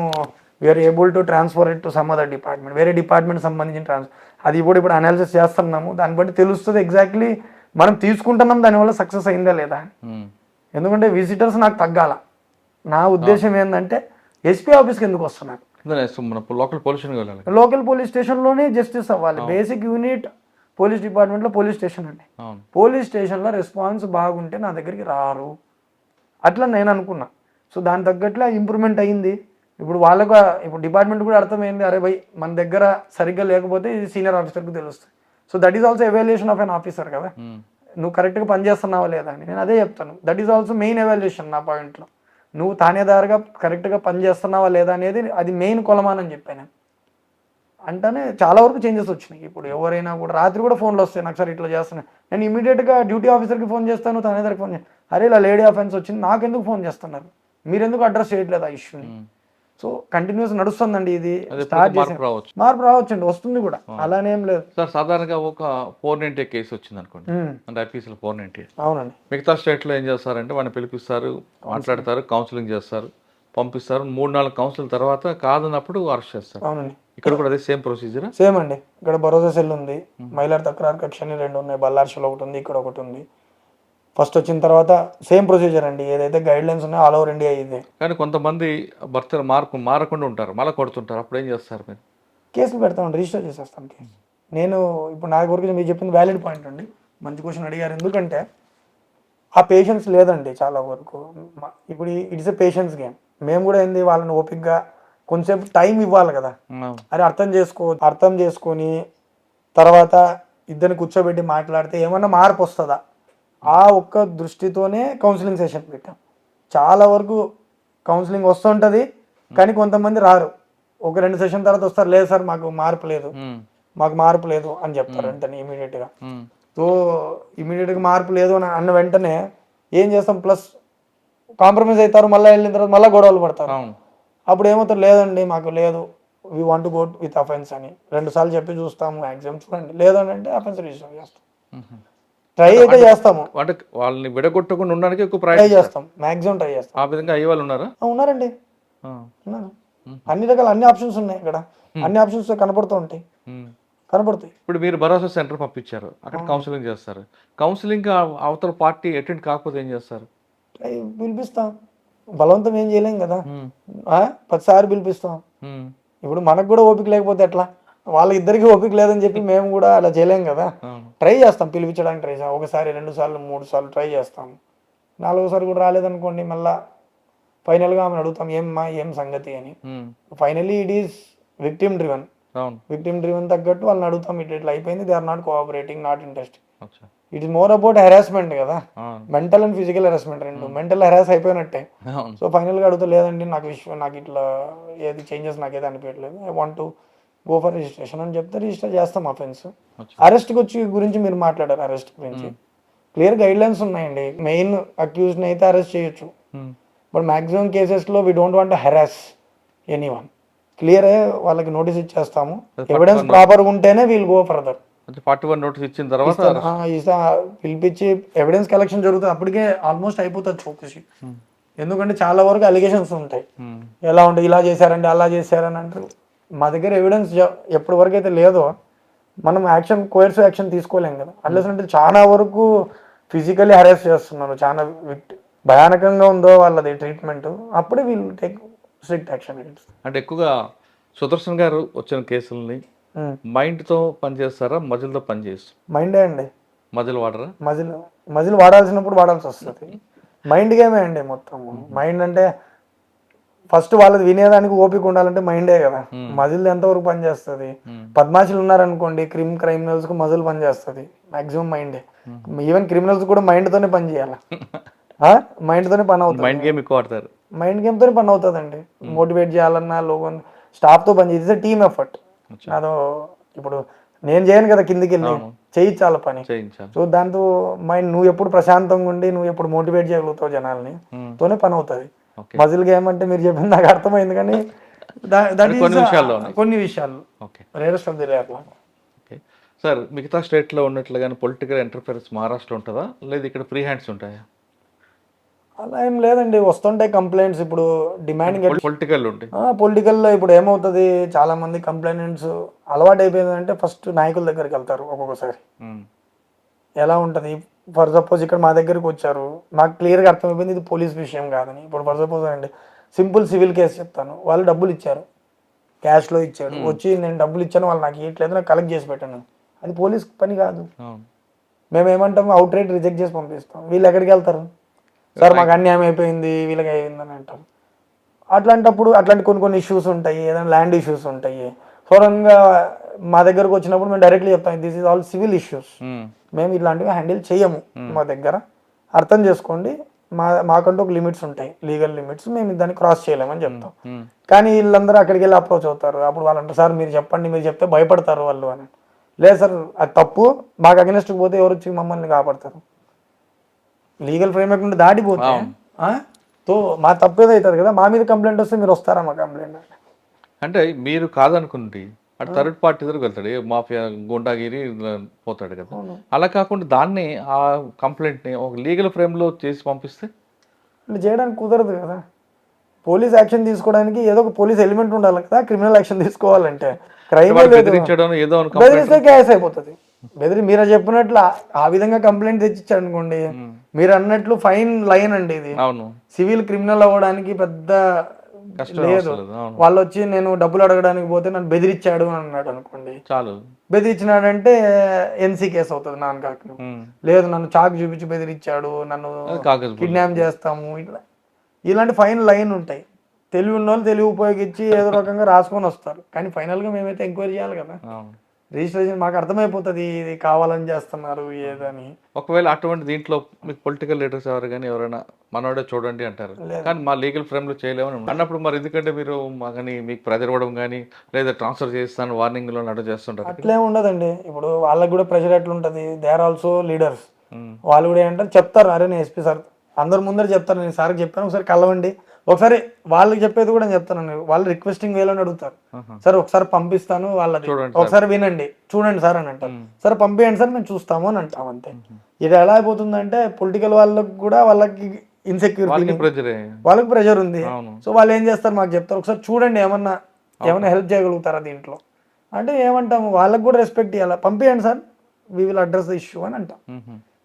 we're able to transfer it to some other department, వేరే డిపార్ట్మెంట్ సంబంధించిన అది కూడా ఇప్పుడు అనాలిసిస్ చేస్తున్నాము. దాన్ని బట్టి తెలుస్తుంది ఎగ్జాక్ట్లీ మనం తీసుకుంటున్నాం దానివల్ల సక్సెస్ అయిందా లేదా. ఎందుకంటే విజిటర్స్ నాకు తగ్గాల. నా ఉద్దేశం ఏంటంటే ఎస్పీ ఆఫీస్కి ఎందుకు వస్తున్నారు, లోకల్ పోలీస్ స్టేషన్లోనే జస్టిస్ అవ్వాలి. బేసిక్ యూనిట్ పోలీస్ డిపార్ట్మెంట్లో పోలీస్ స్టేషన్ అండి. పోలీస్ స్టేషన్లో రెస్పాన్స్ బాగుంటే నా దగ్గరికి రారు, అట్లా నేను అనుకున్నా. సో దాని తగ్గట్లే ఇంప్రూవ్మెంట్ అయ్యింది. ఇప్పుడు వాళ్ళకు ఇప్పుడు డిపార్ట్మెంట్ కూడా అర్థమైంది, అరే భయ్ మన దగ్గర సరిగ్గా లేకపోతే ఇది సీనియర్ ఆఫీసర్కి తెలుస్తుంది. So that is also evaluation of an officer కదా, నువ్వు కరెక్ట్గా పనిచేస్తున్నావా లేదా అని నేను అదే చెప్తాను. That is also main evaluation నా పాయింట్లో. నువ్వు తానేదారుగా కరెక్ట్గా పనిచేస్తున్నావా లేదా అనేది అది మెయిన్ కొలమానని చెప్పాను. అంటేనే చాలా వరకు చేంజెస్ వచ్చినాయి. ఇప్పుడు ఎవరైనా కూడా రాత్రి కూడా ఫోన్లు వస్తాయి నాకు, సార్ ఇట్లా చేస్తున్నాను, నేను ఇమీడియట్గా డ్యూటీ ఆఫీసర్కి ఫోన్ చేస్తాను, తానేదారికి ఫోన్ చేస్తాను, అరే ఇలా లేడీ అఫెన్స్ వచ్చింది నాకెందుకు ఫోన్ చేస్తున్నారు, మీరు ఎందుకు అడ్రస్ చేయట్లేదు ఆ ఇష్యూని. సో కంటిన్యూస్ నడుస్తుందండి ఇది. మార్పు రావచ్చు అండి, వస్తుంది కూడా, అలానేం లేదు సార్. సాధారణంగా ఒక 490 కేసు వచ్చింది అనుకోండి, అంటే ఐపీసీలో 490. అవునండి. మిగతా స్టేట్లో ఏం చేస్తారంటే వాడిని పిలిపిస్తారు, మాట్లాడతారు, కౌన్సిలింగ్ చేస్తారు, పంపిస్తారు. 3-4 కౌన్సిల్ తర్వాత కాదన్నప్పుడు అరెస్ట్ చేస్తారు. అవునండి. ఇక్కడ కూడా అదే సేమ్ ప్రొసీజర్. సేమ్ అండి. ఇక్కడ భరోసా సెల్ ఉంది, మహిళా తక్రారు కక్షని 2 ఉన్నాయి, బల్లార్షలో ఒకటి ఉంది, ఇక్కడ ఒకటి ఉంది. ఫస్ట్ వచ్చిన తర్వాత సేమ్ ప్రొసీజర్ అండి, ఏదైతే గైడ్ లైన్స్ ఉన్నాయో ఆల్ ఓవర్ ఇండియా ఇదే. కానీ కొంతమంది భర్తలు మారకుండా ఉంటారు, మళ్ళీ కొడుతుంటారు, అప్పుడు ఏం చేస్తారు మీరు? కేసులు పెడతామండి, రిజిస్టర్ చేసేస్తాం కేసు. నేను ఇప్పుడు నా వరకు మీరు చెప్పింది వ్యాలిడ్ పాయింట్ అండి, మంచి క్వశ్చన్ అడిగారు. ఎందుకంటే ఆ పేషెన్స్ లేదండి చాలా వరకు. ఇప్పుడు ఇట్స్ ఎ పేషెన్స్ గేమ్. మేము కూడా ఏంది వాళ్ళని ఓపిక్గా కొంచెంసేపు టైం ఇవ్వాలి కదా, అది అర్థం చేసుకొని తర్వాత ఇద్దరిని కూర్చోబెట్టి మాట్లాడితే ఏమన్నా మార్పు వస్తుందా, ఆ ఒక్క దృష్టితోనే కౌన్సిలింగ్ సెషన్ పెట్టాం. చాలా వరకు కౌన్సిలింగ్ వస్తుంటుంది కానీ కొంతమంది రారు, 1-2 సెషన్ తర్వాత వస్తారు, లేదు సార్ మాకు మార్పు లేదు అని చెప్తారు వెంటనే ఇమీడియట్గా. సో ఇమీడియట్గా మార్పు లేదు అని అన్న వెంటనే ఏం చేస్తాం, ప్లస్ కాంప్రమైజ్ అవుతారు, మళ్ళీ వెళ్ళిన తర్వాత మళ్ళీ గొడవలు పడతారు. అప్పుడు ఏమవుతారు, లేదండి మాకు లేదు, we want to go with offence అని 2 సార్లు చెప్పి చూస్తాము, మ్యాక్సిమం చూడండి, లేదని అంటే అఫెన్స్ రిజిస్టర్ చేస్తాం. ట్రై అయితే చేస్తాము, అంటే వాళ్ళని విడగొట్టకుండా ఉండడానికి ఎక్కువ ట్రై చేస్తాం, మ్యాక్సిమం ట్రై చేస్తాం. ఆ విధంగా అయ్యే వాళ్ళు ఉన్నారా? ఉన్నారండి, ఉన్నారు. అన్ని రకాల అన్ని ఆప్షన్స్ ఉన్నాయి ఇక్కడ, అన్ని ఆప్షన్స్ కనపడుతాయి. ఇప్పుడు మీరు భరోసా సెంటర్ పంపించారు, అక్కడ కౌన్సిలింగ్ చేస్తారు. కౌన్సిలింగ్ అవతల పార్టీ అటెండ్ కాకపోతే ఏం చేస్తారు? పిలిపిస్తాం, బలవంతం ఏం చేయలేం కదా, 10 సార్లు పిలిపిస్తాం. ఇప్పుడు మనకు కూడా ఓపిక లేకపోతే ఎట్లా, వాళ్ళిద్దరికి ఓపిక లేదని చెప్పి మేము కూడా అలా చేయలేం కదా. ట్రై చేస్తాం, పిలిపించడానికి ట్రై చేస్తాం. 1 సారి 2 సార్లు 3 సార్లు ట్రై చేస్తాం. 4వ సారి కూడా రాలేదనుకోండి, మళ్ళీ ఫైనల్గా ఆమెను అడుగుతాం, ఏం సంగతి అని. Finally it is victim driven తగ్గట్టు వాళ్ళని అడుగుతాం, ఇట్లా అయిపోయింది, they are not cooperating, not interesting. It is more about harassment కదా, మెంటల్ అండ్ ఫిజికల్ హెరాస్మెంట్ రెండు. మెంటల్ హెరాస్ అయిపోయినట్టే. సో ఫైనల్గా అడుగుతా, లేదండి నాకు ఇట్లా ఏది చేంజెస్ నాకేది అనిపించట్లేదు, I want to go for registration అని చెప్తే రిజిస్టర్ చేస్తాం అఫెన్స్. అరెస్ట్కి వచ్చి గురించి మీరు మాట్లాడారు, అరెస్ట్ గురించి క్లియర్ గైడ్ లైన్స్ ఉన్నాయండి. మెయిన్ అక్యూజ్ని అయితే అరెస్ట్ చేయొచ్చు, బట్ మ్యాక్సిమం కేసెస్లో we don't want to harass anyone. Clear వాళ్ళకి నోటీస్ ఇచ్చేస్తాము, ఎవిడెన్స్ ప్రాపర్గా ఉంటేనే వీల్ గో ఫర్దర్. 41 నోటీస్ ఇచ్చిన తర్వాత పిలిపించి ఎవిడెన్స్ కలెక్షన్ జరుగుతుంది, అప్పటికే ఆల్మోస్ట్ అయిపోతుంది చౌకసి. ఎందుకంటే చాలా వరకు అలిగేషన్స్ ఉంటాయి, ఎలా ఉంటాయి, ఇలా చేశారండి అలా చేశారని అంటారు. మా దగ్గర ఎవిడెన్స్ ఎప్పటి వరకు అయితే లేదో మనం కోయర్సివ్ యాక్షన్ తీసుకోలేం కదా, అన్లెస్ అంటే చాలా వరకు ఫిజికల్లీ హెరాస్ చేస్తున్నారు, చాలా భయానకంగా ఉందో వాళ్ళది ట్రీట్మెంట్, అప్పుడే వీళ్ళు టేక్ స్ట్రిక్ట్ యాక్షన్. అంటే ఎక్కువగా సుదర్శన్ గారు వచ్చిన కేసుల్ని మైండ్తో పనిచేస్తారా, మజిల్తో పనిచేస్తారు? మైండే అండి. మజిల్ వాడరా? మజిల్ వాడాల్సినప్పుడు వాడాల్సి వస్తుంది. మైండ్ గేమే అండి మొత్తం. మైండ్ అంటే ఫస్ట్ వాళ్ళది వినేదానికి ఓపిక ఉండాలంటే మైండే కదా. మజిల్ ఎంతవరకు పనిచేస్తుంది? పద్మాషులు ఉన్నారనుకోండి, క్రిమినల్స్ కు మజిల్ పనిచేస్తుంది, మాక్సిమం మైండే. ఈవెన్ క్రిమినల్స్ కూడా మైండ్ తోనే పని చేయాలి, మైండ్ తోనే పని అవుతుంది. మైండ్ గేమ్ ఎక్కువ ఆడతారు. మైండ్ గేమ్ తోనే పని అవుతుందండి. మోటివేట్ చేయాలన్నా లోగో స్టాఫ్ తో పని చేస్తే టీమ్ ఎఫర్ట్. అదో ఇప్పుడు నేను చేయను కదా, కిందికి వెళ్ళి చేయించాలి పని. సో దాంతో మైండ్, నువ్వు ఎప్పుడు ప్రశాంతంగా ఉండి నువ్వు ఎప్పుడు మోటివేట్ చేయగలుగుతావు జనాల్ని, తోనే పని అవుతుంది. మజిల్ గేమ్ అంటే మీరు చెప్పింది నాకు అర్థమైంది, కానీ కొన్ని విషయాలు rarest of the rare. Sir, మిగతా స్టేట్లో ఉన్నట్లుగానే పొలిటికల్ ఇంటర్ఫరెన్స్ మహారాష్ట్రలో ఉంటుందా, లేదా ఇక్కడ ఫ్రీ హ్యాండ్స్ ఉంటాయా? అలా ఏం లేదండి, వస్తుంటాయి కంప్లైంట్స్. ఇప్పుడు డిమాండింగ్ పొలిటికల్లో ఇప్పుడు ఏమవుతుంది, చాలా మంది కంప్లైంట్స్ అలవాటు అయిపోయిందంటే ఫస్ట్ నాయకుల దగ్గరికి వెళ్తారు. ఒక్కొక్కసారి ఎలా ఉంటుంది, ఫర్ సపోజ్ ఇక్కడ మా దగ్గరికి వచ్చారు, మాకు క్లియర్గా అర్థమైపోయింది ఇది పోలీస్ విషయం కాదని. ఇప్పుడు ఫర్ సపోజ్ అండి, సింపుల్ సివిల్ కేసు చెప్తాను. వాళ్ళు డబ్బులు ఇచ్చారు, క్యాష్లో ఇచ్చాడు, వచ్చి నేను డబ్బులు ఇచ్చాను, వాళ్ళు నాకు ఇవ్వట్లేదు, నాకు కలెక్ట్ చేసి పెట్టాను, అది పోలీస్ పని కాదు. మేము ఏమంటాము, అవుట్ రైట్ రిజెక్ట్ చేసి పంపిస్తాం. వీళ్ళు ఎక్కడికి వెళ్తారు, సార్ మాకు అన్యాయం అయిపోయింది, వీళ్ళకి అయిందని అంటారు. అట్లాంటప్పుడు అట్లాంటి కొన్ని ఇష్యూస్ ఉంటాయి, ఏదైనా ల్యాండ్ ఇష్యూస్ ఉంటాయి. సడన్గా మా దగ్గరకు వచ్చినప్పుడు మేము డైరెక్ట్లీ చెప్తాం, this is all civil issues, మేము ఇట్లాంటివి హ్యాండిల్ చేయము మా దగ్గర, అర్థం చేసుకోండి, మాకంటూ ఒక లిమిట్స్ ఉంటాయి, లీగల్ లిమిట్స్, మేము దాన్ని క్రాస్ చేయలేమని చెప్తాం. కానీ వీళ్ళందరూ అక్కడికి వెళ్ళి అప్రోచ్ అవుతారు. అప్పుడు వాళ్ళు అంటారు, సార్ మీరు చెప్పండి, మీరు చెప్తే భయపడతారు వాళ్ళు అని. లేదు సార్ అది తప్పు, మాకు అగెనెస్ట్కి పోతే ఎవరు వచ్చి మమ్మల్ని కాపాడతారు, లీగల్ ఫ్రేమ్వర్క్ నుండి దాటిపోతే తో మా తప్పు ఏదవుతుంది కదా, మా మీద కంప్లైంట్ వస్తే మీరు వస్తారా మా కంప్లైంట్ అంటే మీరు కాదనుకుంటే అటు థర్డ్ పార్టీ దగ్గరకు వెళ్తాడు, మాఫియా గుండాగిరి పోతాడు కదా. అలా కాకుండా దాన్ని, ఆ కంప్లైంట్ని ఒక లీగల్ ఫ్రేమ్లో చేసి పంపిస్తే చేయడానికి కుదరదు కదా. పోలీస్ యాక్షన్ తీసుకోవడానికి ఏదో ఒక పోలీస్ ఎలిమెంట్ ఉండాలి కదా, క్రిమినల్ యాక్షన్ తీసుకోవాలంటే. క్రైమ్ బెదిరిస్తే కేసు అయిపోతుంది. మీరు చెప్పినట్లు ఆ విధంగా కంప్లైంట్ తెచ్చిచ్చారు అనుకోండి, మీరు అన్నట్లు ఫైన్ లైన్ అండి ఇది. సివిల్ క్రిమినల్ అవ్వడానికి పెద్ద లేదు. వాళ్ళు వచ్చి నేను డబ్బులు అడగడానికి పోతే నన్ను బెదిరించాడు అని అన్నాడు అనుకోండి, చాలు, బెదిరించినాడంటే ఎన్సీ కేసు అవుతుంది, నాన్ కాకి. లేదు నన్ను చాక్ చూపించి బెదిరించాడు, నన్ను కిడ్నాప్ చేస్తాము, ఇలాంటి ఫైన్ లైన్ ఉంటాయి. తెలివి ఉన్న వాళ్ళు తెలివి ఉపయోగించి ఏదో రకంగా రాసుకొని వస్తారు, కానీ ఫైనల్గా మేమైతే ఎంక్వైరీ చేయాలి కదా. రిజిస్ట్రేషన్ మాకు అర్థమైపోతుంది ఇది కావాలని చేస్తున్నారు ఏదని. ఒకవేళ అటువంటి దీంట్లో మీకు పొలిటికల్ లీడర్స్ ఎవరు కానీ ఎవరైనా మనోడే చూడండి అంటారు, కానీ మా లీగల్ ఫ్రేమ్లో చేయలేమని అన్నప్పుడు మరి ఎందుకంటే మీరు మాకని మీకు ప్రెజర్ ఇవ్వడం కానీ లేదా ట్రాన్స్ఫర్ చేస్తాను వార్నింగ్లో నడు చేస్తుంటారు? అట్లే ఉండదండి. ఇప్పుడు వాళ్ళకి కూడా ప్రెషర్ ఎట్లుంటుంది, దే ఆర్ ఆల్సో లీడర్స్. వాళ్ళు కూడా ఏంటంటే చెప్తారు, అరే నేను ఎస్పీ సార్ అందరి ముందర చెప్తారు, నేను సార్కి చెప్పాను ఒకసారి కలవండి, ఒకసారి వాళ్ళకి చెప్పేది కూడా చెప్తాను. వాళ్ళు రిక్వెస్టింగ్ వేలోనే అడుగుతారు, సార్ ఒకసారి పంపిస్తాను వాళ్ళది, ఒకసారి వినండి చూడండి సార్ అని అంటారు. సరే పంపించండి సార్ మేము చూస్తాము అని అంటాం, అంతే. ఇది ఎలా అయిపోతుందంటే పొలిటికల్ వాళ్ళకి కూడా వాళ్ళకి ఇన్సెక్యూరిటీ, వాళ్ళకి ప్రెషర్ ఉంది. సో వాళ్ళు ఏం చేస్తారు, మాకు చెప్తారు ఒకసారి చూడండి, ఏమన్నా హెల్ప్ చేయగలుగుతారా దీంట్లో అంటే ఏమంటాము, వాళ్ళకి కూడా రెస్పెక్ట్ ఇవ్వాలి, పంపించండి sir we will address the issue అని అంటాం.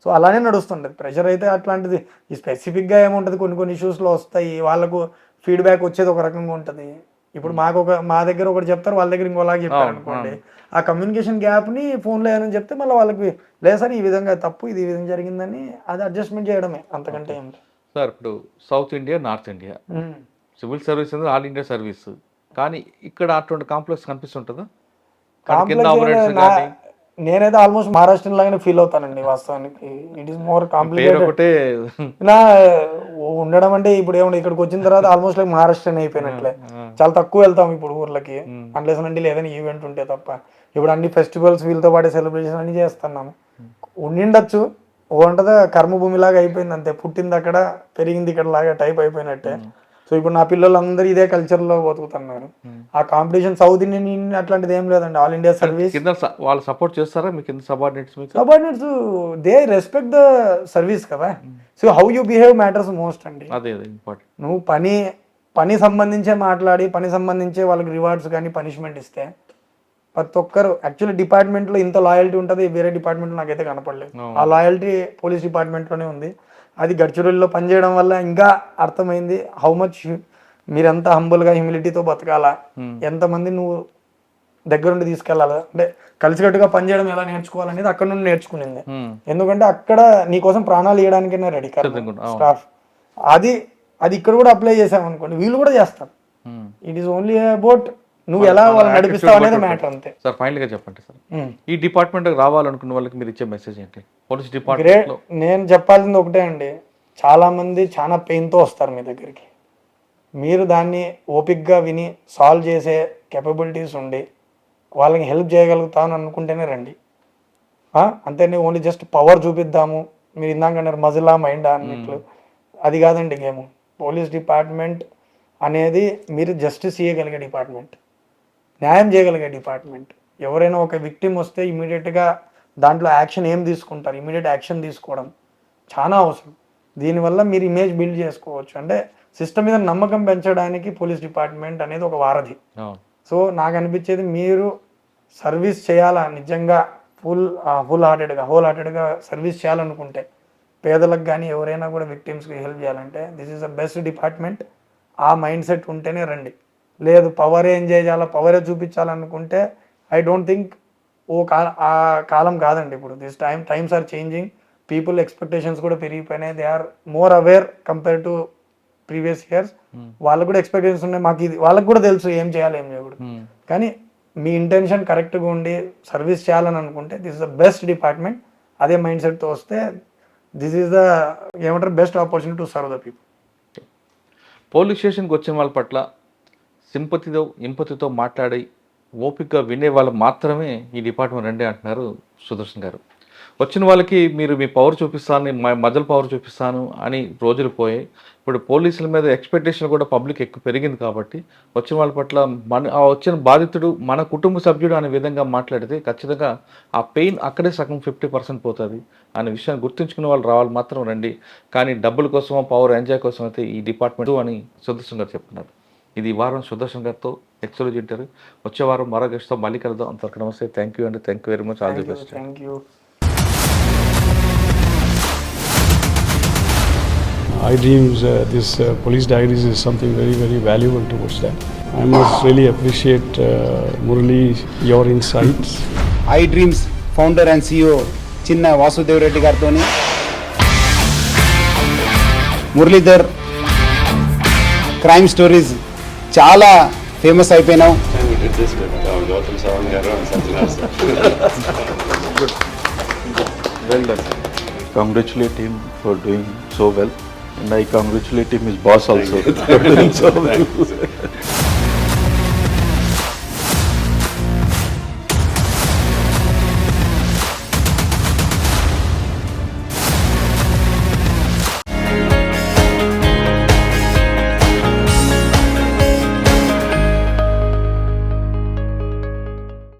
సో అలానే నడుస్తుంటుంది. ప్రెషర్ అయితే అట్లాంటిది ఈ స్పెసిఫిక్గా ఏముంటుంది, కొన్ని ఇష్యూస్లో వస్తాయి, వాళ్ళకు ఫీడ్బ్యాక్ వచ్చేది ఒక రకంగా ఉంటుంది. ఇప్పుడు మా దగ్గర ఒకటి చెప్తారు, వాళ్ళ దగ్గర ఇంకోలాగా చెప్తారు అనుకోండి, ఆ కమ్యూనికేషన్ గ్యాప్ని ఫోన్లో ఏమని చెప్తే మళ్ళీ వాళ్ళకి లేదు సార్ ఈ విధంగా తప్పు, ఇది ఈ విధంగా జరిగిందని అది అడ్జస్ట్మెంట్ చేయడమే, అంతకంటే ఏం లేదు. సార్ ఇప్పుడు south India, north India civil service అనేది ఆల్ ఇండియా సర్వీస్, కానీ ఇక్కడ అటువంటి కాంప్లెక్స్ కనిపిస్తుంటుందా? నేనైతే ఆల్మోస్ట్ మహారాష్ట్ర లాగానే ఫీల్ అవుతానండి వాస్తవానికి. ఇట్ ఈస్ మోర్ కాంప్లికేటెడ్ నా ఉండడం అంటే. ఇప్పుడు ఏమన్నా ఇక్కడికి వచ్చిన తర్వాత ఆల్మోస్ట్ లైక్ మహారాష్ట్రనే అయిపోయినట్లే, చాలా తక్కువ వెళ్తాం ఇప్పుడు ఊర్లకి, అన్లెస్ అంటే ఏదైనా ఈవెంట్ ఉంటే తప్ప. ఇప్పుడు అన్ని ఫెస్టివల్స్ వీళ్ళతో పాటు సెలబ్రేషన్ అన్ని చేస్తున్నాము. ఉండిండొచ్చు, ఓ అంటదా కర్మభూమిలాగా అయిపోయింది అంతే, పుట్టింది అక్కడ పెరిగింది ఇక్కడ లాగా టైప్ అయిపోయినట్టే. సో ఇప్పుడు నా పిల్లలందరూ ఇదే కల్చర్లో బతుకుతున్నారు. ఆ కాంపిటీషన్ సౌత్ ఇండియన్ అట్లాంటిది ఏం లేదండి, ఆల్ ఇండియా సర్వీస్. వాళ్ళు సపోర్ట్ చేస్తారా మీకు? Subordinates they respect the service కదా. So how you behave matters most అండి. నువ్వు పని సంబంధించే మాట్లాడి, పని సంబంధించే వాళ్ళకి రివార్డ్స్ కానీ పనిష్మెంట్ ఇస్తే ప్రతి ఒక్కరు యాక్చువల్లీ డిపార్ట్మెంట్లో ఇంత లాయల్టీ ఉంటుంది వేరే డిపార్ట్మెంట్లో నాకైతే కనపడలేదు. ఆ లాయల్టీ పోలీస్ డిపార్ట్మెంట్లోనే ఉంది. అది గడ్చిరోలిలో పనిచేయడం వల్ల ఇంకా అర్థమైంది హౌ మచ్ మీరెంత హంబుల్గా హ్యూమిలిటీతో బతకాలా, ఎంతమంది నువ్వు దగ్గరుండి తీసుకెళ్ళాలి, అంటే కలిసికట్టుగా పనిచేయడం ఎలా నేర్చుకోవాలనేది అక్కడ నుండి నేర్చుకునింది. ఎందుకంటే అక్కడ నీకోసం ప్రాణాలు ఇవ్వడానికైనా రెడీ స్టాఫ్. అది అది ఇక్కడ కూడా అప్లై చేసామనుకోండి వీళ్ళు కూడా చేస్తారు. ఇట్ ఈస్ ఓన్లీ అబౌట్ నువ్వు ఎలా వాళ్ళని నడిపిస్తావు అనేది మ్యాటర్ అంతే. సార్ ఫైనల్ గా చెప్పండి సార్, ఈ డిపార్ట్మెంట్ రావాలనుకున్న వాళ్ళకి మీరు ఇచ్చే మెసేజ్ ఏంటి? పోలీస్ డిపార్ట్మెంట్ నేను చెప్పాల్సింది ఒకటే అండి, చాలా మంది చాలా పెయిన్తో వస్తారు మీ దగ్గరికి. మీరు దాన్ని ఓపిక్గా విని సాల్వ్ చేసే కెపబిలిటీస్ ఉండి వాళ్ళకి హెల్ప్ చేయగలుగుతాను అనుకుంటేనే రండి. అంతేనే ఓన్లీ జస్ట్ పవర్ చూపిద్దాము, మీరు ఇందాక అన్నారు మజిలా మైండా అన్నట్లు, అది కాదండి గేమ్. పోలీస్ డిపార్ట్మెంట్ అనేది మీరు జస్టిస్ చేయగలిగే డిపార్ట్మెంట్, న్యాయం చేయగలిగే డిపార్ట్మెంట్. ఎవరైనా ఒక విక్టిమ్ వస్తే ఇమీడియట్గా దాంట్లో యాక్షన్ ఏం తీసుకుంటారు, ఇమీడియట్ యాక్షన్ తీసుకోవడం చాలా అవసరం. దీనివల్ల మీరు ఇమేజ్ బిల్డ్ చేసుకోవచ్చు. అంటే సిస్టమ్ మీద నమ్మకం పెంచడానికి పోలీస్ డిపార్ట్మెంట్ అనేది ఒక వారధి. సో నాకు అనిపించేది మీరు సర్వీస్ చేయాలా, నిజంగా హోల్ హార్టెడ్గా సర్వీస్ చేయాలనుకుంటే, పేదలకు కానీ ఎవరైనా కూడా విక్టిమ్స్కి హెల్ప్ చేయాలంటే this is the best department. ఆ మైండ్ సెట్ ఉంటేనే రండి. లేదు పవరే ఎంజాయ్ చేయాలా, పవరే చూపించాలనుకుంటే ఐ డోంట్ థింక్ ఆ కాలం కాదండి ఇప్పుడు. This times are changing, people expectations కూడా పెరిగిపోయినాయి. They are more aware compare to previous years. వాళ్ళకు కూడా ఎక్స్పెక్టేషన్స్ ఉన్నాయి, మాకు ఇది వాళ్ళకు కూడా తెలుసు ఏం చేయాలి ఏం చేయకూడదు. కానీ మీ ఇంటెన్షన్ కరెక్ట్గా ఉండి సర్వీస్ చేయాలని అనుకుంటే this is the best department. అదే మైండ్ సెట్తో వస్తే దిస్ ఈస్ ద ఏమంటారు best opportunity to serve the people. Police స్టేషన్కి వచ్చిన వాళ్ళ పట్ల ఎంపతితో మాట్లాడి ఓపికగా వినే వాళ్ళు మాత్రమే ఈ డిపార్ట్మెంట్ రండి అంటున్నారు సుదర్శన్ గారు. వచ్చిన వాళ్ళకి మీరు మీ పవర్ చూపిస్తాను, మజల్ పవర్ చూపిస్తాను అని రోజులు పోయాయి. ఇప్పుడు పోలీసుల మీద ఎక్స్పెక్టేషన్ కూడా పబ్లిక్ ఎక్కువ పెరిగింది కాబట్టి వచ్చిన వాళ్ళ పట్ల వచ్చిన బాధితుడు మన కుటుంబ సభ్యుడు అనే విధంగా మాట్లాడితే ఖచ్చితంగా ఆ పెయిన్ అక్కడే సగం 50% పోతుంది అనే విషయాన్ని గుర్తుంచుకునే వాళ్ళు రావాలి మాత్రం రండి. కానీ డబ్బుల కోసమో పవర్ ఎంజాయ్ కోసం అయితే ఈ డిపార్ట్మెంట్ అని సుదర్శన్ గారు చెప్తున్నారు. ఇది ఈ వారం సుదర్శన్ గారితో ఎక్స్క్లూజివ్ ఇంటర్వ్యూ. వచ్చే వారం మరో గెస్ట్తో మళ్ళీ కలుద్దాం. అంతవరకు నమస్తే. థ్యాంక్ యూ అండి. Thank you very much. All the best. Thank you. iDreams, this Police Diaries is something very, very valuable towards that. I must really appreciate Murali, your insights. iDreams founder and CEO చిన్న వాసుదేవ్ రెడ్డి గారితో Muralidhar crime stories చాలా famous అయిపోయినావు. Well done. Congratulate him for doing so well. And I congratulate him, his boss also. For doing so well.